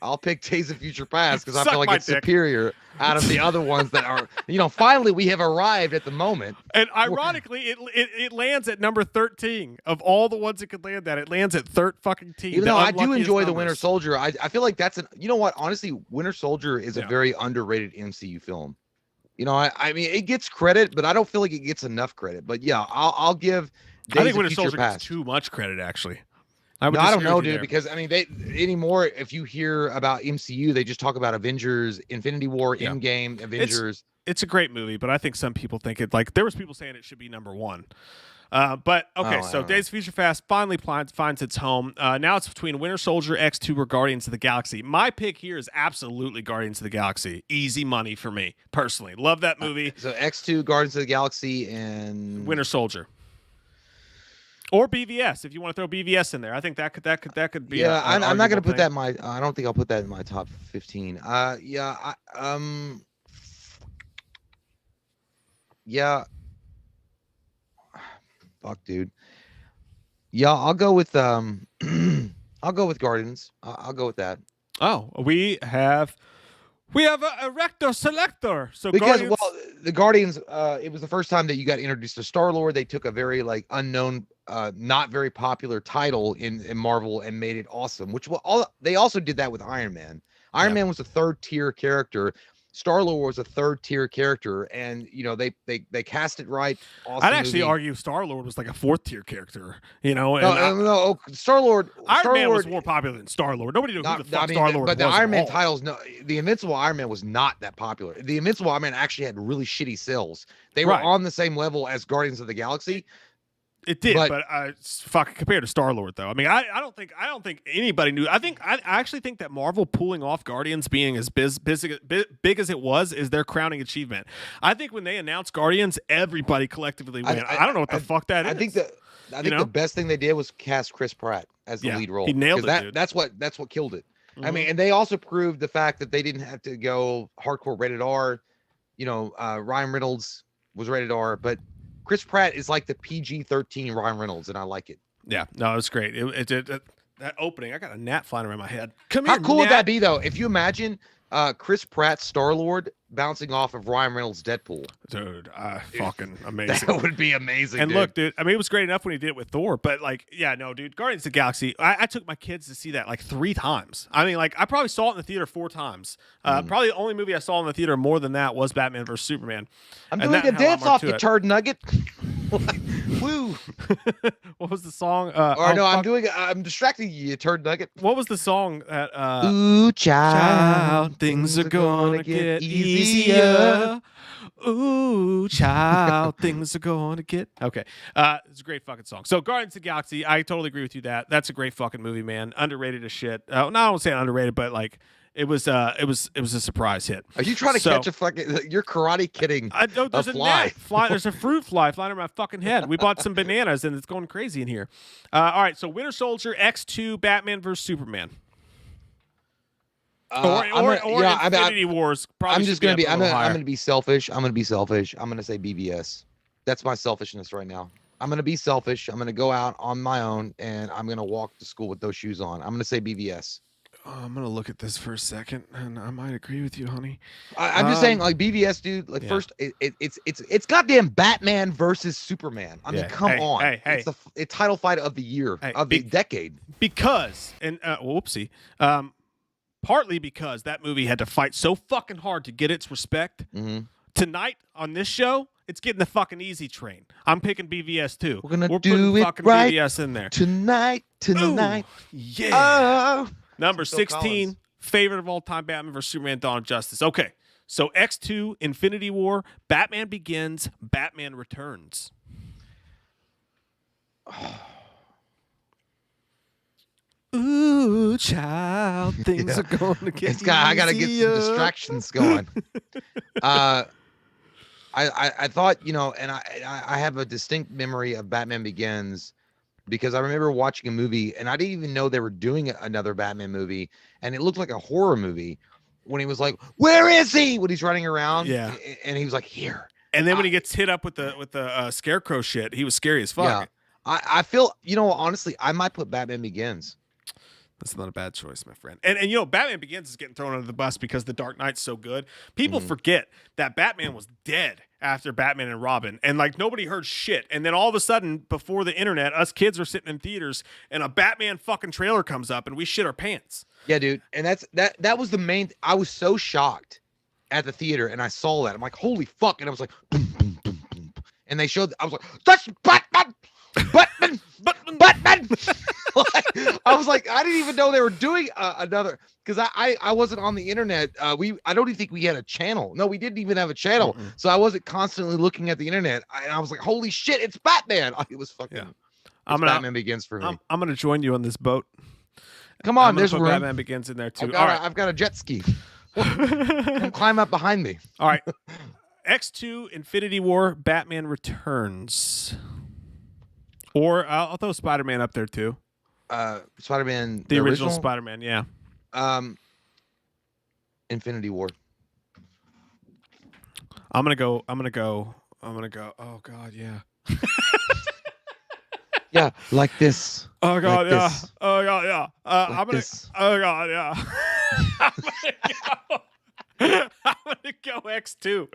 I'll pick Days of Future Past because I feel like it's superior out of the other ones that are, finally we have arrived at the moment. And ironically, it lands at number 13 of all the ones it could land at. It lands at third fucking team. Even though I do enjoy the Winter Soldier, I feel like that's you know what? Honestly, Winter Soldier is a very underrated MCU film. I mean, it gets credit, but I don't feel like it gets enough credit. But yeah, I'll give Days I think of Winter Future Soldier Past gets too much credit, actually. I don't know, dude, because I mean, they anymore. If you hear about MCU, they just talk about Avengers, Infinity War, Endgame, Avengers. It's a great movie, but I think some people think it like there was people saying it should be number one. But okay, so Days of Future Past finally finds its home. Now it's between Winter Soldier, X2, or Guardians of the Galaxy. My pick here is absolutely Guardians of the Galaxy. Easy money for me personally. Love that movie. So X2, Guardians of the Galaxy, and Winter Soldier. Or BVS, if you want to throw BVS in there, I think that could be. Yeah, I'm not gonna put that in my. I don't think I'll put that in my top 15. Yeah. Fuck, dude. Yeah, I'll go with I'll go with Guardians. I'll go with that. Oh, we have a rector selector. So because Guardians... the Guardians, it was the first time that you got introduced to Star-Lord. They took a very unknown, not very popular title in Marvel and made it awesome. They also did that with Iron Man. Iron Man was a third tier character, Star-Lord was a third-tier character, and they cast it right. Awesome I'd actually movie. argue Star-Lord was like a fourth-tier character. And No, Star-Lord. Iron Man was more popular than Star-Lord. Nobody knew who the fuck Star-Lord was. But the at Iron Man all. titles, no, the Invincible Iron Man was not that popular. The Invincible Iron Man actually had really shitty sales. They were on the same level as Guardians of the Galaxy. It did, but fuck compared to Star-Lord though. I mean, I don't think anybody knew. I actually think that Marvel pulling off Guardians being as big as it was is their crowning achievement. I think when they announced Guardians, everybody collectively went, I don't know what the fuck that is. I think the best thing they did was cast Chris Pratt as the lead role. He nailed it, dude. That's what killed it. Mm-hmm. I mean, and they also proved the fact that they didn't have to go hardcore rated R. Ryan Reynolds was rated R, but Chris Pratt is like the PG-13 Ryan Reynolds, and I like it. Yeah, no, it's great. That opening, I got a gnat flying around my head. How cool would that be, though? If you imagine Chris Pratt Star-Lord bouncing off of Ryan Reynolds Deadpool. Dude, fucking amazing. That would be amazing. And look, dude, I mean, it was great enough when he did it with Thor, but dude, Guardians of the Galaxy, I took my kids to see that like 3 times. I mean, like, I probably saw it in the theater 4 times. Probably the only movie I saw in the theater more than that was Batman vs. Superman. I'm doing a dance off, you turd nugget. Woo. What was the song? I'm distracting you, you turd nugget. What was the song that Ooh, child, things are gonna get easier. Ooh, child, things are gonna get okay. It's a great fucking song. So, Guardians of the Galaxy, I totally agree with you. That's a great fucking movie, man. Underrated as shit. No, I don't say underrated, but like it was a surprise hit. Are you trying to catch a fucking? You're karate kidding. There's a fly. There's a fruit fly flying around my fucking head. We bought some bananas and it's going crazy in here. All right, so Winter Soldier, X2, Batman vs Superman. Or Infinity Wars. I'm just gonna be. I'm gonna be selfish. I'm gonna say BVS. That's my selfishness right now. I'm gonna be selfish. I'm gonna go out on my own and I'm gonna walk to school with those shoes on. I'm gonna say BVS. I'm gonna look at this for a second, and I might agree with you, honey. I'm just saying, like BVS, dude. Like first, it's goddamn Batman versus Superman. I mean, come on. It's the title fight of the year of the decade. Because whoopsie. Partly because that movie had to fight so fucking hard to get its respect. Mm-hmm. Tonight on this show, it's getting the fucking easy train. I'm picking BVS too. We're do putting it fucking right BVS in there tonight. Ooh, yeah. Oh. Number 16, favorite of all time, Batman vs Superman: Dawn of Justice. Okay, so X2, Infinity War, Batman Begins, Batman Returns. Ooh, child, things are going to get easier. I gotta get some distractions going. I thought, and I have a distinct memory of Batman Begins because I remember watching a movie and I didn't even know they were doing another Batman movie, and it looked like a horror movie when he was like, "Where is he?" when he's running around, and he was like, "Here." And then when he gets hit up with the scarecrow shit, he was scary as fuck. Yeah, I feel, honestly, I might put Batman Begins. That's not a bad choice, my friend. And Batman Begins is getting thrown under the bus because The Dark Knight's so good. People forget that Batman was dead after Batman and Robin, and like nobody heard shit. And then all of a sudden, before the internet, us kids are sitting in theaters, and a Batman fucking trailer comes up, and we shit our pants. Yeah, dude. And that was the main. I was so shocked at the theater, and I saw that. I'm like, holy fuck! And I was like, boom, boom, boom, boom. And they showed. I was like, that's Batman. Batman. I was like, I didn't even know they were doing another, because I wasn't on the internet. I don't even think we had a channel. No, we didn't even have a channel. Mm-mm. So I wasn't constantly looking at the internet. I was like, holy shit, it's Batman. It was fucking. Yeah. Batman Begins for me. I'm gonna join you on this boat. Come on, there's room. Batman Begins in there too. I've got a jet ski. Come climb up behind me. All right. X2, Infinity War, Batman Returns. Or I'll throw Spider-Man up there too. Spider-Man, the original Spider-Man, yeah. Infinity War. I'm gonna go. Oh God, yeah. Yeah, like this. Oh God, like yeah. This. Oh God, yeah. I'm gonna. This. Oh God, yeah. I'm gonna go X2.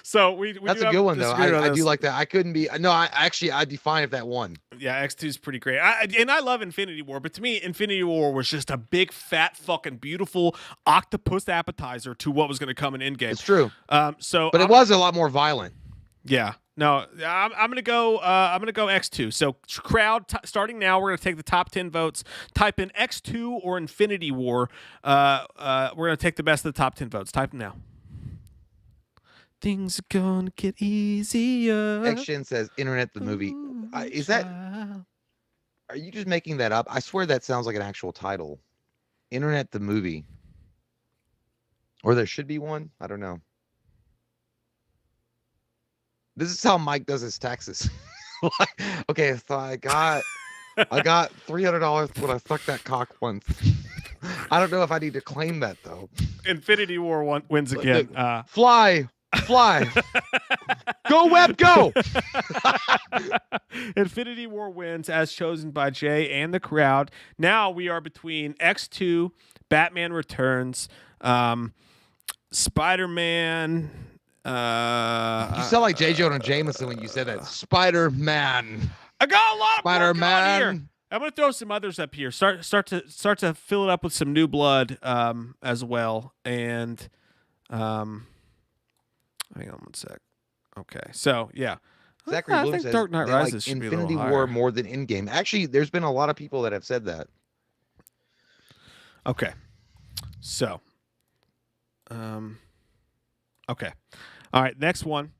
So we That's do a good one though. I do this. like that. I couldn't be. No, I define if that one. Yeah, X2 is pretty great. I love Infinity War, but to me, Infinity War was just a big, fat, fucking beautiful octopus appetizer to what was going to come in Endgame. It's true. But it was a lot more violent. Yeah. No, I'm gonna go. I'm gonna go X2. So crowd, starting now, we're gonna take the top 10 votes. Type in X2 or Infinity War. We're gonna take the best of the top 10 votes. Type them now. Things are gonna get easier. Action says Internet the movie. Is that? Are you just making that up? I swear that sounds like an actual title. Internet the movie. Or there should be one. I don't know. This is how Mike does his taxes. Okay, so I got $300 when I sucked that cock once. I don't know if I need to claim that though. Infinity War wins again. Fly. Go Web, go. Infinity War wins as chosen by Jay and the crowd. Now we are between X2, Batman Returns, Spider-Man. You sound like J. Jonah Jameson when you said that. Spider-Man. I got a lot of Spider-Man. here. I'm gonna throw some others up here. Start to fill it up with some new blood as well. And hang on one sec. Okay, so yeah. Zachary Bloom says Dark Knight Rises should Infinity be a little War higher. more than Endgame. Actually, there's been a lot of people that have said that. Okay. So okay. All right, next one.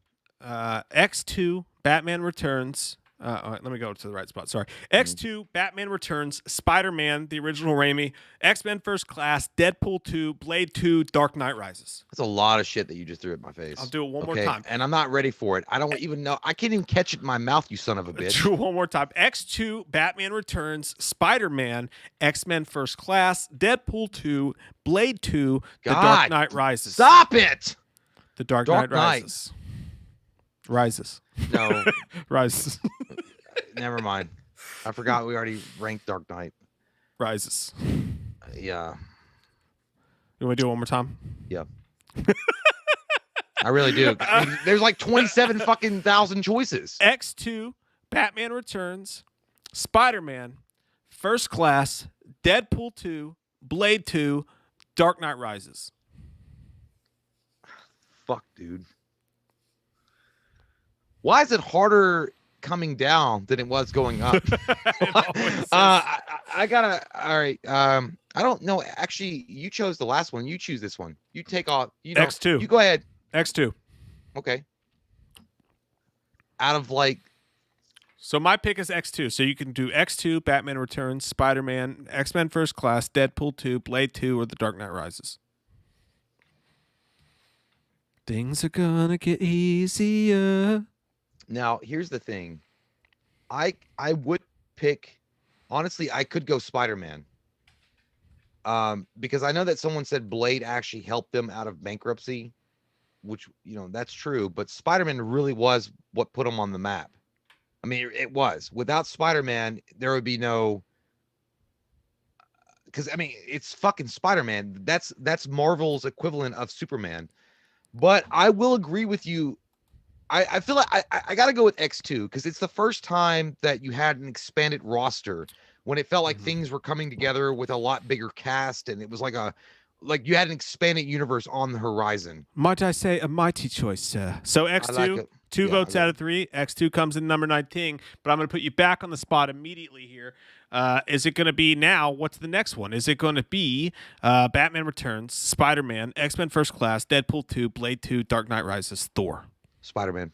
X2, Batman Returns. All right, let me go to the right spot. Sorry. X2, Batman Returns, Spider-Man, the original Raimi, X-Men First Class, Deadpool 2, Blade 2, Dark Knight Rises. That's a lot of shit that you just threw at my face. I'll do it one more time. And I'm not ready for it. I don't even know. I can't even catch it in my mouth, you son of a bitch. Do it one more time. X2, Batman Returns, Spider-Man, X-Men First Class, Deadpool 2, Blade 2, The Dark Knight Rises. Stop it! The Dark Knight Rises. Rises. No. Rises. Never mind. I forgot we already ranked Dark Knight. Rises. Yeah. You want to do it one more time? Yeah. I really do. I mean, there's like 27 fucking thousand choices. X2, Batman Returns, Spider-Man, First Class, Deadpool 2, Blade 2, Dark Knight Rises. Fuck, dude. Why is it harder coming down than it was going up? I gotta. All right. I don't know. Actually, you chose the last one. You choose this one. You take off. You know, X2. You go ahead. X2. Okay. Out of like. So my pick is X2. So you can do X2, Batman Returns, Spider-Man, X-Men First Class, Deadpool 2, Blade 2, or The Dark Knight Rises. Things are gonna get easier. Now, here's the thing. I would pick. Honestly, I could go Spider-Man. Because I know that someone said Blade actually helped them out of bankruptcy, which, you know, that's true. But Spider-Man really was what put them on the map. I mean, it was. Without Spider-Man, there would be no. Because I mean, it's fucking Spider-Man. That's Marvel's equivalent of Superman. But I will agree with you. I feel like I got to go with X2 because it's the first time that you had an expanded roster when it felt like things were coming together with a lot bigger cast, and it was like you had an expanded universe on the horizon. Might I say a mighty choice, sir? So X2, like two votes out of 3. X2 comes in number 19, but I'm going to put you back on the spot immediately here. Is it going to be now? What's the next one? Is it going to be Batman Returns, Spider-Man, X-Men First Class, Deadpool 2, Blade 2, Dark Knight Rises, Thor? Spider-Man.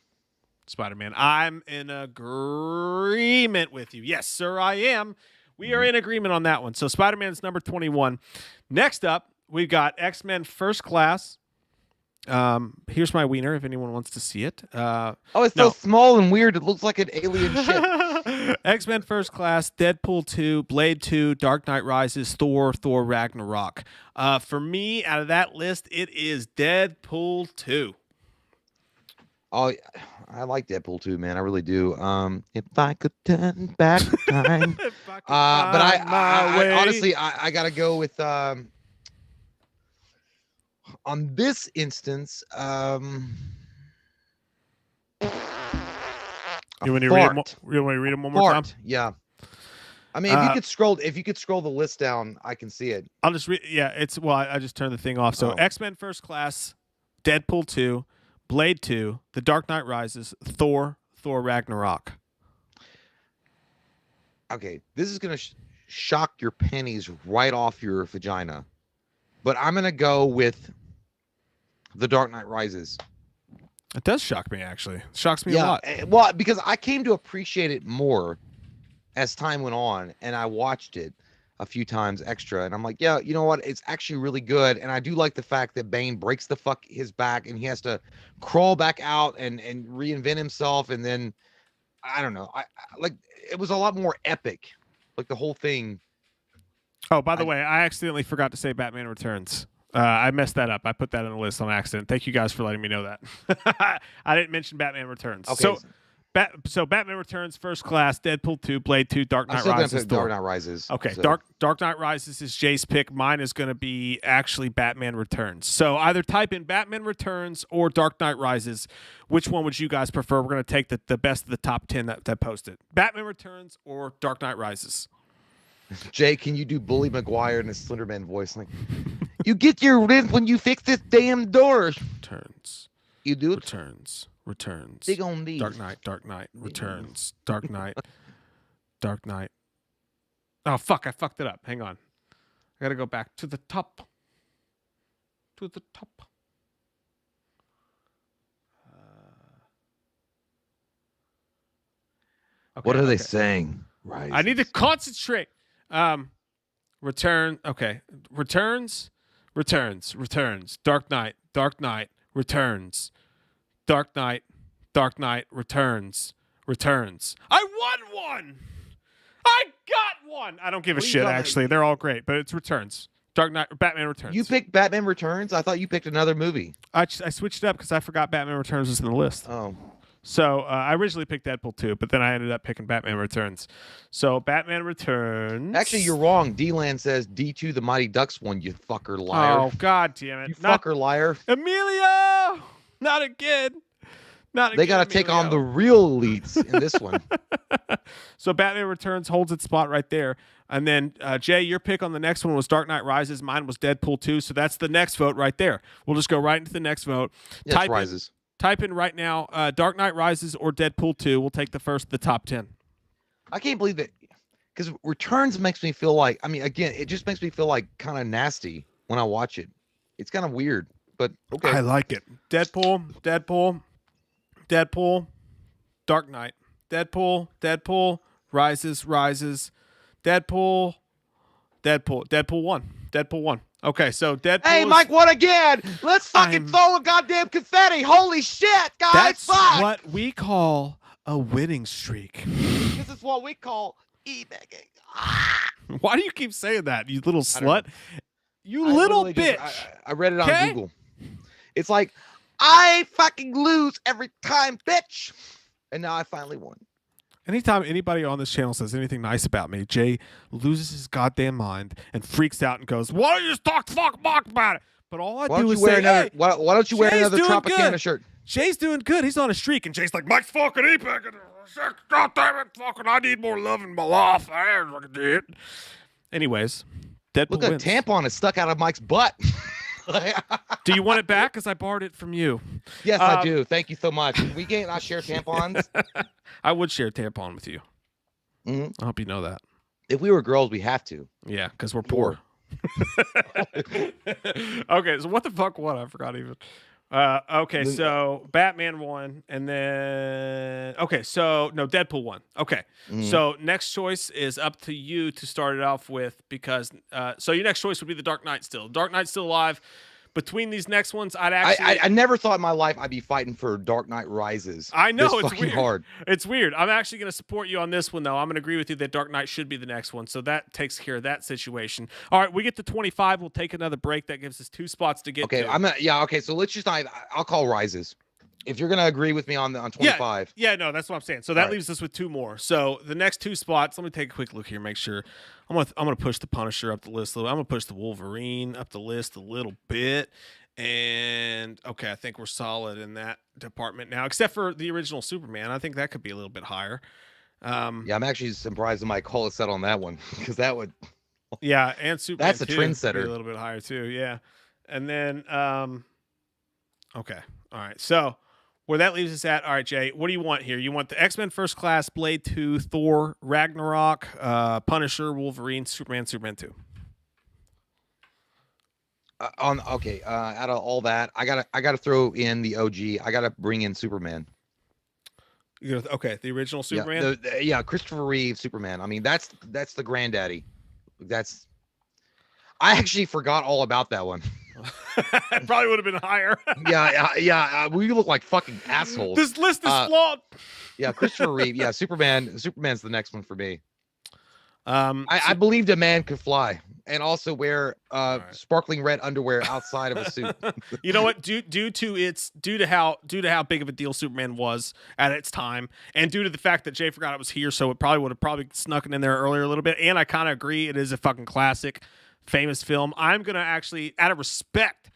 I'm in agreement with you. Yes, sir, I am. We are in agreement on that one. So Spider-Man's number 21. Next up, we've got X-Men First Class. Here's my wiener if anyone wants to see it. It's so small and weird. It looks like an alien ship. X-Men First Class, Deadpool 2, Blade 2, Dark Knight Rises, Thor Ragnarok. For me, out of that list, it is Deadpool 2. Oh, I like Deadpool 2, man. I really do. If I could turn back time. But I honestly, I gotta go with. On this instance, You want to read them? You want to read them one more time? Yeah. I mean, if you could scroll the list down, I can see it. I'll just read. Yeah, I just turned the thing off. So X-Men First Class, Deadpool 2, Blade 2, The Dark Knight Rises, Thor Ragnarok. Okay, this is gonna shock your panties right off your vagina, but I'm gonna go with The Dark Knight Rises. It does shock me, actually. It shocks me a lot. Well, because I came to appreciate it more as time went on, and I watched it a few times extra, and I'm like, yeah, you know what? It's actually really good, and I do like the fact that Bane breaks his back, and he has to crawl back out and reinvent himself, and then I don't know. I like it was a lot more epic, like the whole thing. Oh, by the way, I accidentally forgot to say Batman Returns. I messed that up. I put that on the list on accident. Thank you guys for letting me know that. I didn't mention Batman Returns. Okay. So Batman Returns, First Class, Deadpool 2, Blade 2, Dark Knight Rises. Dark Knight Rises. Okay, so. Dark Knight Rises is Jay's pick. Mine is going to be actually Batman Returns. So either type in Batman Returns or Dark Knight Rises. Which one would you guys prefer? We're going to take the best of the top 10 that posted. Batman Returns or Dark Knight Rises. Jay, can you do Bully McGuire in a Slenderman voice? Like, you get your rent when you fix this damn door. Returns. You do it? Returns. Dig on these. Dark Knight. Returns. Dark Knight. Oh, fuck. I fucked it up. Hang on. I got to go back to the top. Okay, what are they saying? Right. I need to concentrate. Returns. Dark Knight. Returns. Dark Knight. Returns. I won one. I got one. I don't give a shit, actually. They're all great, but it's Returns. Batman Returns. You picked Batman Returns? I thought you picked another movie. I switched it up because I forgot Batman Returns was in the list. Oh. So I originally picked Deadpool 2, but then I ended up picking Batman Returns. So Batman Returns. Actually, you're wrong. D-Land says D2 the Mighty Ducks one, you fucker liar. Oh, God damn it. You fucker liar. Emilio! Not again. They got to take on the real elites in this one. So Batman Returns holds its spot right there. And then, Jay, your pick on the next one was Dark Knight Rises. Mine was Deadpool 2. So that's the next vote right there. We'll just go right into the next vote. Yes, Rises. Type in right now, Dark Knight Rises or Deadpool 2. We'll take the top 10. I can't believe that, because Returns makes me feel like, I mean, again, it just makes me feel like kind of nasty when I watch it. It's kind of weird, but okay. I like it. Deadpool, Dark Knight. Deadpool, Rises, Deadpool 1. Okay, so Deadpool. Hey, Mike won again. Let's fucking throw a goddamn confetti. Holy shit, guys. That's fuck. what we call a winning streak. This is what we call e-begging. Why do you keep saying that, you little slut? You little bitch. I read it on Google. It's like, I fucking lose every time, bitch. And now I finally won. Anytime anybody on this channel says anything nice about me, Jay loses his goddamn mind and freaks out and goes, "Why don't you just talk about it?" But all I do is say, "Hey, why don't you wear another Tropicana shirt?" Jay's doing good. He's on a streak, and Jay's like, "Mike's fucking e-packing. God damn it, fucking! I need more love in my life." Anyways, Deadpool Look, wins. A tampon is stuck out of Mike's butt. Do you want it back? Because I borrowed it from you. Yes, I do. Thank you so much. We can't not share tampons. I would share a tampon with you. Mm-hmm. I hope you know that. If we were girls, we have to. Yeah, because we're poor. Okay, so what the fuck? What? I forgot even. Okay, so Batman won, and then Deadpool won. Okay, so next choice is up to you to start it off with, because so your next choice would be the Dark Knight still. Dark Knight's still alive. Between these next ones, I never thought in my life I'd be fighting for Dark Knight Rises. I know, it's weird. Hard. It's weird. I'm actually going to support you on this one, though. I'm going to agree with you that Dark Knight should be the next one, so that takes care of that situation. All right, we get to 25. We'll take another break. That gives us 2 spots to get to. Okay, so let's just I'll call Rises. If you're going to agree with me on 25. Yeah, no, that's what I'm saying. So that leaves us with 2 more. So the next 2 spots, let me take a quick look here, make sure. I'm gonna push the Punisher up the list a little. I'm going to push the Wolverine up the list a little bit. And okay, I think we're solid in that department now, except for the original Superman. I think that could be a little bit higher. Yeah, I'm actually surprised Mike call us out on that one because that would. Yeah, and Superman. That's a 2 could be trendsetter. a little bit higher too. Yeah, and then okay, all right. So where that leaves us at, all right, Jay. What do you want here? You want the X-Men First Class, Blade 2, Thor, Ragnarok, Punisher, Wolverine, Superman 2. Out of all that, I gotta throw in the OG. I gotta bring in Superman. Okay, the original Superman. Yeah, Christopher Reeve Superman. I mean, that's the granddaddy. I actually forgot all about that one. It probably would have been higher. Yeah. We look like fucking assholes. This list is flawed. Yeah, Christopher Reeve. Yeah, Superman. Superman's the next one for me. I believed a man could fly and also wear sparkling red underwear outside of a suit. You know what? Due to how big of a deal Superman was at its time, and due to the fact that Jay forgot it was here, so it probably would have snuck it in there earlier a little bit. And I kind of agree, it is a fucking classic, famous film. I'm gonna actually, out of respect,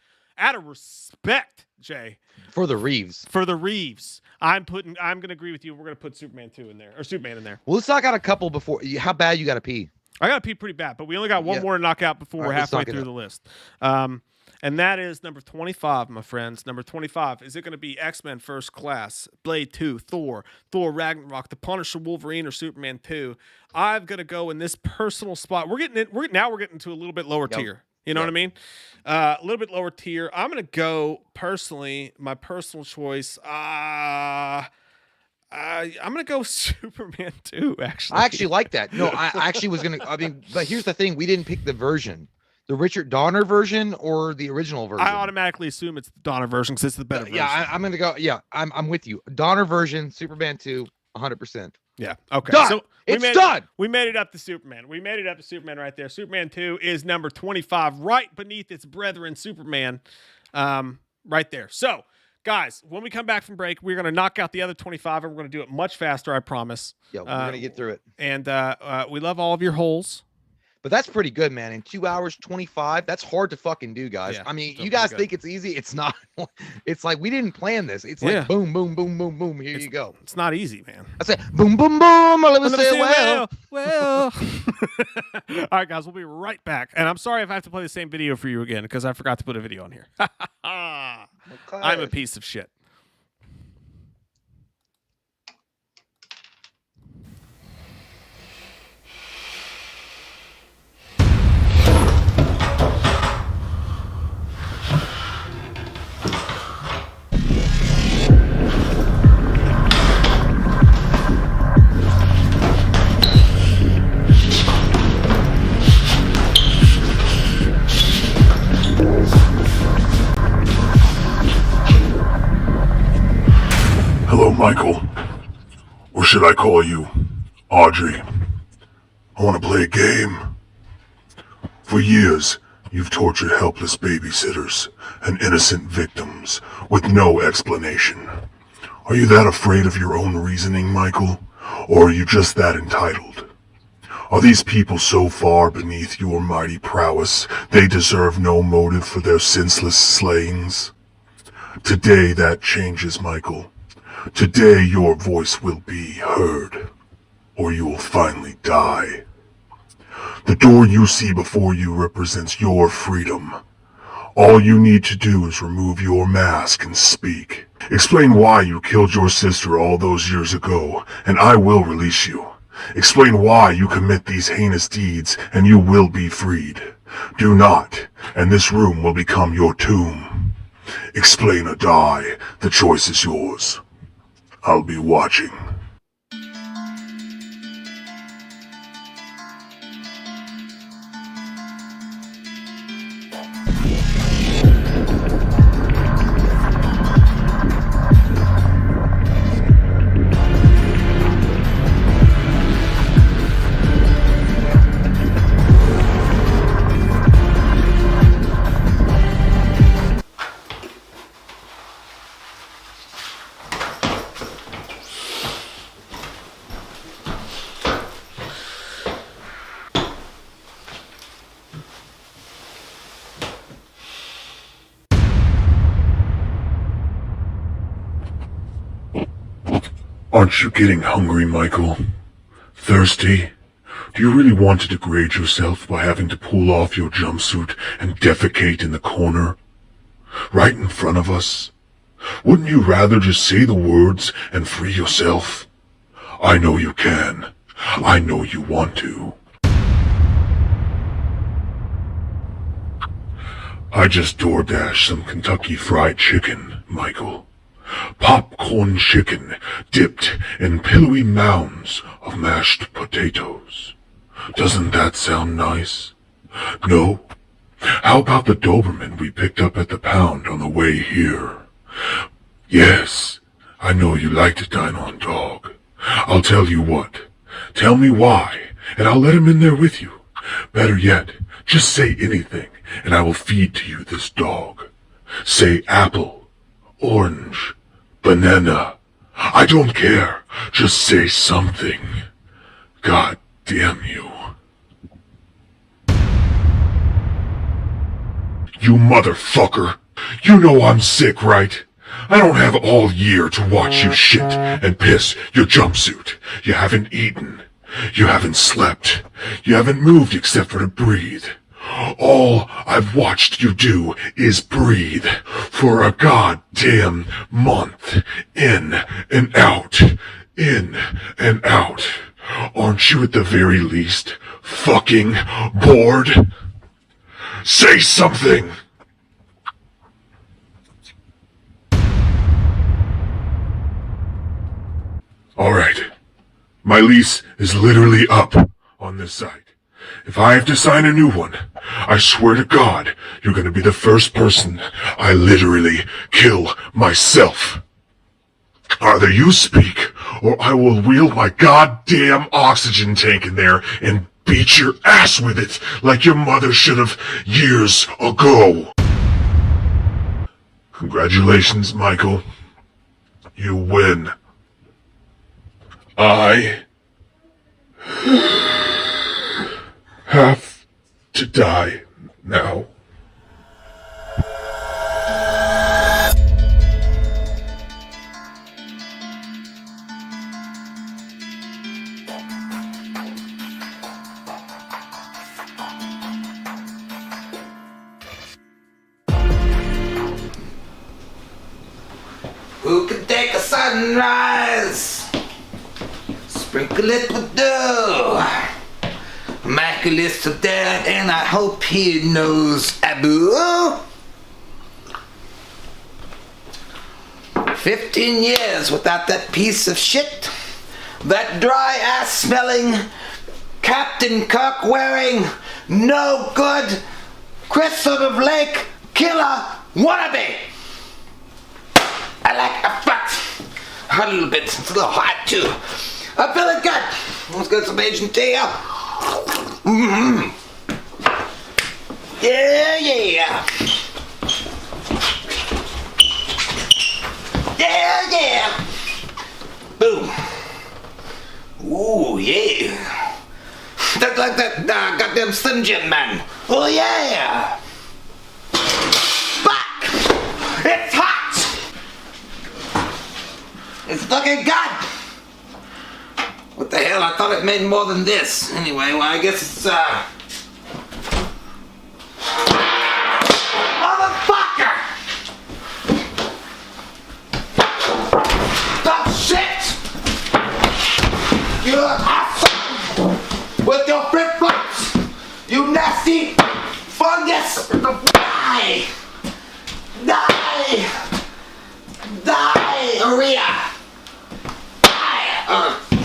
Jay, for the Reeves, I'm gonna agree with you. We're gonna put Superman 2 in there, or Superman in there. Well, let's knock out a couple before. How bad you got to pee? I got to pee pretty bad, but we only got one more to knock out before we're halfway through the list. And that is number 25, my friends. Number 25. Is it going to be X-Men First Class, Blade 2, Thor Ragnarok, The Punisher, Wolverine, or Superman 2? I'm going to go in this personal spot. We're getting to a little bit lower tier. You know what I mean? A little bit lower tier. I'm going to go personally, my personal choice. I'm going to go Superman 2, actually. I actually like that. No, I actually was going to, but here's the thing. We didn't pick the version. The Richard Donner version or the original version? I automatically assume it's the Donner version because it's the better version. Yeah, I'm going to go. Yeah, I'm with you. Donner version, Superman 2, 100%. Yeah. Okay. Done. So done. We made it up to Superman. Right there. Superman 2 is number 25, right beneath its brethren, Superman. Right there. So, guys, when we come back from break, we're going to knock out the other 25, and we're going to do it much faster, I promise. Yeah, we're going to get through it. And we love all of your holes. But that's pretty good, man. In 2 hours, 25, that's hard to fucking do, guys. Yeah, I mean, you guys think it's easy. It's not. It's like we didn't plan this. It's like boom, boom, boom, boom, boom. Here you go. It's not easy, man. I say boom, boom, boom. Let me say well. All right, guys, we'll be right back. And I'm sorry if I have to play the same video for you again because I forgot to put a video on here. I'm a piece of shit. Hello, Michael. Or should I call you Audrey? I want to play a game. For years, you've tortured helpless babysitters and innocent victims with no explanation. Are you that afraid of your own reasoning, Michael? Or are you just that entitled? Are these people so far beneath your mighty prowess, they deserve no motive for their senseless slayings? Today that changes, Michael. Today your voice will be heard, or you will finally die. The door you see before you represents your freedom. All you need to do is remove your mask and speak. Explain why you killed your sister all those years ago, and I will release you. Explain why you commit these heinous deeds, and you will be freed. Do not, and this room will become your tomb. Explain or die. The choice is yours. I'll be watching. Aren't you getting hungry, Michael? Thirsty? Do you really want to degrade yourself by having to pull off your jumpsuit and defecate in the corner? Right in front of us? Wouldn't you rather just say the words and free yourself? I know you can. I know you want to. I just DoorDashed some Kentucky Fried Chicken, Michael. Popcorn chicken dipped in pillowy mounds of mashed potatoes. Doesn't that sound nice? No? How about the Doberman we picked up at the pound on the way here? Yes, I know you like to dine on dog. I'll tell you what. Tell me why, and I'll let him in there with you. Better yet, just say anything, and I will feed to you this dog. Say apple, orange, banana. I don't care. Just say something. God damn you. You motherfucker. You know I'm sick, right? I don't have all year to watch you shit and piss your jumpsuit. You haven't eaten. You haven't slept. You haven't moved except for to breathe. All I've watched you do is breathe for a goddamn month. In and out. In and out. Aren't you at the very least fucking bored? Say something! Alright. My lease is literally up on this site. If I have to sign a new one, I swear to God, you're gonna be the first person I literally kill myself. Either you speak, or I will wheel my goddamn oxygen tank in there and beat your ass with it like your mother should have years ago. Congratulations, Michael. You win. I have to die now. Who can take a sunrise? Sprinkle it with dew. Immaculate to death, and I hope he knows Abu. 15 years without that piece of shit. That dry ass smelling, Captain Kirk wearing, no good, Chris of Lake killer wannabe. I like a fuck. A little bit. It's a little hot too. I'm feeling good. Let's get some Agent T. Mm-hmm. Yeah, yeah. Yeah, yeah. Boom. Ooh, yeah. That's like that goddamn Slim Jim man. Oh, yeah. Back. It's hot. It's looking good. What the hell? I thought it made more than this. Anyway, well, I guess it's, Motherfucker! Stop shit! You're awesome! With your flip-flops! You nasty fungus! Die! Die! Diarrhea!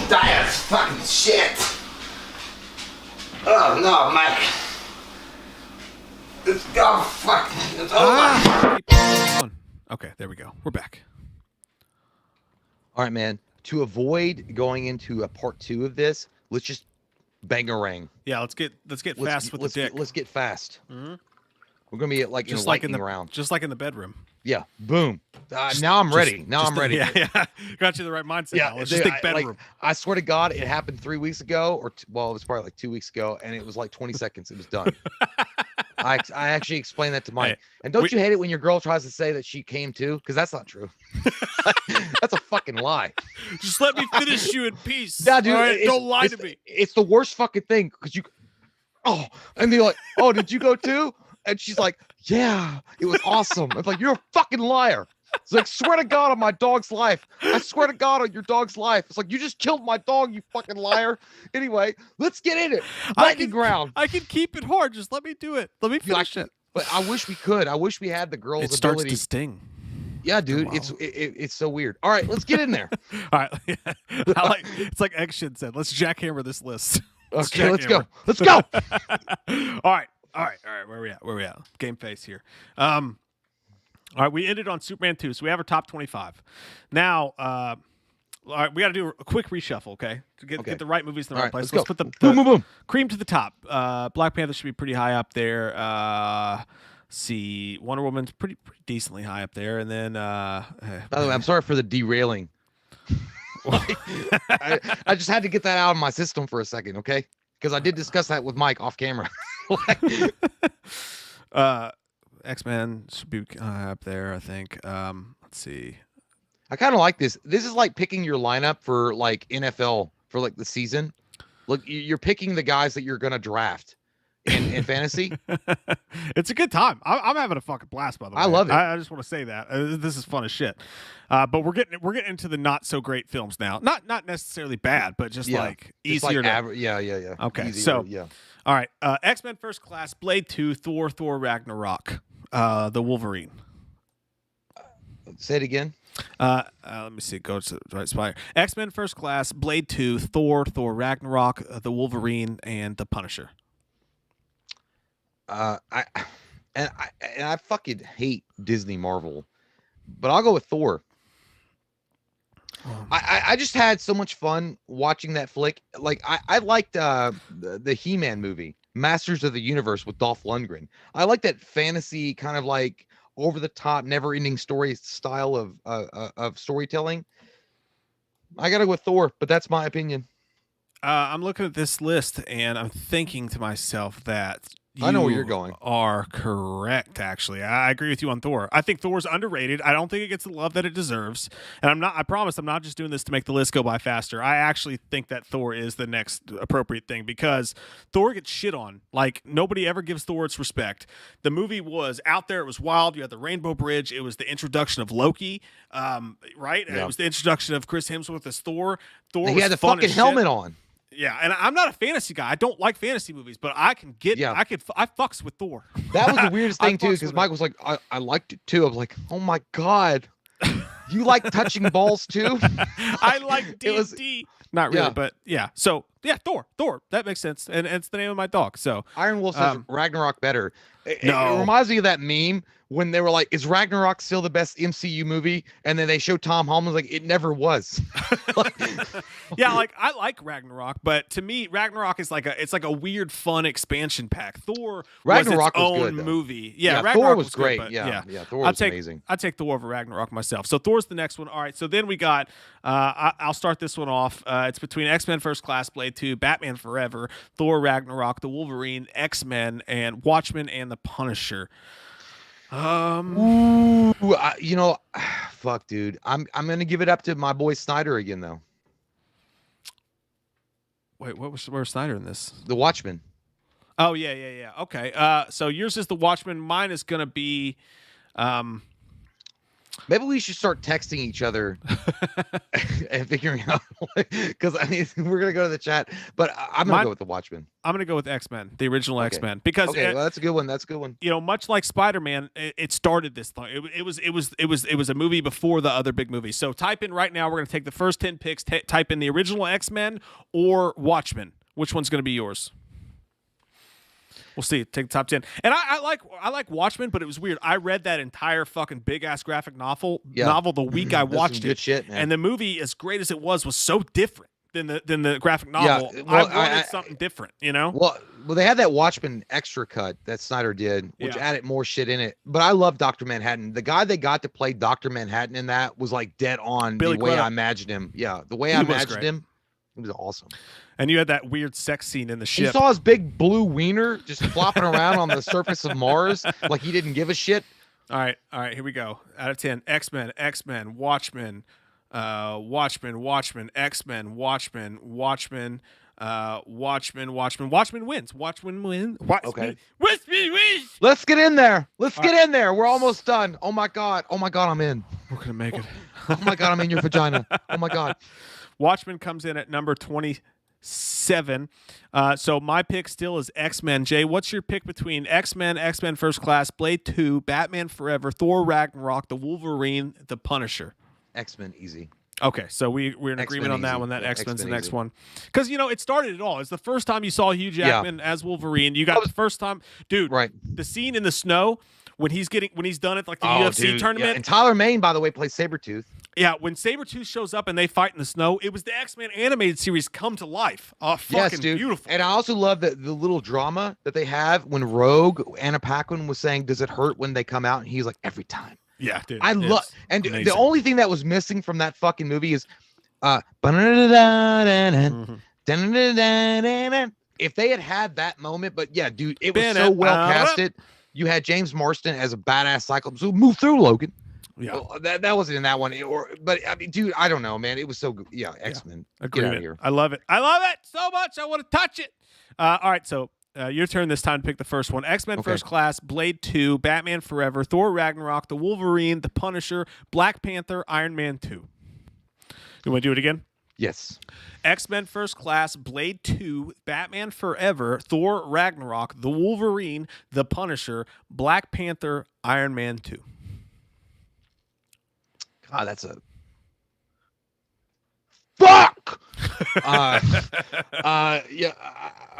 Die as fucking shit! Oh no, Mike! It's fuck! It's over! Okay, there we go. We're back. All right, man. To avoid going into a part 2 of this, let's just bang-a-rang. Yeah, let's get fast with the dick. Let's get fast. Mm-hmm. We're gonna be like just in a lightning round. Just like in the bedroom. Yeah, boom. Now I'm ready. Now I'm ready. Yeah, got you the right mindset. Yeah, now. Let's just think bedroom. I swear to God, it happened 3 weeks ago, or well, it was probably like 2 weeks ago, and it was like 20 seconds. It was done. I actually explained that to Mike. Hey, and don't you hate it when your girl tries to say that she came too? Because that's not true. That's a fucking lie. Just let me finish you in peace. Yeah, dude. Right? Don't lie to me. It's the worst fucking thing because and they're like, oh, did you go too? And she's like, yeah, it was awesome. It's like, you're a fucking liar. It's like, swear to God on my dog's life. I swear to God on your dog's life. It's like, you just killed my dog, you fucking liar. Anyway, let's get in it. Lightning ground. I can keep it hard. Just let me do it. Let me finish it. But I wish we could. I wish we had the girl's It starts ability. to sting. Yeah, dude. Wow. It's so weird. All right, let's get in there. All right. It's like Action said. Let's jackhammer this list. Okay, let's go. Let's go. All right. Where we at? Game face here. All right, we ended on Superman 2, so we have our top 25. Now, all right, we got to do a quick reshuffle, okay? To get the right movies in the right place. Let's put the boom. cream to the top. Black Panther should be pretty high up there. See, Wonder Woman's pretty decently high up there, and then. By the way, I'm sorry for the derailing. I just had to get that out of my system for a second, okay? Because I did discuss that with Mike off camera. X-Men should be up there, I think. Let's see. I kind of like this. This is like picking your lineup for like NFL for like the season. Look, you're picking the guys that you're gonna draft in fantasy. It's a good time. I'm having a fucking blast, by the way. I love it. I just want to say that this is fun as shit. But we're getting into the not so great films now. Not necessarily bad, but just like easier to. Yeah. Okay, easier, so yeah. All right, X-Men First Class, Blade 2, Thor Ragnarok, the Wolverine. Say it again. Let me see. Go to the right spot. X-Men First Class, Blade 2, Thor Ragnarok, the Wolverine, and the Punisher. I fucking hate Disney Marvel, but I'll go with Thor. I just had so much fun watching that flick. Like I liked the He-Man movie, Masters of the Universe with Dolph Lundgren. I like that fantasy kind of like over the top, never ending story style of storytelling. I gotta go with Thor, but that's my opinion. I'm looking at this list and I'm thinking to myself that I know where you're going. Are correct, actually. I agree with you on Thor. I think Thor's underrated. I don't think it gets the love that it deserves. And I promise I'm not just doing this to make the list go by faster. I actually think that Thor is the next appropriate thing because Thor gets shit on. Like, nobody ever gives Thor its respect. The movie was out there. It was wild. You had the Rainbow Bridge. It was the introduction of Loki, right? Yeah. It was the introduction of Chris Hemsworth as Thor. He had the fucking helmet on. Yeah, and I'm not a fantasy guy. I don't like fantasy movies, but I can get. Yeah. I fucks with Thor. That was the weirdest thing too, because Mike was like, I liked it too. I was like, oh my god, you like touching balls too? I like D&D. Not really, but yeah. So yeah, Thor. That makes sense, and it's the name of my dog. So Iron Wolf says Ragnarok better. It reminds me of that meme when they were like, "Is Ragnarok still the best MCU movie?" And then they show Tom Holland like, "It never was." Yeah, like I like Ragnarok, but to me, Ragnarok is like a weird, fun expansion pack. Thor Ragnarok was its own own movie. Yeah, Ragnarok Thor was great. Good, yeah, Thor was amazing. I'd take Thor over Ragnarok myself. So Thor's the next one. All right, so then we got. I'll start this one off. It's between X-Men First Class, Blade 2, Batman Forever, Thor Ragnarok, the Wolverine, X-Men, and Watchmen and the Punisher. Fuck, dude. I'm gonna give it up to my boy Snyder again, though. Wait, where's Snyder in this? The Watchmen. Oh yeah. Okay. So yours is the Watchmen. Mine is gonna be, Maybe we should start texting each other and figuring out, because I mean we're gonna go to the chat, but I'm gonna go with the Watchmen. I'm gonna go with X-Men, the original X-Men, because well, that's a good one. That's a good one. You know, much like Spider-Man, it started this thing. It was a movie before the other big movies. So type in right now. We're gonna take the first 10 picks. Type in the original X-Men or Watchmen. Which one's gonna be yours? We'll see. Take the top 10. And I like Watchmen, but it was weird. I read that entire fucking big ass graphic novel the week I watched it. Good shit, man. And the movie, as great as it was so different than the graphic novel. Yeah, well, I wanted something different, you know? Well, they had that Watchmen extra cut that Snyder did, which added more shit in it. But I love Dr. Manhattan. The guy they got to play Dr. Manhattan in that was like dead on the way I imagined him. Yeah, the way I imagined him. It was awesome. And you had that weird sex scene in the ship. You saw his big blue wiener just flopping around on the surface of Mars like he didn't give a shit. All right, here we go. Out of 10, X-Men, Watchmen, Watchmen, X-Men, Watchmen wins. Watchmen wins. Okay. Watchmen wins. Let's get in there. We're almost done. Oh my god, I'm in. We're gonna make it. Oh my god, I'm in your vagina. Oh my god. Watchmen comes in at number 27. So my pick still is X-Men. Jay, what's your pick between X-Men, X-Men First Class, Blade 2, Batman Forever, Thor Ragnarok, The Wolverine, The Punisher? X-Men easy. Okay, so we're in agreement on that easy. one. That Yeah, X-Men's the X-Men next easy. one. Because, it started it all. It's the first time you saw Hugh Jackman as Wolverine. You got the first time. Dude, Right. the scene in the snow when he's done at like the UFC tournament. Yeah. And Tyler Mane, by the way, plays Sabretooth. Yeah, when Sabretooth shows up and they fight in the snow, it was the X-Men animated series come to life. Oh, fucking beautiful. And I also love the little drama that they have when Rogue, Anna Paquin was saying, does it hurt when they come out? And he's like, every time. Yeah, dude. I love, and amazing. The only thing that was missing from that fucking movie is, if they had that moment, but yeah, dude, it was so well casted. You had James Marsden as a badass Cyclops. So move through, Logan. Yeah, well, that wasn't in that one, but I mean, dude, I don't know, man. It was so good. Yeah, X-Men. Get out of here. I love it. I love it so much. I want to touch it. All right, so your turn this time to pick the first one. X-Men First Class, Blade 2, Batman Forever, Thor Ragnarok, The Wolverine, The Punisher, Black Panther, Iron Man 2. You want to do it again? Yes. X-Men First Class, Blade 2, Batman Forever, Thor Ragnarok, The Wolverine, The Punisher, Black Panther, Iron Man 2. God, that's a fuck. Yeah.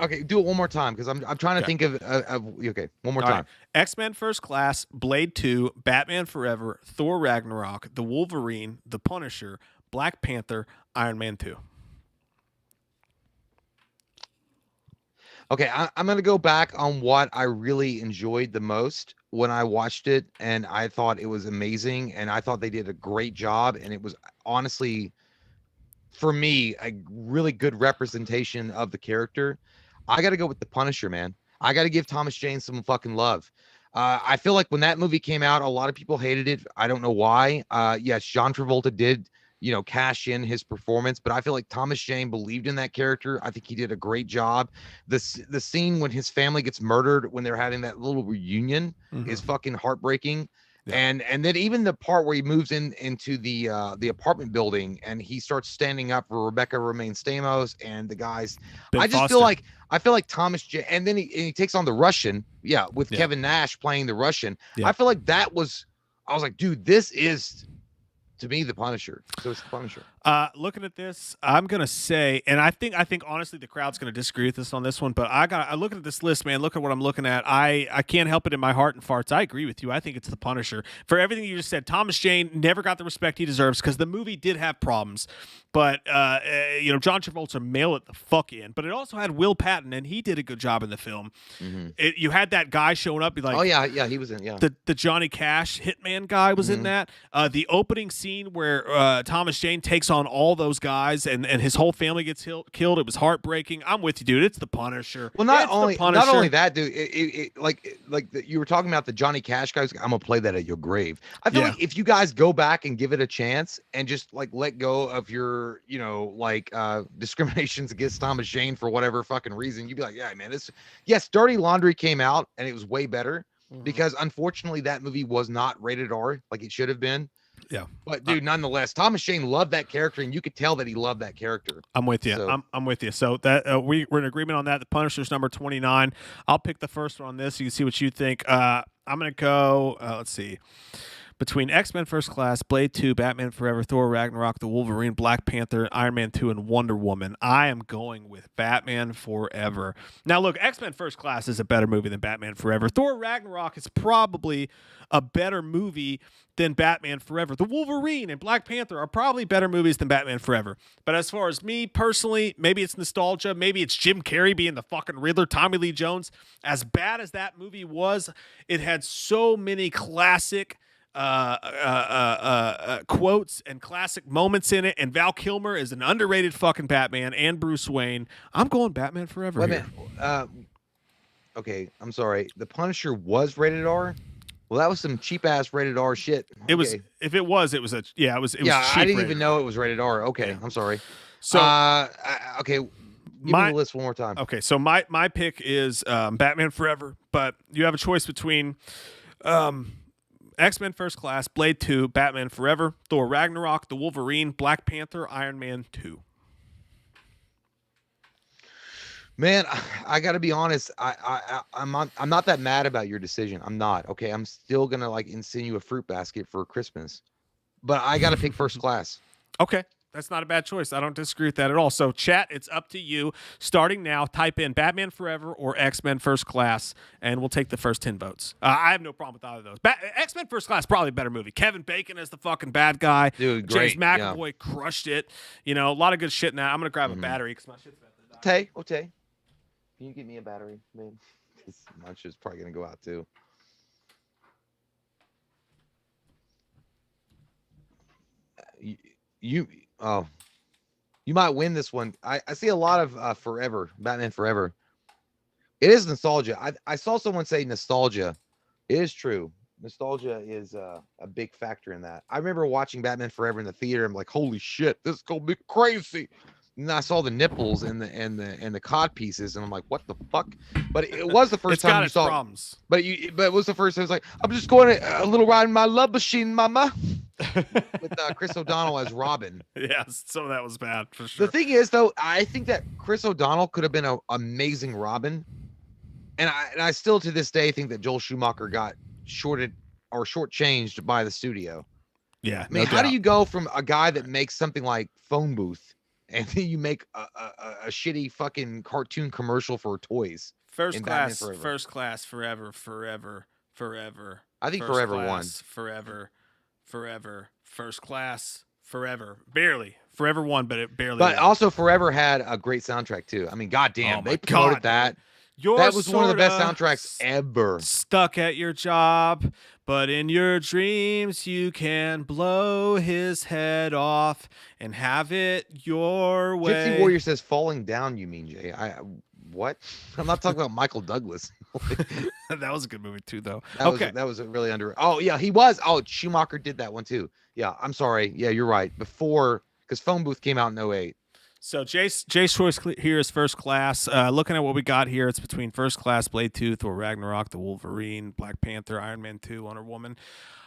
Okay, do it one more time because I'm trying to think of okay, one more time. Right. X-Men First Class, Blade 2, Batman Forever, Thor Ragnarok, The Wolverine, The Punisher, Black Panther, Iron Man 2. Okay, I'm gonna go back on what I really enjoyed the most when I watched it, and I thought it was amazing, and I thought they did a great job, and it was honestly, for me, a really good representation of the character. I got to go with the Punisher, man. I got to give Thomas Jane some fucking love. I feel like when that movie came out, a lot of people hated it. I don't know why. Yes, John Travolta did, cash in his performance, but I feel like Thomas Jane believed in that character. I think he did a great job. The scene when his family gets murdered when they're having that little reunion is fucking heartbreaking. Yeah. And then even the part where he moves into the apartment building and he starts standing up for Rebecca Romaine Stamos and the guys. I feel like Thomas J. And then he takes on the Russian, with Kevin Nash playing the Russian. Yeah. I feel like I was like, dude, this is to me the Punisher. So it's the Punisher. Looking at this, I'm gonna say, and I think honestly the crowd's gonna disagree with us on this one, but I look at this list, man. Look at what I'm looking at. I can't help it in my heart and farts. I agree with you. I think it's the Punisher for everything you just said. Thomas Jane never got the respect he deserves because the movie did have problems, but John Travolta mailed it the fuck in. But it also had Will Patton, and he did a good job in the film. You had that guy showing up, be like, oh yeah, he was in, the Johnny Cash hitman guy was in that. The opening scene where Thomas Jane takes on all those guys and his whole family gets killed. It was heartbreaking. I'm with you, dude. It's the Punisher. Well, not only that, dude. You were talking about the Johnny Cash guys. I'm gonna play that at your grave. I feel like if you guys go back and give it a chance and just let go of your discriminations against Thomas Jane for whatever fucking reason, you'd be like, yeah, man. Dirty Laundry came out and it was way better because unfortunately that movie was not rated R like it should have been. Yeah, but dude, nonetheless, Thomas Jane loved that character, and you could tell that he loved that character. I'm with you. So, I'm with you. So that we're in agreement on that. The Punisher's number 29. I'll pick the first one on this. You can see what you think. I'm gonna go. Let's see. Between X-Men First Class, Blade 2, Batman Forever, Thor Ragnarok, The Wolverine, Black Panther, Iron Man 2, and Wonder Woman, I am going with Batman Forever. Now, look, X-Men First Class is a better movie than Batman Forever. Thor Ragnarok is probably a better movie than Batman Forever. The Wolverine and Black Panther are probably better movies than Batman Forever. But as far as me personally, maybe it's nostalgia. Maybe it's Jim Carrey being the fucking Riddler, Tommy Lee Jones. As bad as that movie was, it had so many classic quotes and classic moments in it, and Val Kilmer is an underrated fucking Batman and Bruce Wayne. I'm going Batman Forever here. Okay, I'm sorry. The Punisher was rated R. Well, that was some cheap ass rated R shit. It was. If it was, it was a. Yeah, it was. It was cheap I didn't even know it was rated R. Okay, I'm sorry. So, okay, give me the list one more time. Okay, so my pick is Batman Forever, but you have a choice between X-Men First Class, Blade 2, Batman Forever, Thor Ragnarok, The Wolverine, Black Panther, Iron Man 2. Man, I got to be honest. I'm not that mad about your decision. I'm not. Okay, I'm still gonna like send you a fruit basket for Christmas, but I got to pick First Class. Okay, that's not a bad choice. I don't disagree with that at all. So, chat, it's up to you. Starting now, type in Batman Forever or X-Men First Class, and we'll take the first 10 votes. I have no problem with either of those. X-Men First Class, probably a better movie. Kevin Bacon as the fucking bad guy. Dude, James great. McAvoy crushed it. You know, a lot of good shit in that. I'm going to grab a battery because my shit's about to die. Okay. Can you get me a battery, man? My shit's probably going to go out, too. You might win this one. I see a lot of Forever, Batman Forever. It is nostalgia. I saw someone say nostalgia. It is true. Nostalgia is a big factor in that. I remember watching Batman Forever in the theater. I'm like, holy shit, this is gonna be crazy. And I saw the nipples and the cod pieces, and I'm like, what the fuck? But it was the first time you saw problems. But it was the first time. It was like, I'm just going a little ride in my love machine, mama. With Chris O'Donnell as Robin. Yes, some of that was bad for sure. The thing is, though, I think that Chris O'Donnell could have been an amazing Robin, and I still to this day think that Joel Schumacher got shortchanged by the studio. Yeah, I mean, how do you go from a guy that makes something like Phone Booth, and then you make a shitty fucking cartoon commercial for toys? First Class, Forever. I think First Forever Class, won. Forever, First Class, Forever. Barely. Forever won, but it barely But won. also Forever had a great soundtrack too. I mean, goddamn, they promoted that. That was one of the best soundtracks ever. Stuck at your job, but in your dreams you can blow his head off and have it your way. Gypsy Warrior says falling down, you mean, Jay? What? I'm not talking about Michael Douglas. That was a good movie too, though. That was a really under. Oh yeah, he was. Oh, Schumacher did that one too. Yeah, I'm sorry. Yeah, you're right. Before, because Phone Booth came out in 08. So Jay's choice here is First Class. Looking at what we got here, it's between First Class, Blade 2, Thor Ragnarok, The Wolverine, Black Panther, Iron Man 2, Wonder Woman.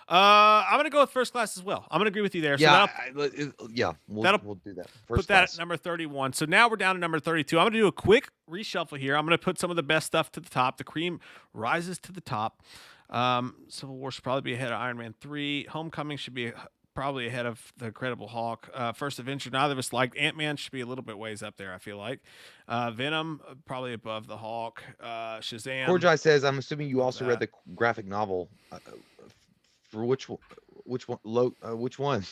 I'm gonna go with First Class as well. I'm gonna agree with you there. Yeah, so we'll do that. Put that at number 31. So now we're down to number 32. I'm gonna do a quick reshuffle here. I'm gonna put some of the best stuff to the top. The cream rises to the top. Civil War should probably be ahead of Iron Man 3. Homecoming should be probably ahead of The Incredible Hulk. First Avenger, neither of us liked. Ant-Man should be a little bit ways up there, I feel like. Venom, probably above the Hulk. Shazam. Corjai says, I'm assuming you also read the graphic novel. For which one? Which one?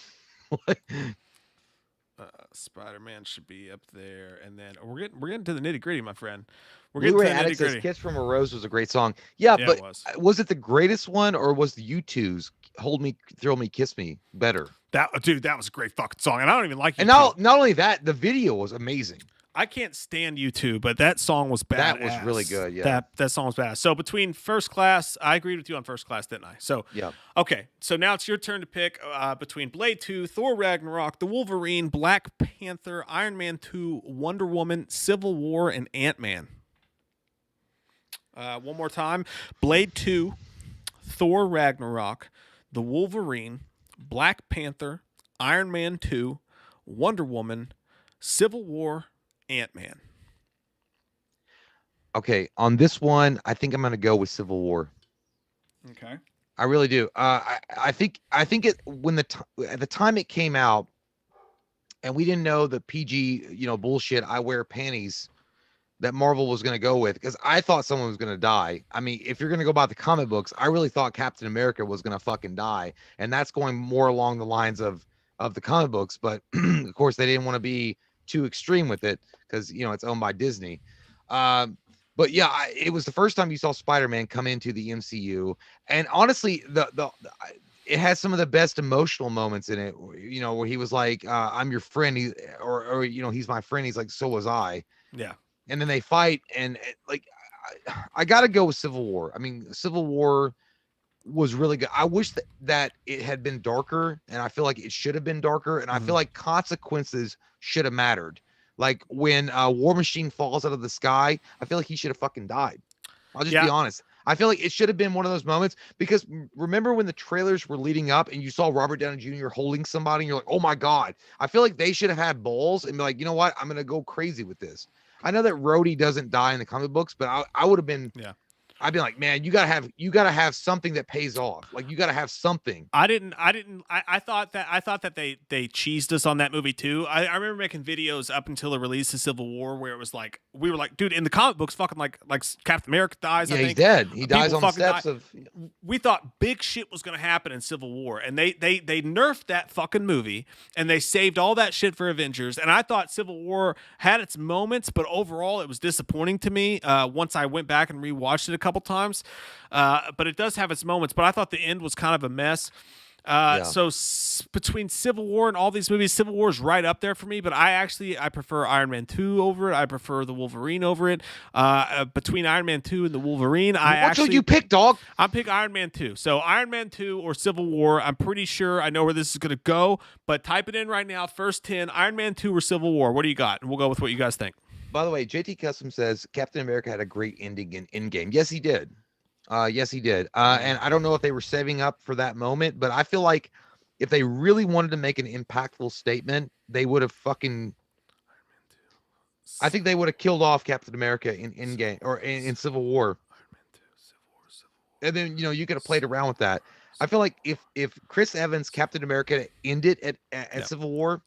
Spider-Man should be up there, and then we're getting to the nitty-gritty, my friend. We're getting to the nitty-gritty. Kiss from a Rose was a great song. Yeah, but was it the greatest one, or was the U2's Hold Me, Thrill Me, Kiss Me better? That was a great fucking song, and I don't even like U2. And not only that, the video was amazing. I can't stand U2, but that song was badass. That was really good, yeah. That song was badass. So between First Class, I agreed with you on First Class, didn't I? So yeah. Okay, so now it's your turn to pick between Blade 2, Thor Ragnarok, The Wolverine, Black Panther, Iron Man 2, Wonder Woman, Civil War, and Ant-Man. One more time. Blade 2, Thor Ragnarok, The Wolverine, Black Panther, Iron Man 2, Wonder Woman, Civil War, Ant-Man. Okay, on this one, I think I'm going to go with Civil War. Okay. I really do. I think it when at the time it came out, and we didn't know the PG, bullshit. I wear panties that Marvel was going to go with, because I thought someone was going to die. I mean, if you're going to go by the comic books, I really thought Captain America was going to fucking die, and that's going more along the lines of the comic books. But of course, they didn't want to be too extreme with it because it's owned by Disney. But yeah, it was the first time you saw Spider-Man come into the MCU, and honestly, it has some of the best emotional moments in it. You know, where he was like, "I'm your friend," or you know, he's my friend. He's like, "So was I." Yeah. And then they fight, and like, I got to go with Civil War. I mean, Civil War was really good. I wish that it had been darker, and I feel like it should have been darker, and I feel like consequences should have mattered. Like when War Machine falls out of the sky, I feel like he should have fucking died. I'll just be honest. I feel like it should have been one of those moments, because remember when the trailers were leading up and you saw Robert Downey Jr. holding somebody and you're like, oh my God. I feel like they should have had balls and be like, you know what? I'm going to go crazy with this. I know that Rhodey doesn't die in the comic books, but I would have been, I'd be like, man, you gotta have something that pays off. Like, you gotta have something. I thought that they cheesed us on that movie too. I remember making videos up until the release of Civil War where it was like, we were like, dude, in the comic books, fucking like Captain America dies. Yeah, I think he's dead. He dies on the steps of. We thought big shit was gonna happen in Civil War, and they nerfed that fucking movie, and they saved all that shit for Avengers. And I thought Civil War had its moments, but overall it was disappointing to me. Once I went back and rewatched it a couple times, but it does have its moments. But I thought the end was kind of a mess. So between Civil War and all these movies, Civil War is right up there for me. But I prefer Iron Man 2 over it. I prefer the Wolverine over it. Between Iron Man 2 and the Wolverine, What should you pick, dog? I pick Iron Man 2. So Iron Man 2 or Civil War. I'm pretty sure I know where this is going to go. But type it in right now. First 10, Iron Man 2 or Civil War. What do you got? And we'll go with what you guys think. By the way, JT Custom says Captain America had a great ending in Endgame. Yes, he did. Yes, he did. And I don't know if they were saving up for that moment, but I feel like if they really wanted to make an impactful statement, they would have fucking. I think they would have killed off Captain America in Endgame or in Civil War. And then, you know, you could have played around with that. I feel like if Chris Evans, Captain America, ended at Civil War,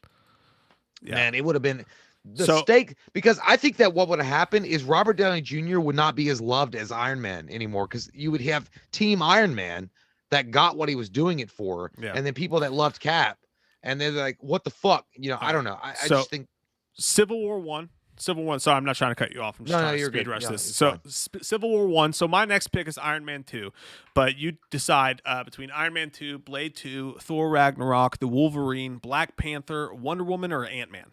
man, it would have been. The stake, because I think that what would have happened is Robert Downey Jr. would not be as loved as Iron Man anymore, because you would have Team Iron Man that got what he was doing it for, and then people that loved Cap, and they're like, what the fuck? You know, I don't know. I just think Civil War 1. Civil War. Sorry, I'm not trying to cut you off. I'm just trying to speed rush this. So Civil War 1. So my next pick is Iron Man 2. But you decide between Iron Man 2, Blade 2, Thor Ragnarok, the Wolverine, Black Panther, Wonder Woman, or Ant-Man.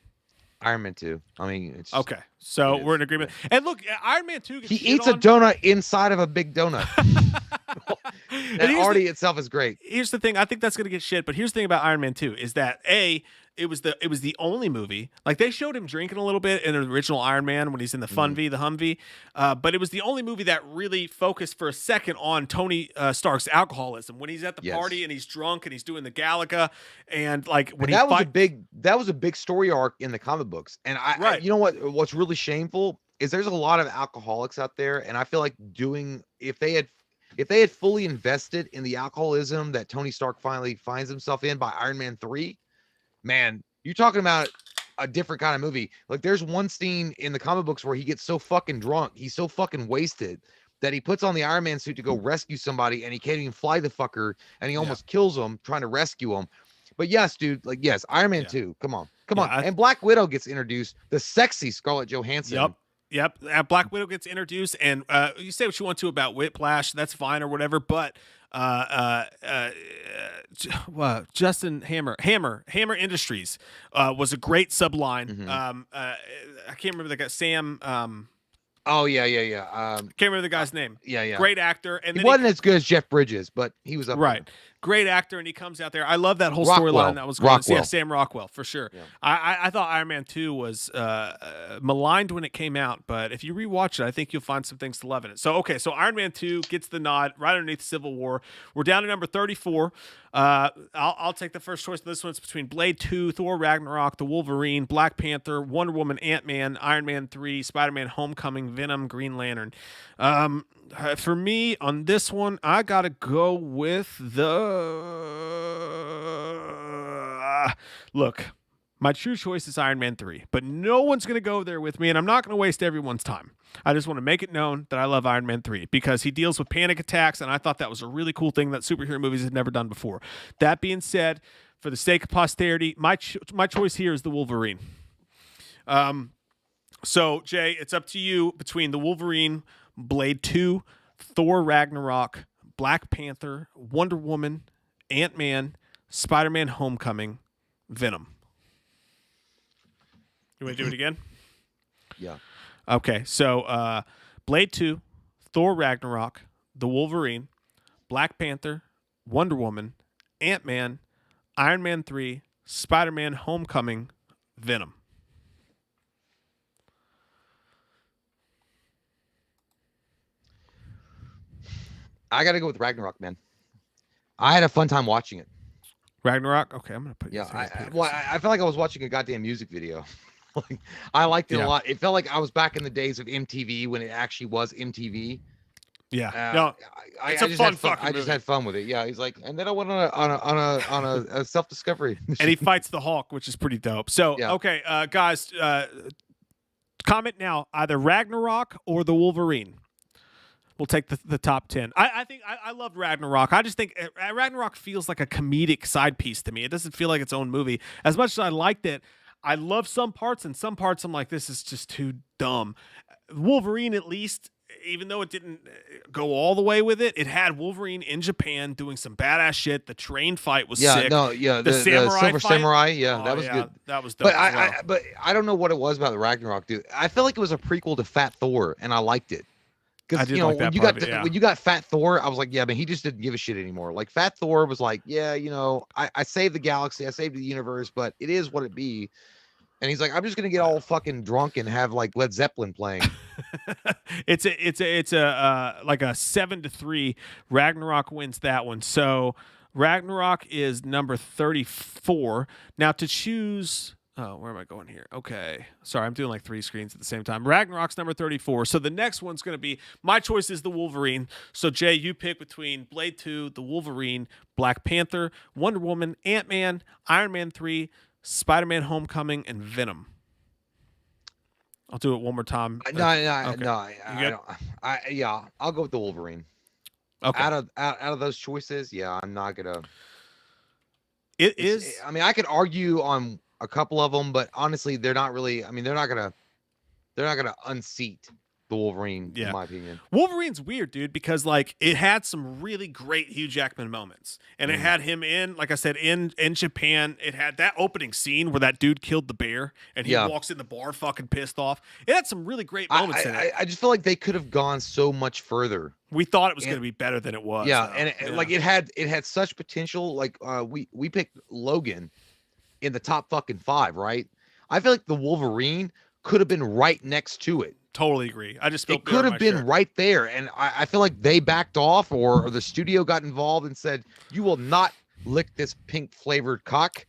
Iron Man 2. I mean, it's okay. So we're in agreement. And look, Iron Man 2. He eats a donut inside of a big donut. That already itself is great. Here's the thing. I think that's going to get shit. But here's the thing about Iron Man 2 is that it was the only movie. Like, they showed him drinking a little bit in the original Iron Man when he's in the the Humvee. But it was the only movie that really focused for a second on Tony Stark's alcoholism, when he's at the party and he's drunk and he's doing the Galaga, and like when that was a big story arc in the comic books. And I you know what's really shameful is there's a lot of alcoholics out there, and I feel like if they had fully invested in the alcoholism that Tony Stark finally finds himself in by Iron Man 3. Man, you're talking about a different kind of movie. Like, there's one scene in the comic books where he gets so fucking drunk, he's so fucking wasted, that he puts on the Iron Man suit to go rescue somebody, and he can't even fly the fucker, and he almost kills him trying to rescue him. But yes, dude, like, yes, Iron Man 2. Come on. And Black Widow gets introduced, the sexy Scarlett Johansson. Yep. Black Widow gets introduced, and you say what you want to about Whiplash, that's fine or whatever, but Justin Hammer Industries was a great subline. I can't remember the guy, Sam. Oh yeah. Can't remember the guy's name. Yeah. Great actor, and he wasn't as good as Jeff Bridges, but he was up there. Great actor, and he comes out there. I love that whole storyline. That was great. Yeah, Sam Rockwell, for sure. Yeah. I thought Iron Man 2 was maligned when it came out, but if you rewatch it, I think you'll find some things to love in it. So Iron Man 2 gets the nod right underneath Civil War. We're down to number 34. I'll take the first choice of this one. It's between Blade 2, Thor Ragnarok, the Wolverine, Black Panther, Wonder Woman, Ant-Man, Iron Man 3, Spider-Man Homecoming, Venom, Green Lantern. For me, on this one, I got to go with look, my true choice is Iron Man 3, but no one's going to go there with me, and I'm not going to waste everyone's time. I just want to make it known that I love Iron Man 3 because he deals with panic attacks, and I thought that was a really cool thing that superhero movies had never done before. That being said, for the sake of posterity, my choice here is the Wolverine. So, Jay, it's up to you between the Wolverine, Blade 2, Thor Ragnarok, Black Panther, Wonder Woman, Ant-Man, Spider-Man: Homecoming, Venom. You want to do it again? Yeah. Okay, so Blade 2, Thor Ragnarok, The Wolverine, Black Panther, Wonder Woman, Ant-Man, Iron Man 3, Spider-Man: Homecoming, Venom. I got to go with Ragnarok, man. I had a fun time watching it. Ragnarok? Okay, I'm going to put you I felt like I was watching a goddamn music video. Like, I liked it a lot. It felt like I was back in the days of MTV when it actually was MTV. Yeah. No, it's a fun fucking I just had fun with it. Yeah, he's like, and then I went on a self discovery. And he fights the Hulk, which is pretty dope. So, okay, guys, comment now either Ragnarok or the Wolverine. We'll take the top 10. I think I loved Ragnarok. I just think Ragnarok feels like a comedic side piece to me. It doesn't feel like its own movie. As much as I liked it, I love some parts, and some parts I'm like, this is just too dumb. Wolverine, at least, even though it didn't go all the way with it, it had Wolverine in Japan doing some badass shit. The train fight was sick. The Silver fight? Samurai, that was good. That was dope. But I don't know what it was about the Ragnarok, dude. I feel like it was a prequel to Fat Thor, and I liked it. Because when you got Fat Thor, I was like, yeah, man, he just didn't give a shit anymore. Like Fat Thor was like, yeah, I saved the galaxy, I saved the universe, but it is what it be. And he's like, I'm just gonna get all fucking drunk and have like Led Zeppelin playing. It's a like a 7-3. Ragnarok wins that one. So Ragnarok is number 34. Now to choose. Oh, where am I going here? Okay. Sorry, I'm doing like 3 screens at the same time. Ragnarok's number 34. So the next one's going to be, my choice is the Wolverine. So Jay, you pick between Blade 2, the Wolverine, Black Panther, Wonder Woman, Ant-Man, Iron Man 3, Spider-Man: Homecoming, and Venom. I'll do it one more time. No, I'll go with the Wolverine. Okay. Out of those choices, I'm not gonna. It is. I mean, I could argue on a couple of them, but honestly, they're not really. I mean, they're not gonna unseat the Wolverine, in my opinion. Wolverine's weird, dude, because like it had some really great Hugh Jackman moments, and it had him in, like I said, in Japan. It had that opening scene where that dude killed the bear, and he walks in the bar, fucking pissed off. It had some really great moments in it. I just feel like they could have gone so much further. We thought it was going to be better than it was. Like it had such potential. Like we picked Logan in the top fucking 5, right? I feel like the Wolverine could have been right next to it. Totally agree. I just it could have been right there, and I feel like they backed off, or the studio got involved and said, "You will not lick this pink flavored cock.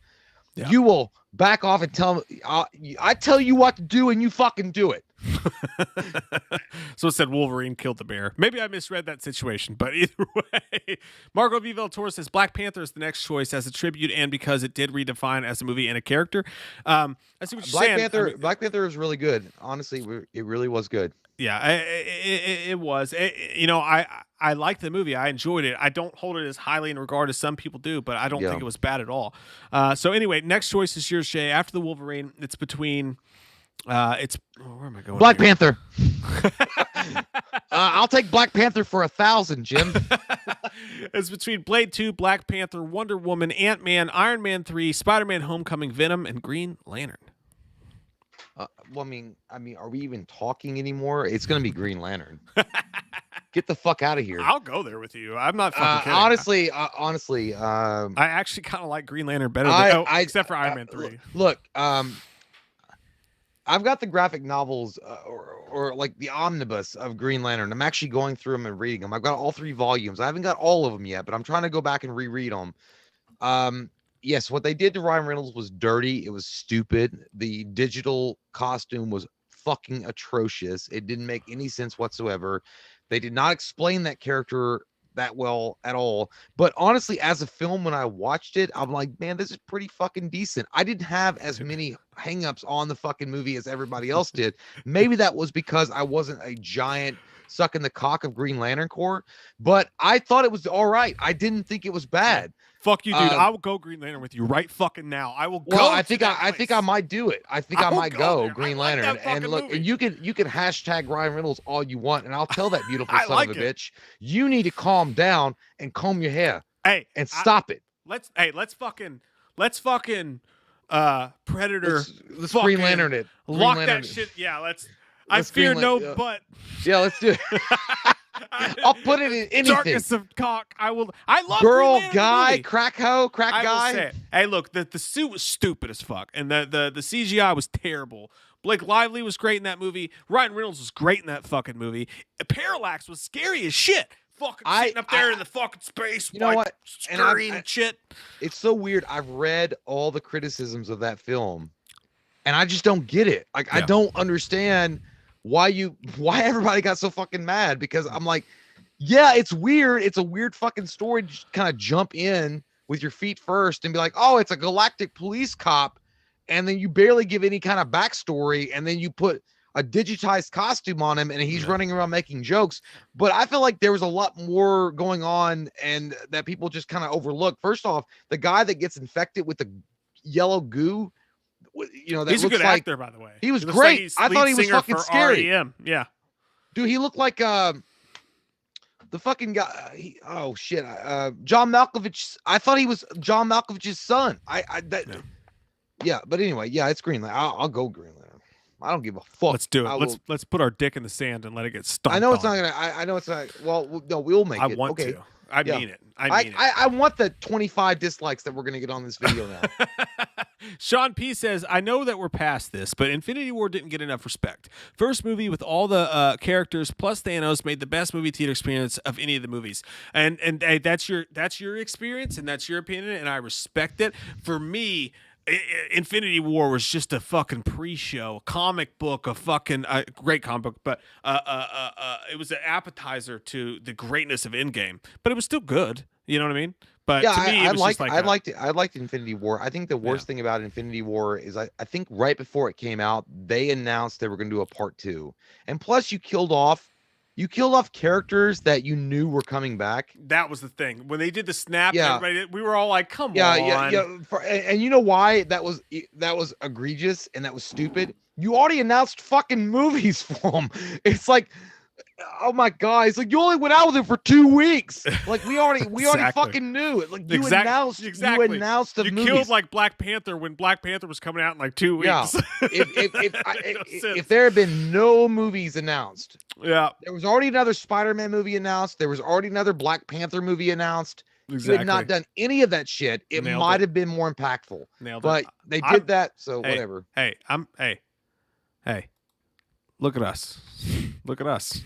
Yeah. You will back off and tell me. I tell you what to do, and you fucking do it." So it said Wolverine killed the bear. Maybe I misread that situation, but either way, Marco Vivel Torre says Black Panther is the next choice as a tribute and because it did redefine as a movie and a character. I see what you're saying. Black Panther is really good. Honestly, it really was good. Yeah, it was. I liked the movie. I enjoyed it. I don't hold it as highly in regard as some people do, but I don't think it was bad at all. So anyway, next choice is yours, Jay. After the Wolverine, it's between. Where am I going? Black Panther. I'll take Black Panther for 1,000, Jim. It's between Blade 2, Black Panther, Wonder Woman, Ant-Man, Iron Man 3, Spider-Man: Homecoming, Venom, and Green Lantern. Well, I mean, are we even talking anymore? It's gonna be Green Lantern. Get the fuck out of here. I'll go there with you. I'm not fucking kidding. Honestly, I actually kind of like Green Lantern better except for Iron Man 3. Look, I've got the graphic novels or like the omnibus of Green Lantern. I'm actually going through them and reading them. I've got all 3 volumes. I haven't got all of them yet, but I'm trying to go back and reread them. Yes, what they did to Ryan Reynolds was dirty. It was stupid. The digital costume was fucking atrocious. It didn't make any sense whatsoever. They did not explain that character that well at all. But honestly, as a film, when I watched it, I'm like, man, this is pretty fucking decent. I didn't have as many hangups on the fucking movie as everybody else did. Maybe that was because I wasn't a giant sucking the cock of Green Lantern Corps, but I thought it was all right. I didn't think it was bad. Fuck you, dude. I will go Green Lantern with you right fucking now. I will go. Well, I think I might do it. I think I might go Green Lantern. And look, movie. you can hashtag Ryan Reynolds all you want, and I'll tell that beautiful son of a bitch, you need to calm down and comb your hair. Hey, and stop it. let's fucking Predator. Let's Green Lantern it. Lock that shit. Yeah, I fear no butt. Yeah, let's do it. I'll put it in anything. Darkness of cock. I love girl, Green guy, movie. crack hoe, crack I guy. will say it. Hey, look, the suit was stupid as fuck, and the CGI was terrible. Blake Lively was great in that movie. Ryan Reynolds was great in that fucking movie. Parallax was scary as shit. Fucking sitting up there in the fucking space. You know what? Scurrying shit. It's so weird. I've read all the criticisms of that film, and I just don't get it. Like, I don't understand why everybody got so fucking mad, because I'm like, yeah, it's weird. It's a weird fucking story to just kind of jump in with your feet first and be like, oh, it's a galactic police cop. And then you barely give any kind of backstory. And then you put a digitized costume on him and he's running around making jokes. But I feel like there was a lot more going on and that people just kind of overlook. First off, the guy that gets infected with the yellow goo, you know, that he's a looks good actor, by the way. He was great. I thought he was fucking scary. REM. Yeah. Dude, he looked like the fucking guy. John Malkovich. I thought he was John Malkovich's son. Yeah, but anyway, it's Green Lantern. I'll go Green Lantern. I don't give a fuck. Let's do it. Let's put our dick in the sand and let it get stomped. I know it's not gonna. I know it's not. Well, no, we'll make it. I want to. I mean it. I want the 25 dislikes that we're gonna get on this video now. Sean P says, I know that we're past this, but Infinity War didn't get enough respect. First movie with all the characters plus Thanos made the best movie theater experience of any of the movies. And hey, that's your experience and that's your opinion, and I respect it. For me, Infinity War was just a fucking pre-show, a comic book, a fucking great comic book, but it was an appetizer to the greatness of Endgame. But it was still good. You know what I mean? But to me, I liked Infinity War. I think the worst thing about Infinity War is I think right before it came out, they announced they were going to do a part 2, and plus you killed off characters that you knew were coming back. That was the thing. When they did the snap, we were all like, "Come on!" And you know why that was egregious and that was stupid? You already announced fucking movies for them. It's like, oh my god! It's like you only went out with it for 2 weeks. Like we already fucking knew it. Like you announced the movies. Killed like Black Panther when Black Panther was coming out in like 2 weeks. Yeah. If there had been no movies announced, there was already another Spider-Man movie announced. There was already another Black Panther movie announced. Exactly. You had not done any of that shit. It might have been more impactful. But they did that, so whatever. Hey. Look at us. Look at us.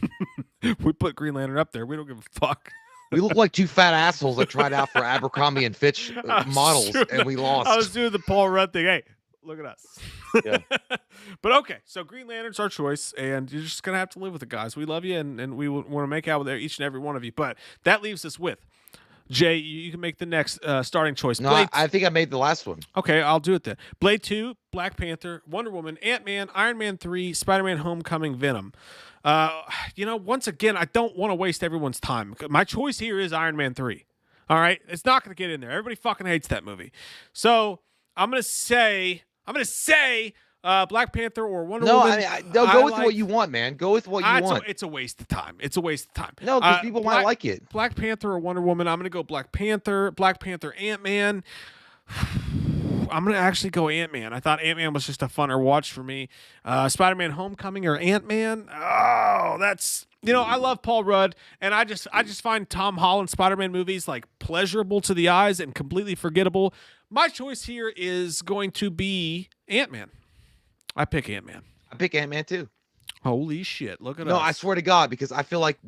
We put Green Lantern up there. We don't give a fuck. We look like two fat assholes that tried out for Abercrombie and Fitch models, and we lost. I was doing the Paul Rudd thing. Hey, look at us. Yeah. But okay, so Green Lantern's our choice, and you're just going to have to live with it, guys. We love you, and we want to make out with each and every one of you. But that leaves us with Jay. You can make the next starting choice. No, I think I made the last one. Okay, I'll do it then. Blade 2, Black Panther, Wonder Woman, Ant-Man, Iron Man 3, Spider-Man Homecoming, Venom. Once again, I don't want to waste everyone's time. My choice here is Iron Man 3. All right? It's not going to get in there. Everybody fucking hates that movie. So I'm going to say Black Panther or Wonder Woman. Go with what you want, man. Go with what you want. It's a waste of time. It's a waste of time. No, because people might like it. Black Panther or Wonder Woman. I'm going to go Black Panther, Ant-Man. I'm going to actually go Ant-Man. I thought Ant-Man was just a funner watch for me. Spider-Man Homecoming or Ant-Man. Oh, that's... I love Paul Rudd, and I just find Tom Holland Spider-Man movies like pleasurable to the eyes and completely forgettable. My choice here is going to be Ant-Man. I pick Ant-Man. I pick Ant-Man too. Holy shit! Look at us. No, I swear to God, because I feel like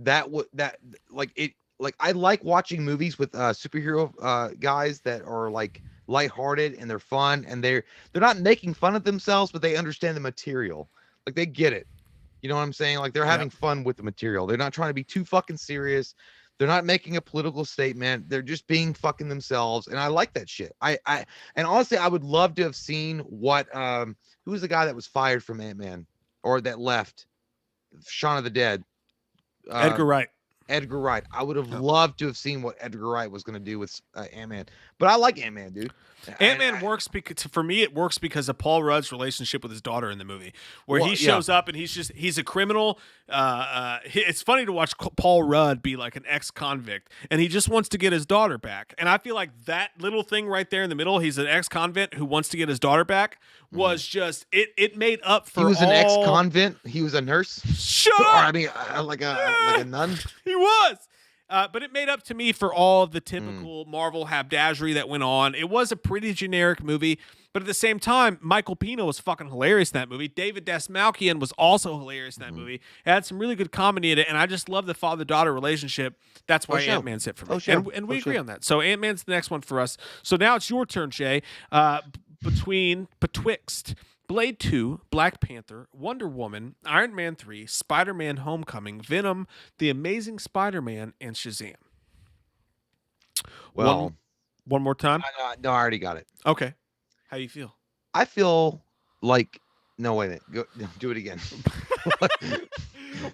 I like watching movies with superhero guys that are like lighthearted and they're fun and they're not making fun of themselves, but they understand the material. Like they get it. You know what I'm saying? Like they're having fun with the material. They're not trying to be too fucking serious. They're not making a political statement. They're just being fucking themselves. And I like that shit. And honestly, I would love to have seen what who was the guy that was fired from Ant-Man or that left? Shaun of the Dead. Edgar Wright. Edgar Wright. I would have loved to have seen what Edgar Wright was going to do with Ant-Man. But I like Ant-Man, dude. Ant-Man works because, for me, it works because of Paul Rudd's relationship with his daughter in the movie, where he shows up and he's a criminal. It's funny to watch Paul Rudd be like an ex-convict, and he just wants to get his daughter back. And I feel like that little thing right there in the middle, he's an ex-convict who wants to get his daughter back, was just it made up for. He was an ex-convict. He was a nurse. Shut up! I mean, like a nun. He was. But it made up to me for all of the typical Marvel haberdashery that went on. It was a pretty generic movie, but at the same time, Michael Pena was fucking hilarious in that movie. David Dastmalchian was also hilarious in that movie. It had some really good comedy in it, and I just love the father-daughter relationship. That's why Ant-Man's it for me. And we agree on that. So Ant-Man's the next one for us. So now it's your turn, Jay. Betwixt Blade 2, Black Panther, Wonder Woman, Iron Man 3, Spider-Man Homecoming, Venom, The Amazing Spider-Man, and Shazam. Well, one more time? No, I already got it. Okay. How do you feel? I feel like... No, wait a minute. Go, do it again.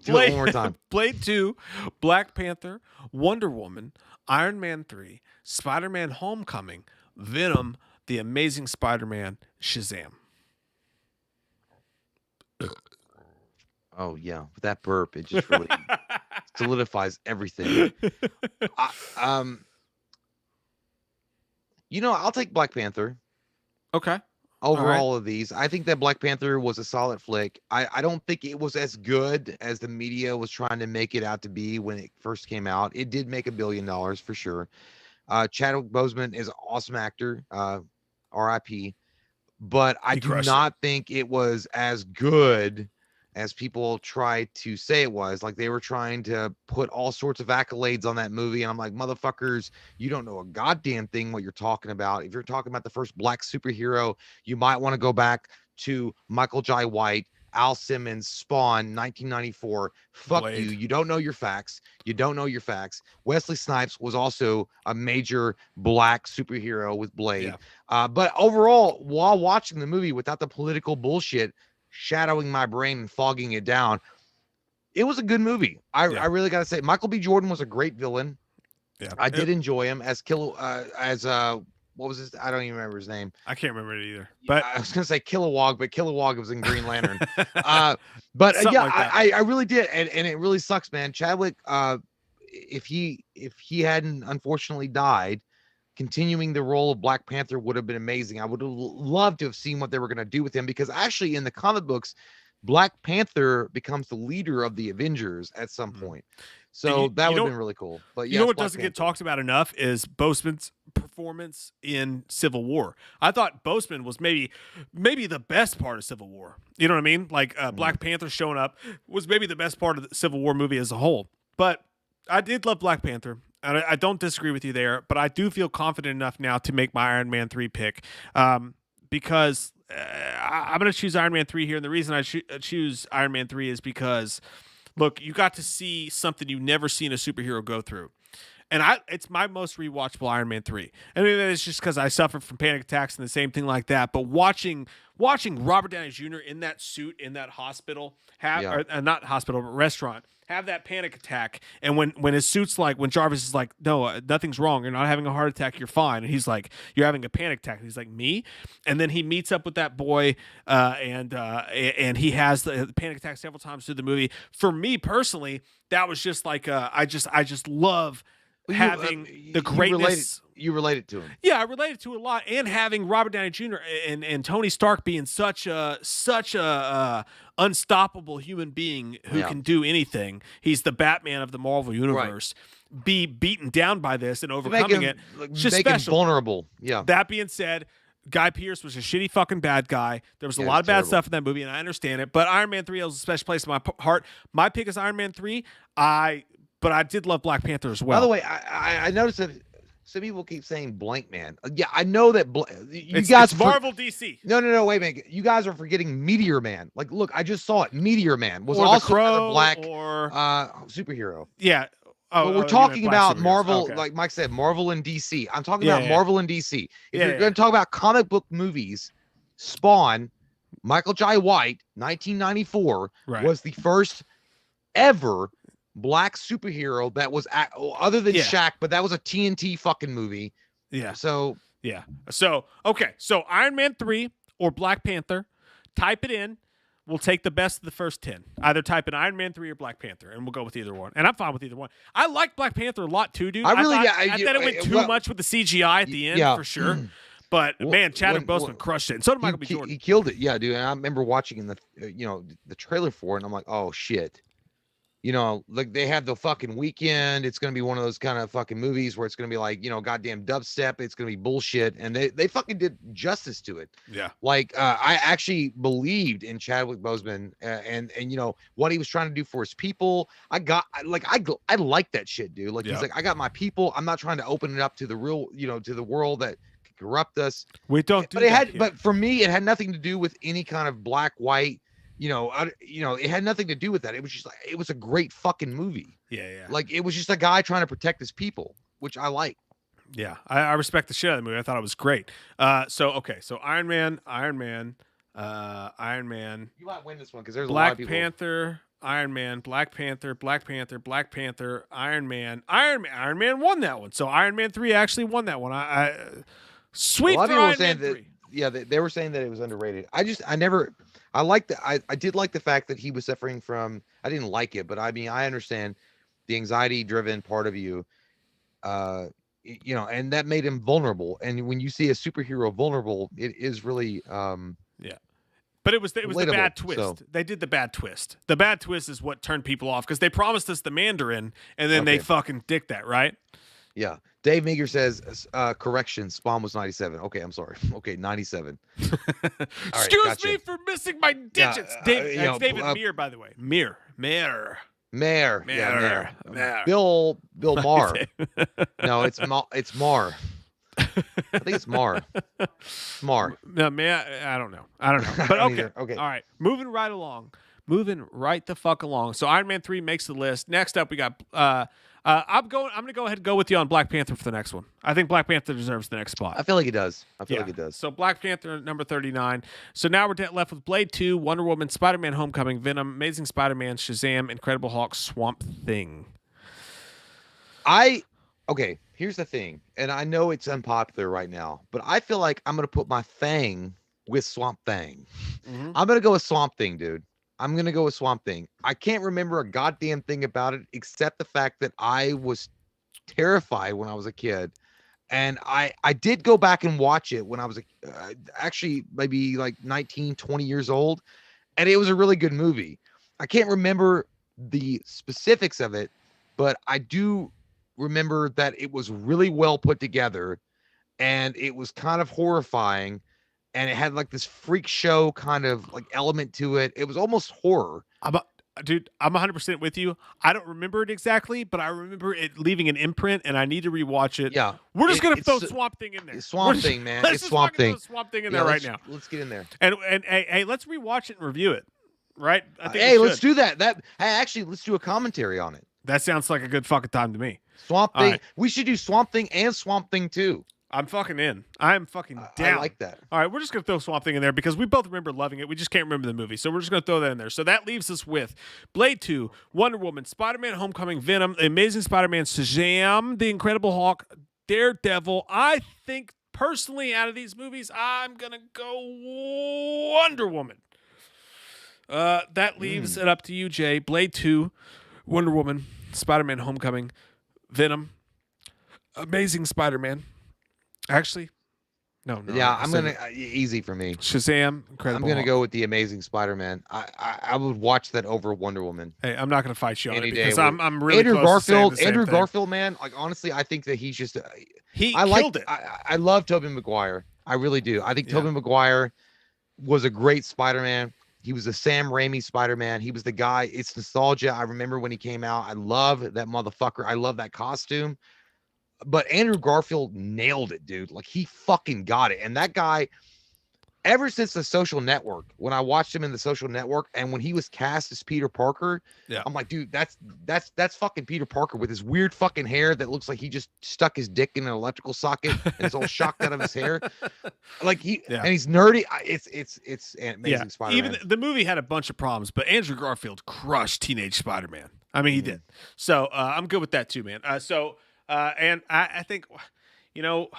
Do it one more time. Blade 2, Black Panther, Wonder Woman, Iron Man 3, Spider-Man Homecoming, Venom, The Amazing Spider-Man, Shazam. Oh yeah, with that burp, it just really solidifies everything. I'll take Black Panther. Okay. Over all of these, I think that Black Panther was a solid flick. I don't think it was as good as the media was trying to make it out to be when it first came out. It did make $1 billion for sure. Chadwick Boseman is an awesome actor. R.I.P. But I do not think it was as good as people tried to say it was. Like, they were trying to put all sorts of accolades on that movie, and I'm like, motherfuckers, you don't know a goddamn thing what you're talking about. If you're talking about the first black superhero, you might want to go back to Michael Jai White, Al Simmons, Spawn, 1994. Fuck Blade. You don't know your facts. Wesley Snipes was also a major black superhero with Blade. But overall, while watching the movie without the political bullshit shadowing my brain and fogging it down, it was a good movie. I really gotta say, Michael B. Jordan was a great villain. I did enjoy him as what was his? I don't even remember his name. I can't remember it either. But I was gonna say Kilowog, but Kilowog was in Green Lantern. But yeah, like I really did, and it really sucks, man. Chadwick, if he hadn't unfortunately died, continuing the role of Black Panther would have been amazing. I would have loved to have seen what they were gonna do with him, because actually in the comic books, Black Panther becomes the leader of the Avengers at some point. So that would have been really cool. But you know what doesn't get talked about enough is Boseman's performance in Civil War. I thought Boseman was maybe the best part of Civil War. You know what I mean? Like Black Panther showing up was maybe the best part of the Civil War movie as a whole. But I did love Black Panther. I don't disagree with you there, but I do feel confident enough now to make my Iron Man 3 pick, because I'm going to choose Iron Man 3 here. And the reason I choose Iron Man 3 is because, look, you got to see something you've never seen a superhero go through. And it's my most rewatchable Iron Man 3. I mean, it's just because I suffered from panic attacks and the same thing like that. But watching Robert Downey Jr. in that suit, in that hospital, not hospital, but restaurant, have that panic attack. And when his suit's like, when Jarvis is like, no, nothing's wrong. You're not having a heart attack. You're fine. And he's like, you're having a panic attack. And he's like, me? And then he meets up with that boy, and he has the panic attack several times through the movie. For me personally, that was just like, I just love having the greatness. You related to him. Yeah, I related to it a lot, and having Robert Downey Jr. and Tony Stark being such a unstoppable human being who can do anything. He's the Batman of the Marvel universe. Right. Be beaten down by this and overcoming it. Just make special. Him vulnerable. Yeah. That being said, Guy Pearce was a shitty fucking bad guy. There was a lot of bad stuff in that movie, and I understand it. But Iron Man 3 has a special place in my heart. My pick is Iron Man 3. But I did love Black Panther as well. By the way, I noticed that some people keep saying Blank Man. Yeah, I know that it's Marvel DC. No, wait a minute. You guys are forgetting Meteor Man. Like, look, I just saw it. Meteor Man was also a black superhero. Yeah. We're talking about Marvel, like Mike said, Marvel and DC. I'm talking about Marvel and DC. If you're going to talk about comic book movies, Spawn, Michael Jai White, 1994, was the first ever black superhero that was other than Yeah. Shaq, but that was a TNT fucking movie. Yeah. So yeah. So okay. So Iron Man 3 or Black Panther. Type it in. We'll take the best of the first 10. Either type in Iron Man 3 or Black Panther, and we'll go with either one. And I'm fine with either one. I like Black Panther a lot too, dude. I thought it went too much with the CGI at the end, for sure. But man, Chadwick Boseman crushed it, and so did Michael B. Jordan. He killed it, yeah, dude. And I remember watching in the the trailer for it, and I'm like, oh shit. Like they have the fucking weekend. It's gonna be one of those kind of fucking movies where it's gonna be like, goddamn dubstep. It's gonna be bullshit, and they fucking did justice to it. Yeah. Like I actually believed in Chadwick Boseman, and what he was trying to do for his people. I like that shit, dude. Like he's like, I got my people. I'm not trying to open it up to the real, to the world that could corrupt us. We don't. But for me, it had nothing to do with any kind of black, white. It had nothing to do with that. It was just like, it was a great fucking movie. Yeah. Like it was just a guy trying to protect his people, which I like. Yeah, I respect the shit out of the movie. I thought it was great. So Iron Man. You might win this one because there's Black a lot of people. Panther, Iron Man, Black Panther, Iron Man. Iron Man won that one. So Iron Man 3 actually won that one. I sweet for Iron Man 3. Yeah, they were saying that it was underrated. I did like the fact that he was suffering from, I didn't like it, but I mean, I understand the anxiety driven part of you, and that made him vulnerable. And when you see a superhero vulnerable, it is really, yeah. But it was the bad twist. So. They did the bad twist. The bad twist is what turned people off because they promised us the Mandarin and then they fucking dick that, right? Yeah. Dave Meager says, correction, Spawn was 97. Okay, I'm sorry. Okay, 97. Excuse me for missing my digits. That's David Meir, by the way. Meir. Yeah, Bill Maher. No, it's Mar. I think it's Mar. Mar. No, man, I don't know. But okay. Okay. All right. Moving right the fuck along. So Iron Man 3 makes the list. Next up, we got I'm gonna go ahead and go with you on Black Panther for the next one. I think Black Panther deserves the next spot. I feel like it does. So Black Panther number 39. So now we're left with Blade 2, Wonder Woman, Spider-Man: Homecoming, Venom, Amazing Spider-Man, Shazam, Incredible Hulk, Swamp Thing. Okay, here's the thing, and I know it's unpopular right now, but I feel like I'm gonna put my thing with Swamp Thing. Mm-hmm. I'm gonna go with Swamp Thing, dude. I'm going to go with Swamp Thing. I can't remember a goddamn thing about it except the fact that I was terrified when I was a kid. And I did go back and watch it when I was actually maybe like 19, 20 years old. And it was a really good movie. I can't remember the specifics of it, but I do remember that it was really well put together and it was kind of horrifying. And it had like this freak show kind of like element to it. It was almost horror. Dude, I'm 100% with you. I don't remember it exactly, but I remember it leaving an imprint, and I need to rewatch it. Yeah, we're just gonna throw Swamp Thing in there. Swamp Thing, man. It's Swamp Thing. Swamp Thing in there right now. Let's get in there. And hey, let's rewatch it and review it. Right? I think hey, let's do that. Let's do a commentary on it. That sounds like a good fucking time to me. Swamp Thing. Right. We should do Swamp Thing and Swamp Thing 2. I'm fucking in. I'm fucking down. I like that. All right, we're just going to throw Swamp Thing in there because we both remember loving it. We just can't remember the movie. So we're just going to throw that in there. So that leaves us with Blade 2, Wonder Woman, Spider-Man: Homecoming, Venom, Amazing Spider-Man, Shazam, The Incredible Hulk, Daredevil. I think personally out of these movies, I'm going to go Wonder Woman. That leaves it up to you, Jay. Blade 2, Wonder Woman, Spider-Man: Homecoming, Venom, Amazing Spider-Man. Actually, no. Yeah, I'm gonna easy for me. Shazam, Incredible. I'm gonna go with the Amazing Spider-Man. I would watch that over Wonder Woman. Hey, I'm not gonna fight you on any it day. because I'm really Andrew close Garfield. to saying the Andrew same thing. Garfield, man. Like honestly, I think that he's just he killed it. I love Tobey Maguire. I really do. I think Tobey Maguire was a great Spider-Man. He was a Sam Raimi Spider-Man. He was the guy. It's nostalgia. I remember when he came out. I love that motherfucker. I love that costume. But Andrew Garfield nailed it, dude. Like he fucking got it. And that guy, ever since The Social Network, when I watched him in The Social Network, and when he was cast as Peter Parker, I'm like, dude, that's fucking Peter Parker with his weird fucking hair that looks like he just stuck his dick in an electrical socket and it's all shocked out of his hair. Like and he's nerdy. It's Amazing Spider-Man. Even the movie had a bunch of problems, but Andrew Garfield crushed Teenage Spider-Man. I mean, he did. So I'm good with that too, man. And I think, you know,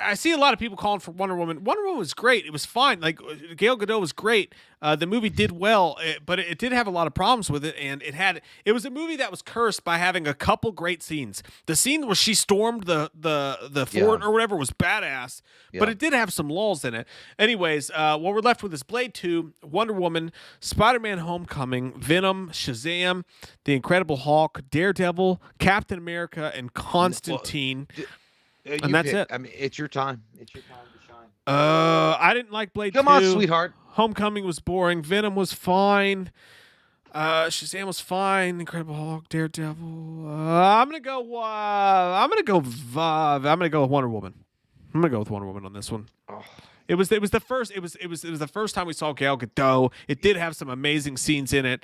I see a lot of people calling for Wonder Woman. Wonder Woman was great. It was fine. Like Gal Gadot was great. The movie did well, but it did have a lot of problems with it. And it was a movie that was cursed by having a couple great scenes. The scene where she stormed the fort or whatever was badass, but it did have some lulls in it. Anyways, what we're left with is Blade 2, Wonder Woman, Spider-Man Homecoming, Venom, Shazam, The Incredible Hulk, Daredevil, Captain America, and Constantine. And that's it. I mean, it's your time. It's your time to shine. I didn't like Blade 2. Come on, sweetheart. Homecoming was boring. Venom was fine. Shazam was fine. Incredible Hulk, Daredevil. I'm gonna go with Wonder Woman. I'm gonna go with Wonder Woman on this one. Oh. It was the first time we saw Gal Gadot. It did have some amazing scenes in it.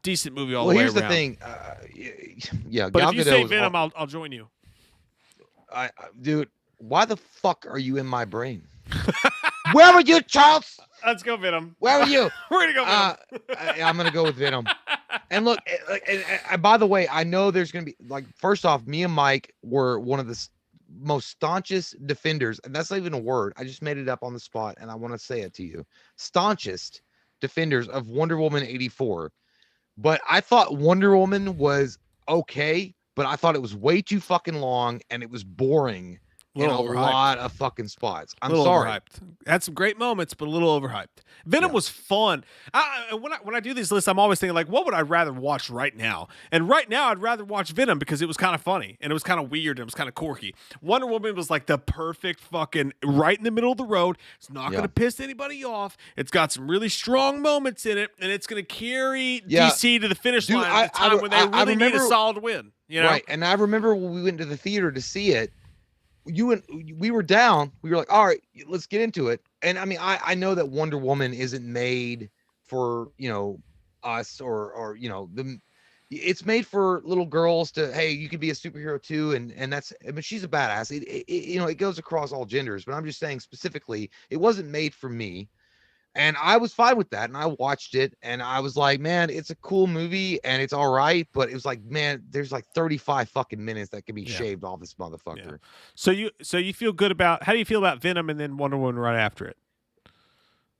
Decent movie all the way around. Well, here's the thing. But Gal if you Gadot say Venom, I'll join you. Dude, why the fuck are you in my brain? Where were you, Charles? Let's go Venom. Where were you? We're gonna go Venom. I'm gonna go with Venom. And look, and by the way, I know there's gonna be first off, me and Mike were one of the most staunchest defenders, and that's not even a word. I just made it up on the spot, and I want to say it to you. Staunchest defenders of Wonder Woman 84. But I thought Wonder Woman was okay. But I thought it was way too fucking long and it was boring in a lot of fucking spots. I'm sorry. Overhyped. Had some great moments, but a little overhyped. Venom was fun. When I do these lists, I'm always thinking what would I rather watch right now? And right now, I'd rather watch Venom because it was kind of funny and it was kind of weird and it was kind of quirky. Wonder Woman was like the perfect fucking right in the middle of the road. It's not going to piss anybody off. It's got some really strong moments in it, and it's going to carry DC to the finish line at the time when they really need a solid win. You know? Right, and I remember when we went to the theater to see it. We were down. We were like, all right, let's get into it. And I mean, I know that Wonder Woman isn't made for us or it's made for little girls to, hey, you could be a superhero too, and that's, I mean, she's a badass. It goes across all genders, but I'm just saying specifically, it wasn't made for me. And I was fine with that. And I watched it and I was like, man, it's a cool movie and it's all right. But it was like, man, there's 35 fucking minutes that can be shaved off this motherfucker. Yeah. So you feel good about, how do you feel about Venom and then Wonder Woman right after it?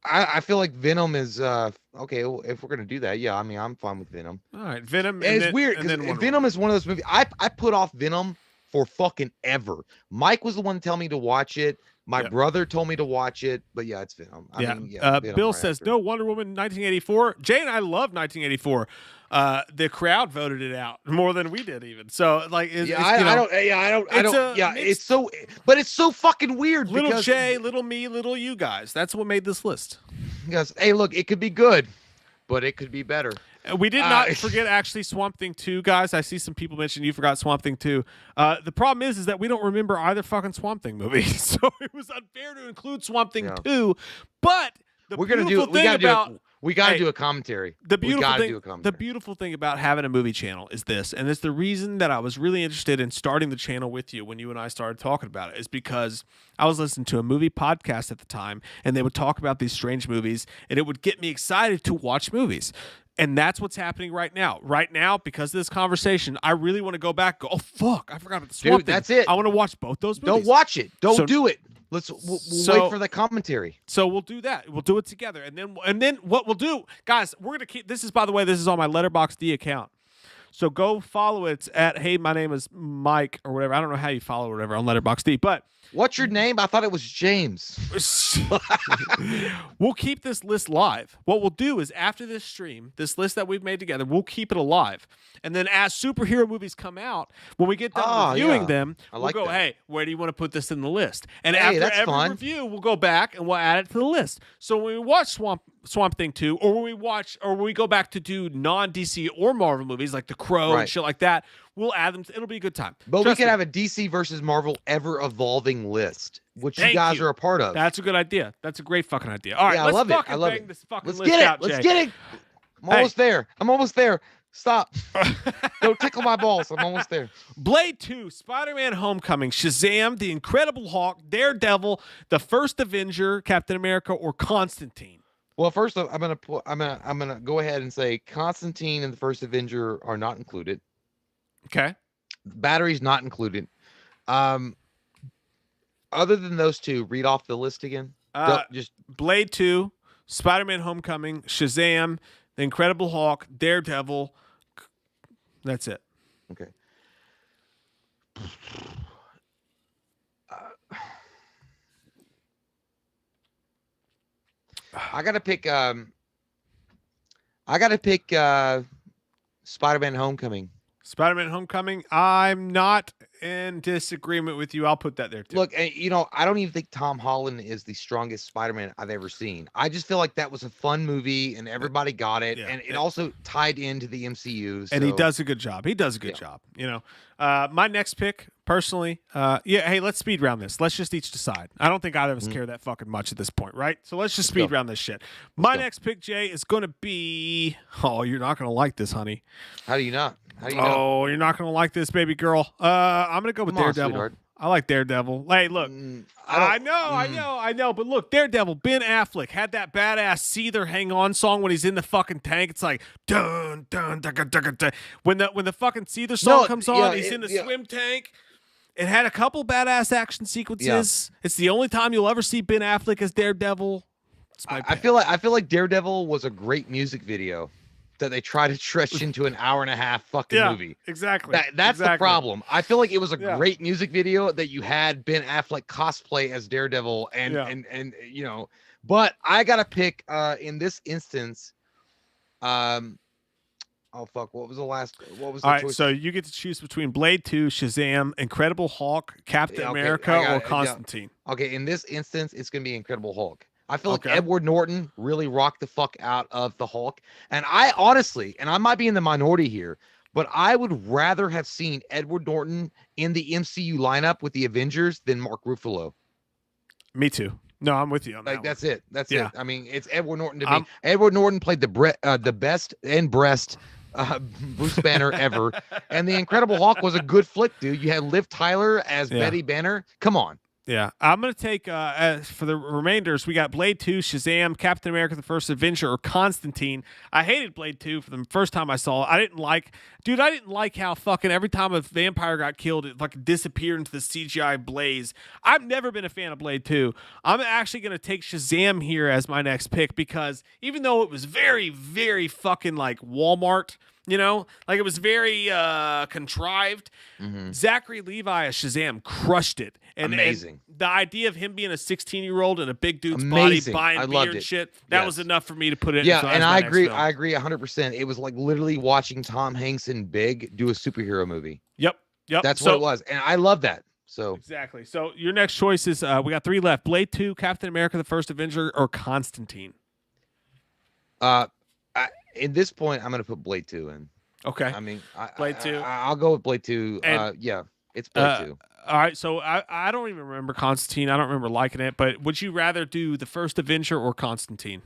I feel like Venom is, okay, well, if we're going to do that, yeah, I mean, I'm fine with Venom. All right, Venom. And it's weird because Venom is one of those movies. I put off Venom for fucking ever. Mike was the one to tell me to watch it. My brother told me to watch it, but yeah, it's Venom. I mean, Venom Bill says, no, Wonder Woman 1984. Jay and I love 1984. The crowd voted it out more than we did even. So it's so, but it's so fucking weird. Little because, Jay, little me, little you guys. That's what made this list. Because, hey, look, it could be good, but it could be better. We did not forget actually Swamp Thing 2, guys. I see some people mention you forgot Swamp Thing 2. The problem is that we don't remember either fucking Swamp Thing movie. So it was unfair to include Swamp Thing 2. But we got to do a commentary. The beautiful thing about having a movie channel is this, and it's the reason that I was really interested in starting the channel with you when you and I started talking about it, is because I was listening to a movie podcast at the time, and they would talk about these strange movies, and it would get me excited to watch movies. And that's what's happening right now. Right now, because of this conversation, I really want to go back. Oh fuck! I forgot about the Swamp Thing. That's it. I want to watch both those movies. Don't watch it. Don't do it. We'll wait for the commentary. So we'll do that. We'll do it together, and then what we'll do, guys. We're gonna keep. This is, by the way, this is on my Letterboxd account. So go follow it. It's at Hey, my name is Mike or whatever. I don't know how you follow whatever on Letterboxd, but. What's your name? I thought it was James. We'll keep this list live. What we'll do is after this stream, this list that we've made together, we'll keep it alive. And then as superhero movies come out, when we get done reviewing them, we'll go, hey, where do you want to put this in the list? And after every review, we'll go back and we'll add it to the list. So when we watch Swamp Thing 2, or when we go back to do non-DC or Marvel movies like The Crow and shit like that, we'll add them. It'll be a good time. But we could have a DC versus Marvel ever evolving list, which you guys are a part of. That's a good idea. That's a great fucking idea. All right, let's fucking bang this fucking list out, Jay. Let's get it. I'm almost there. Stop. Don't tickle my balls. I'm almost there. Blade 2, Spider-Man Homecoming, Shazam, The Incredible Hulk, Daredevil, The First Avenger, Captain America, or Constantine. Well, first off, I'm gonna go ahead and say Constantine and the first Avenger are not included. Okay. Battery's not included. Um, other than those two, read off the list again. Just Blade 2, Spider-Man Homecoming, Shazam, The Incredible Hulk, Daredevil. That's it. okay. I gotta pick Spider-Man Homecoming. Spider-Man Homecoming. I'm not in disagreement with you. I'll put that there too. Look, I don't even think Tom Holland is the strongest Spider-Man I've ever seen. I just feel like that was a fun movie and everybody got it. And it also tied into the MCU. So. And he does a good job. He does a good job. My next pick, personally, hey, let's speed round this. Let's just each decide. I don't think either of us care that fucking much at this point, right? So let's just speed round this shit. My next pick, Jay, is going to be, you're not going to like this, honey. How do you not? How do you know? Oh, you're not going to like this, baby girl. I'm going to go with Daredevil. Sweetheart. I like Daredevil. Hey, look. I know. But look, Daredevil, Ben Affleck had that badass Seether Hang On song when he's in the fucking tank. It's like, dun, dun, dun, dun, dun, dun. When the fucking Seether song comes on, he's in the swim tank. It had a couple badass action sequences. It's the only time you'll ever see Ben Affleck as Daredevil. I feel like Daredevil was a great music video that they try to stretch into an hour and a half fucking movie. Exactly. That's the problem. I feel like it was a great music video that you had Ben Affleck cosplay as Daredevil and but I gotta pick in this instance. Oh fuck! What was the choice? Right, so you get to choose between Blade 2, Shazam, Incredible Hulk, Captain America, or Constantine. Okay, in this instance, it's gonna be Incredible Hulk. I feel like Edward Norton really rocked the fuck out of the Hulk. And I honestly, and I might be in the minority here, but I would rather have seen Edward Norton in the MCU lineup with the Avengers than Mark Ruffalo. Me too. No, I'm with you on that. Like that's it. That's it. I mean, it's Edward Norton to me. Edward Norton played the best and breast Bruce Banner ever. And the Incredible Hulk was a good flick, dude. You had Liv Tyler as Betty Banner. Come on. Yeah, I'm going to take, for the remainders, we got Blade 2, Shazam, Captain America, the First Avenger, or Constantine. I hated Blade 2 for the first time I saw it. I didn't like how fucking every time a vampire got killed, it fucking disappeared into the CGI blaze. I've never been a fan of Blade 2. I'm actually going to take Shazam here as my next pick because even though it was very, very fucking like Walmart, like it was very contrived. Zachary Levi as Shazam crushed it. Amazing. And the idea of him being a 16-year-old in a big dude's body buying beer and shit, that was enough for me to put it. Yeah, and I agree 100%. It was like literally watching Tom Hanks in Big do a superhero movie. Yep. That's what it was. And I love that. So exactly. So your next choice is we got 3 left. Blade 2, Captain America, the First Avenger, or Constantine. In this point, I'm going to put Blade 2 in. Okay. I mean, Blade 2. I'll go with Blade 2. It's Blade 2. All right. So I don't even remember Constantine. I don't remember liking it. But would you rather do the First Avenger or Constantine?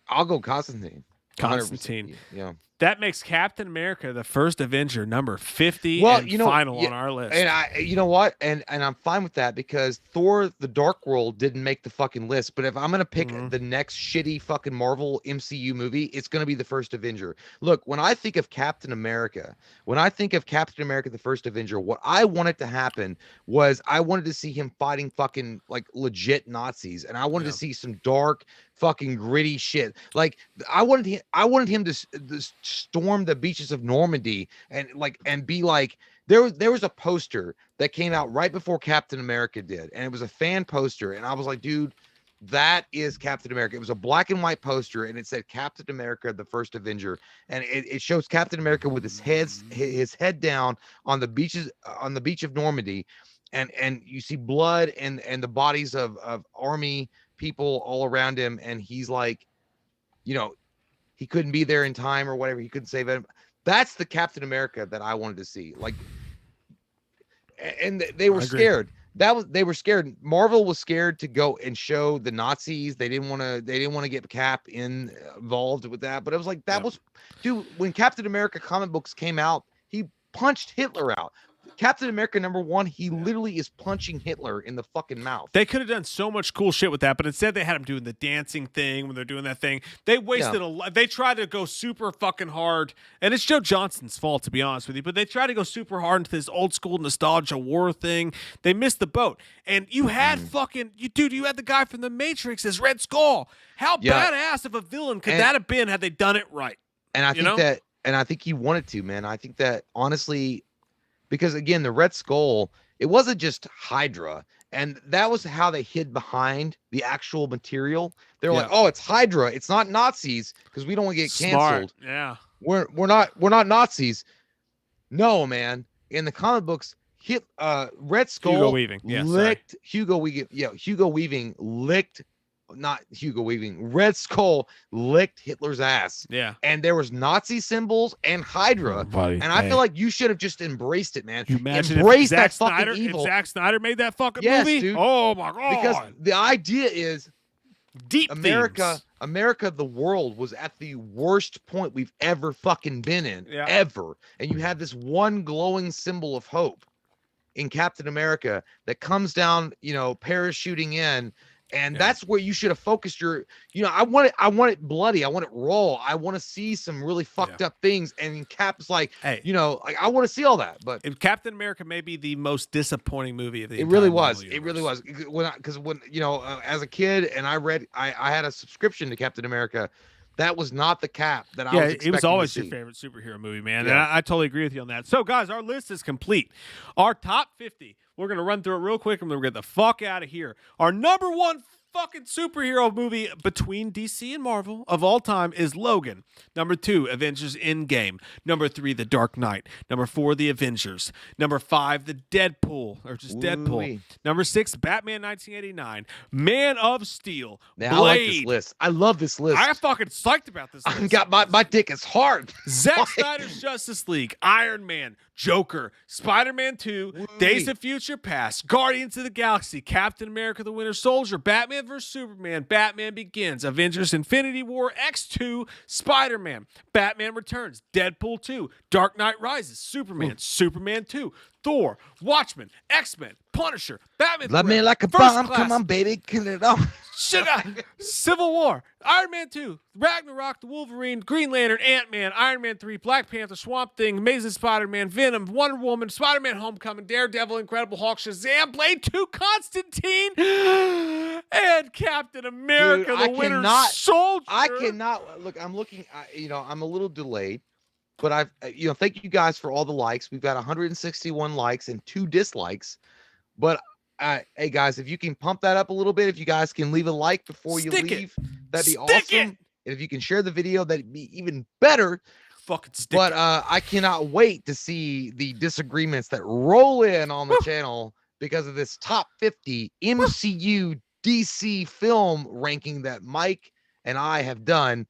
I'll go Constantine. Constantine. Yeah. That makes Captain America the First Avenger number 50 final on our list. And you know what? And I'm fine with that because Thor: The Dark World didn't make the fucking list. But if I'm gonna pick the next shitty fucking Marvel MCU movie, it's gonna be the First Avenger. Look, when I think of Captain America, the First Avenger, what I wanted to happen was I wanted to see him fighting fucking like legit Nazis, and I wanted to see some dark, fucking gritty shit. Like I wanted him to storm the beaches of Normandy and be like there was a poster that came out right before Captain America did, and it was a fan poster, and I was like, dude, that is Captain America. It was a black and white poster, and it said Captain America, the First Avenger, and it shows Captain America with his head down on the beach of Normandy, and you see blood and the bodies of army people all around him, and he's like, he couldn't be there in time or whatever, he couldn't save him. That's the Captain America that I wanted to see. Like, and they were scared. They were scared. Marvel was scared to go and show the Nazis. They didn't want to get Cap involved with that. But it was like was, dude, when Captain America comic books came out, he punched Hitler out. Captain America #1, he literally is punching Hitler in the fucking mouth. They could have done so much cool shit with that, but instead they had him doing the dancing thing when they're doing that thing. They wasted a lot. They tried to go super fucking hard, and it's Joe Johnston's fault, to be honest with you, but they tried to go super hard into this old school nostalgia war thing. They missed the boat. And you had you had the guy from The Matrix as Red Skull. How badass of a villain could that have been had they done it right? And I think he wanted to, man. I think that honestly, because again, the Red Skull, it wasn't just Hydra, and that was how they hid behind the actual material. They're like, "Oh, it's Hydra. It's not Nazis because we don't want to get canceled." Yeah, we're not Nazis. No, man. In the comic books, Red Skull Hugo Weaving licked Red Skull licked Hitler's ass. Yeah. And there was Nazi symbols and Hydra. And I feel like you should have just embraced it, man. You imagine embrace that fucking evil. If Zack Snyder made that fucking movie? Dude. Oh my god. Because the idea is deep America, the world was at the worst point we've ever fucking been in. Yeah. Ever. And you have this one glowing symbol of hope in Captain America that comes down, parachuting in. And that's where you should have focused your, I want it bloody. I want it raw. I want to see some really fucked up things. And Cap's like, I want to see all that. But if Captain America may be the most disappointing movie of the it really was. It really was. Because when as a kid and I had a subscription to Captain America, that was not the Cap that I was expecting. It was always your favorite superhero movie, man. And I totally agree with you on that. So, guys, our list is complete. Our top 50. We're going to run through it real quick, and we're going to get the fuck out of here. Our number one fucking superhero movie between DC and Marvel of all time is Logan. Number 2, Avengers Endgame. Number 3, The Dark Knight. Number 4, The Avengers. Number 5, The Deadpool, or just Deadpool. Number 6, Batman 1989. Man of Steel. Man, I like this list. I love this list. I'm fucking psyched about this list. My dick is hard. Zack Snyder's Justice League, Iron Man, Joker, Spider-Man 2, Days of Future Past, Guardians of the Galaxy, Captain America the Winter Soldier, Batman vs. Superman, Batman Begins, Avengers Infinity War, X2, Spider-Man, Batman Returns, Deadpool 2, Dark Knight Rises, Superman, Superman 2, Thor, Watchmen, X-Men, Punisher, Batman. Love me like a bomb. Come on, baby. Kill it off. Sugar, Civil War, Iron Man 2, Ragnarok, the Wolverine, Green Lantern, Ant-Man, Iron Man 3, Black Panther, Swamp Thing, Amazing Spider-Man, Venom, Wonder Woman, Spider-Man Homecoming, Daredevil, Incredible Hulk, Shazam, Blade 2, Constantine, and Captain America, the Winter Soldier. I cannot look. I'm looking. I'm a little delayed, but I've. Thank you guys for all the likes. We've got 161 likes and 2 dislikes, but. Hey guys, if you can pump that up a little bit, if you guys can leave a like before you leave, that'd be awesome. And if you can share the video, that'd be even better. Fucking stick it. I cannot wait to see the disagreements that roll in on the channel because of this top 50 MCU DC film ranking that Mike and I have done.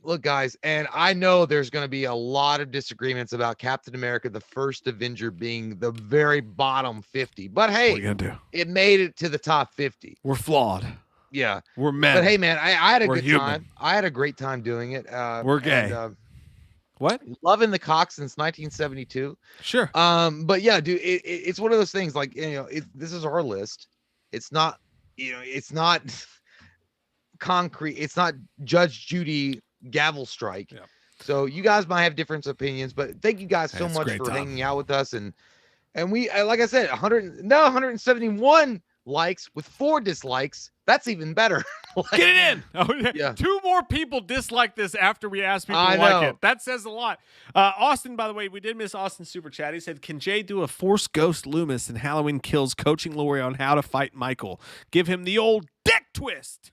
Look, guys, and I know there's going to be a lot of disagreements about Captain America, the first Avenger, being the very bottom 50. But hey, what are you gonna do? It made it to the top 50. We're flawed. Yeah, we're men. But hey, man, I had a good human. Time. I had a great time doing it. We're gay. And, what? Loving the cock since 1972. Sure. But yeah, dude, it's one of those things. Like, this is our list. It's not. It's not. Concrete. It's not Judge Judy gavel strike. Yeah. So you guys might have different opinions, but thank you guys so much for hanging out with us. And we, like I said, 171 likes with 4 dislikes. That's even better. Get it in. Oh, yeah. 2 more people dislike this after we asked people to like it. That says a lot. Austin, by the way, we did miss Austin's super chat. He said, "Can Jay do a Force Ghost Loomis in Halloween Kills, coaching Laurie on how to fight Michael? Give him the old dick twist."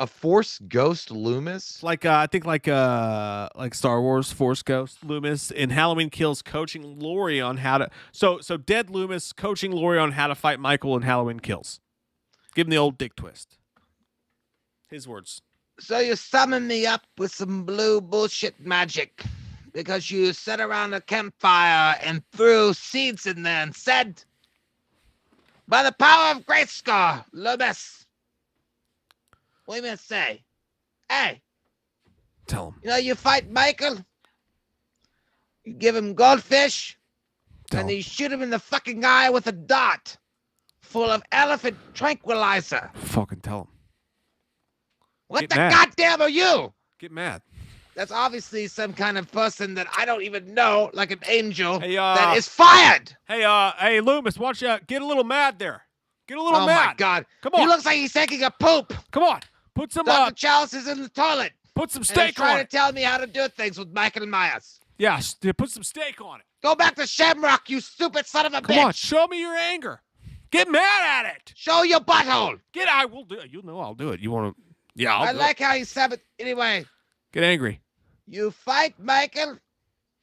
A Force Ghost Loomis? I think like Star Wars Force Ghost Loomis in Halloween Kills, coaching Laurie on how to. So Dead Loomis coaching Laurie on how to fight Michael in Halloween Kills. Give him the old dick twist. His words. So you summoned me up with some blue bullshit magic because you sat around a campfire and threw seeds in there and said, "By the power of Grayskull, Loomis." What are you going to say? Hey. Tell him. You fight Michael. You give him goldfish. and you shoot him in the fucking eye with a dart full of elephant tranquilizer. Fucking tell him. What Get the mad. goddamn are you? Get mad. That's obviously some kind of person that I don't even know, like an angel, Hey, that is fired. Hey, Loomis, watch out. Get a little mad there. Get a little Oh mad. my God. Come on. He looks like he's taking a poop. Come on. Put some Dr. Chalice is in the toilet. put some And he's steak trying on to it. tell me how to do things with Michael Myers. Yeah, put some steak on it. Go back to Shamrock, you stupid son of a bitch. Come on, show me your anger. Get mad at it. Show your butthole. I will do it. You know I'll do it. You want to? Yeah, I I'll do like how you said it. Anyway, Get angry. you fight Michael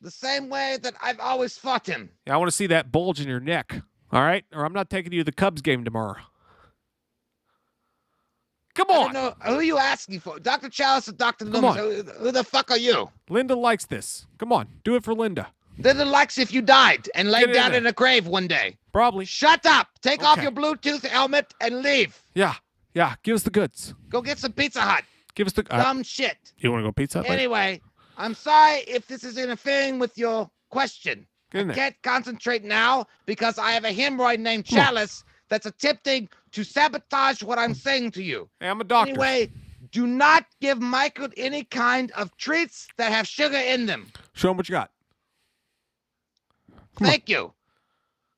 the same way that I've always fought him. Yeah, I want to see that bulge in your neck. All right, or I'm not taking you to the Cubs game tomorrow. Come I on. don't know who you asking for, Dr. Chalice or Dr. Come Loomis. Who the fuck are you? Linda likes this. Come on, do it for Linda. Linda likes if you died and laid Get in down there. in a grave one day. Probably. Shut up. Take off Okay. your Bluetooth helmet and leave. Yeah. Give us the goods. Go get some Pizza Hut. Give us the. Dumb shit. You want to go pizza? Hut? Anyway, I'm sorry if this is interfering with your question. Get in I there. can't concentrate now because I have a hemorrhoid named Come on. Chalice that's attempting to sabotage what I'm saying to you. Hey, I'm a doctor. Anyway, do not give Michael any kind of treats that have sugar in them. Show him what you got. Come on. Thank you.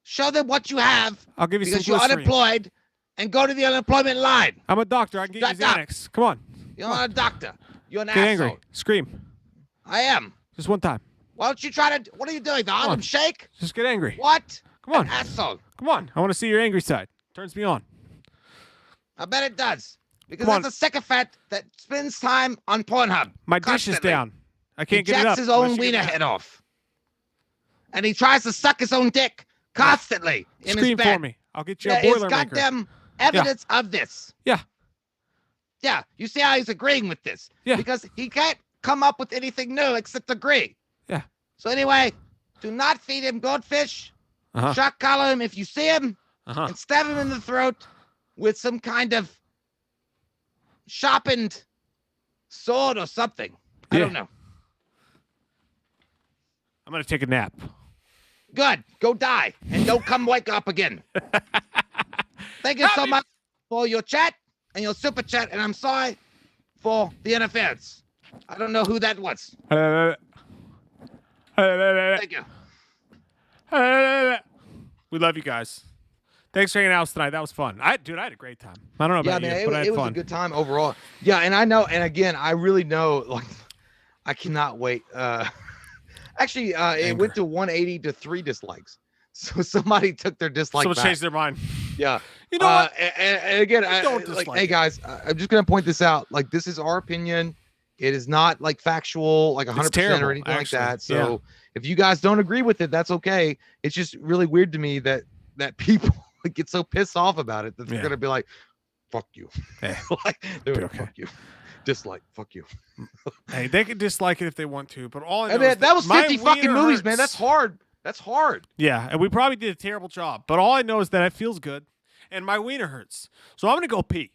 Show them what you have I'll give you because some you're Listerine. unemployed and go to the unemployment line. I'm a doctor. I can get you Shut up. Xanax. Come on. You're not a doctor. You're an Get asshole. angry. Scream. I am. Just one time. Why don't you try to... What are you doing? The on. Harlem Shake? Just get angry. What? Come on. An asshole. Come on. I want to see your angry side. Turns me on. I bet it does. Because Come on. that's a sycophant that spends time on Pornhub. My dish is constantly. down. I He can't get it jacks up. his own unless you get wiener it up. head off. And he tries to suck his own dick constantly in his Scream bed. for me. I'll get you There a is boilermaker. goddamn evidence of this. Yeah. Yeah, you see how he's agreeing with this? Yeah. Because he can't come up with anything new except agree. Yeah. So anyway, do not feed him goldfish. Uh-huh. Shock collar him if you see him. Uh-huh. And stab him in the throat with some kind of sharpened sword or something. I Yeah. don't know. I'm going to take a nap. Good. Go die and don't come wake up again. Thank you so Happy- much for your chat and your super chat. And I'm sorry for the interference. I don't know who that was. Thank you. We love you guys. Thanks for hanging out with us tonight. That was fun. I had a great time. I don't know Yeah, about man, you, but I had it was fun. a good time overall. Yeah, and I know, and again, I really know, like, I cannot wait. Actually, it Anger. went to 180 to 3 dislikes. So somebody took their dislike Someone back. changed their mind. Yeah. You know what? And again, don't like, dislike hey it. guys, I'm just gonna point this out. Like, this is our opinion. It is not like factual, like 100% terrible, or anything actually. like that. So Yeah. if you guys don't agree with it, that's okay. It's just really weird to me that people get so pissed off about it that they're Yeah. gonna be like, "Fuck you," Hey, like they're be like, okay. "Fuck you," dislike, "Fuck you." hey, they can dislike it if they want to, but all I know And is then, that was my 50 fucking wiener movies, man. hurts. That's hard. That's hard. Yeah, and we probably did a terrible job, but all I know is that it feels good, and my wiener hurts. So I'm gonna go pee.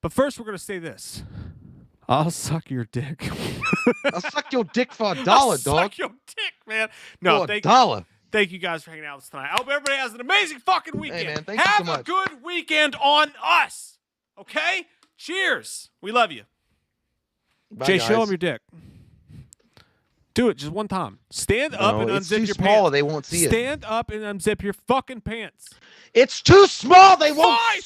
But first, we're gonna say this: I'll suck your dick. I'll suck your dick for $1, I'll dog. Suck your dick, man. No, For $1. thank you guys for hanging out with us tonight. I hope everybody has an amazing fucking weekend. man, thank you Have so a much. good weekend on us. Okay? Cheers. We love you. Bye, Jay, show guys. him your dick. Do it just one time. Stand up No, and it's unzip too your small. pants. They won't see it. Stand up and unzip your fucking pants. It's too small. They won't Five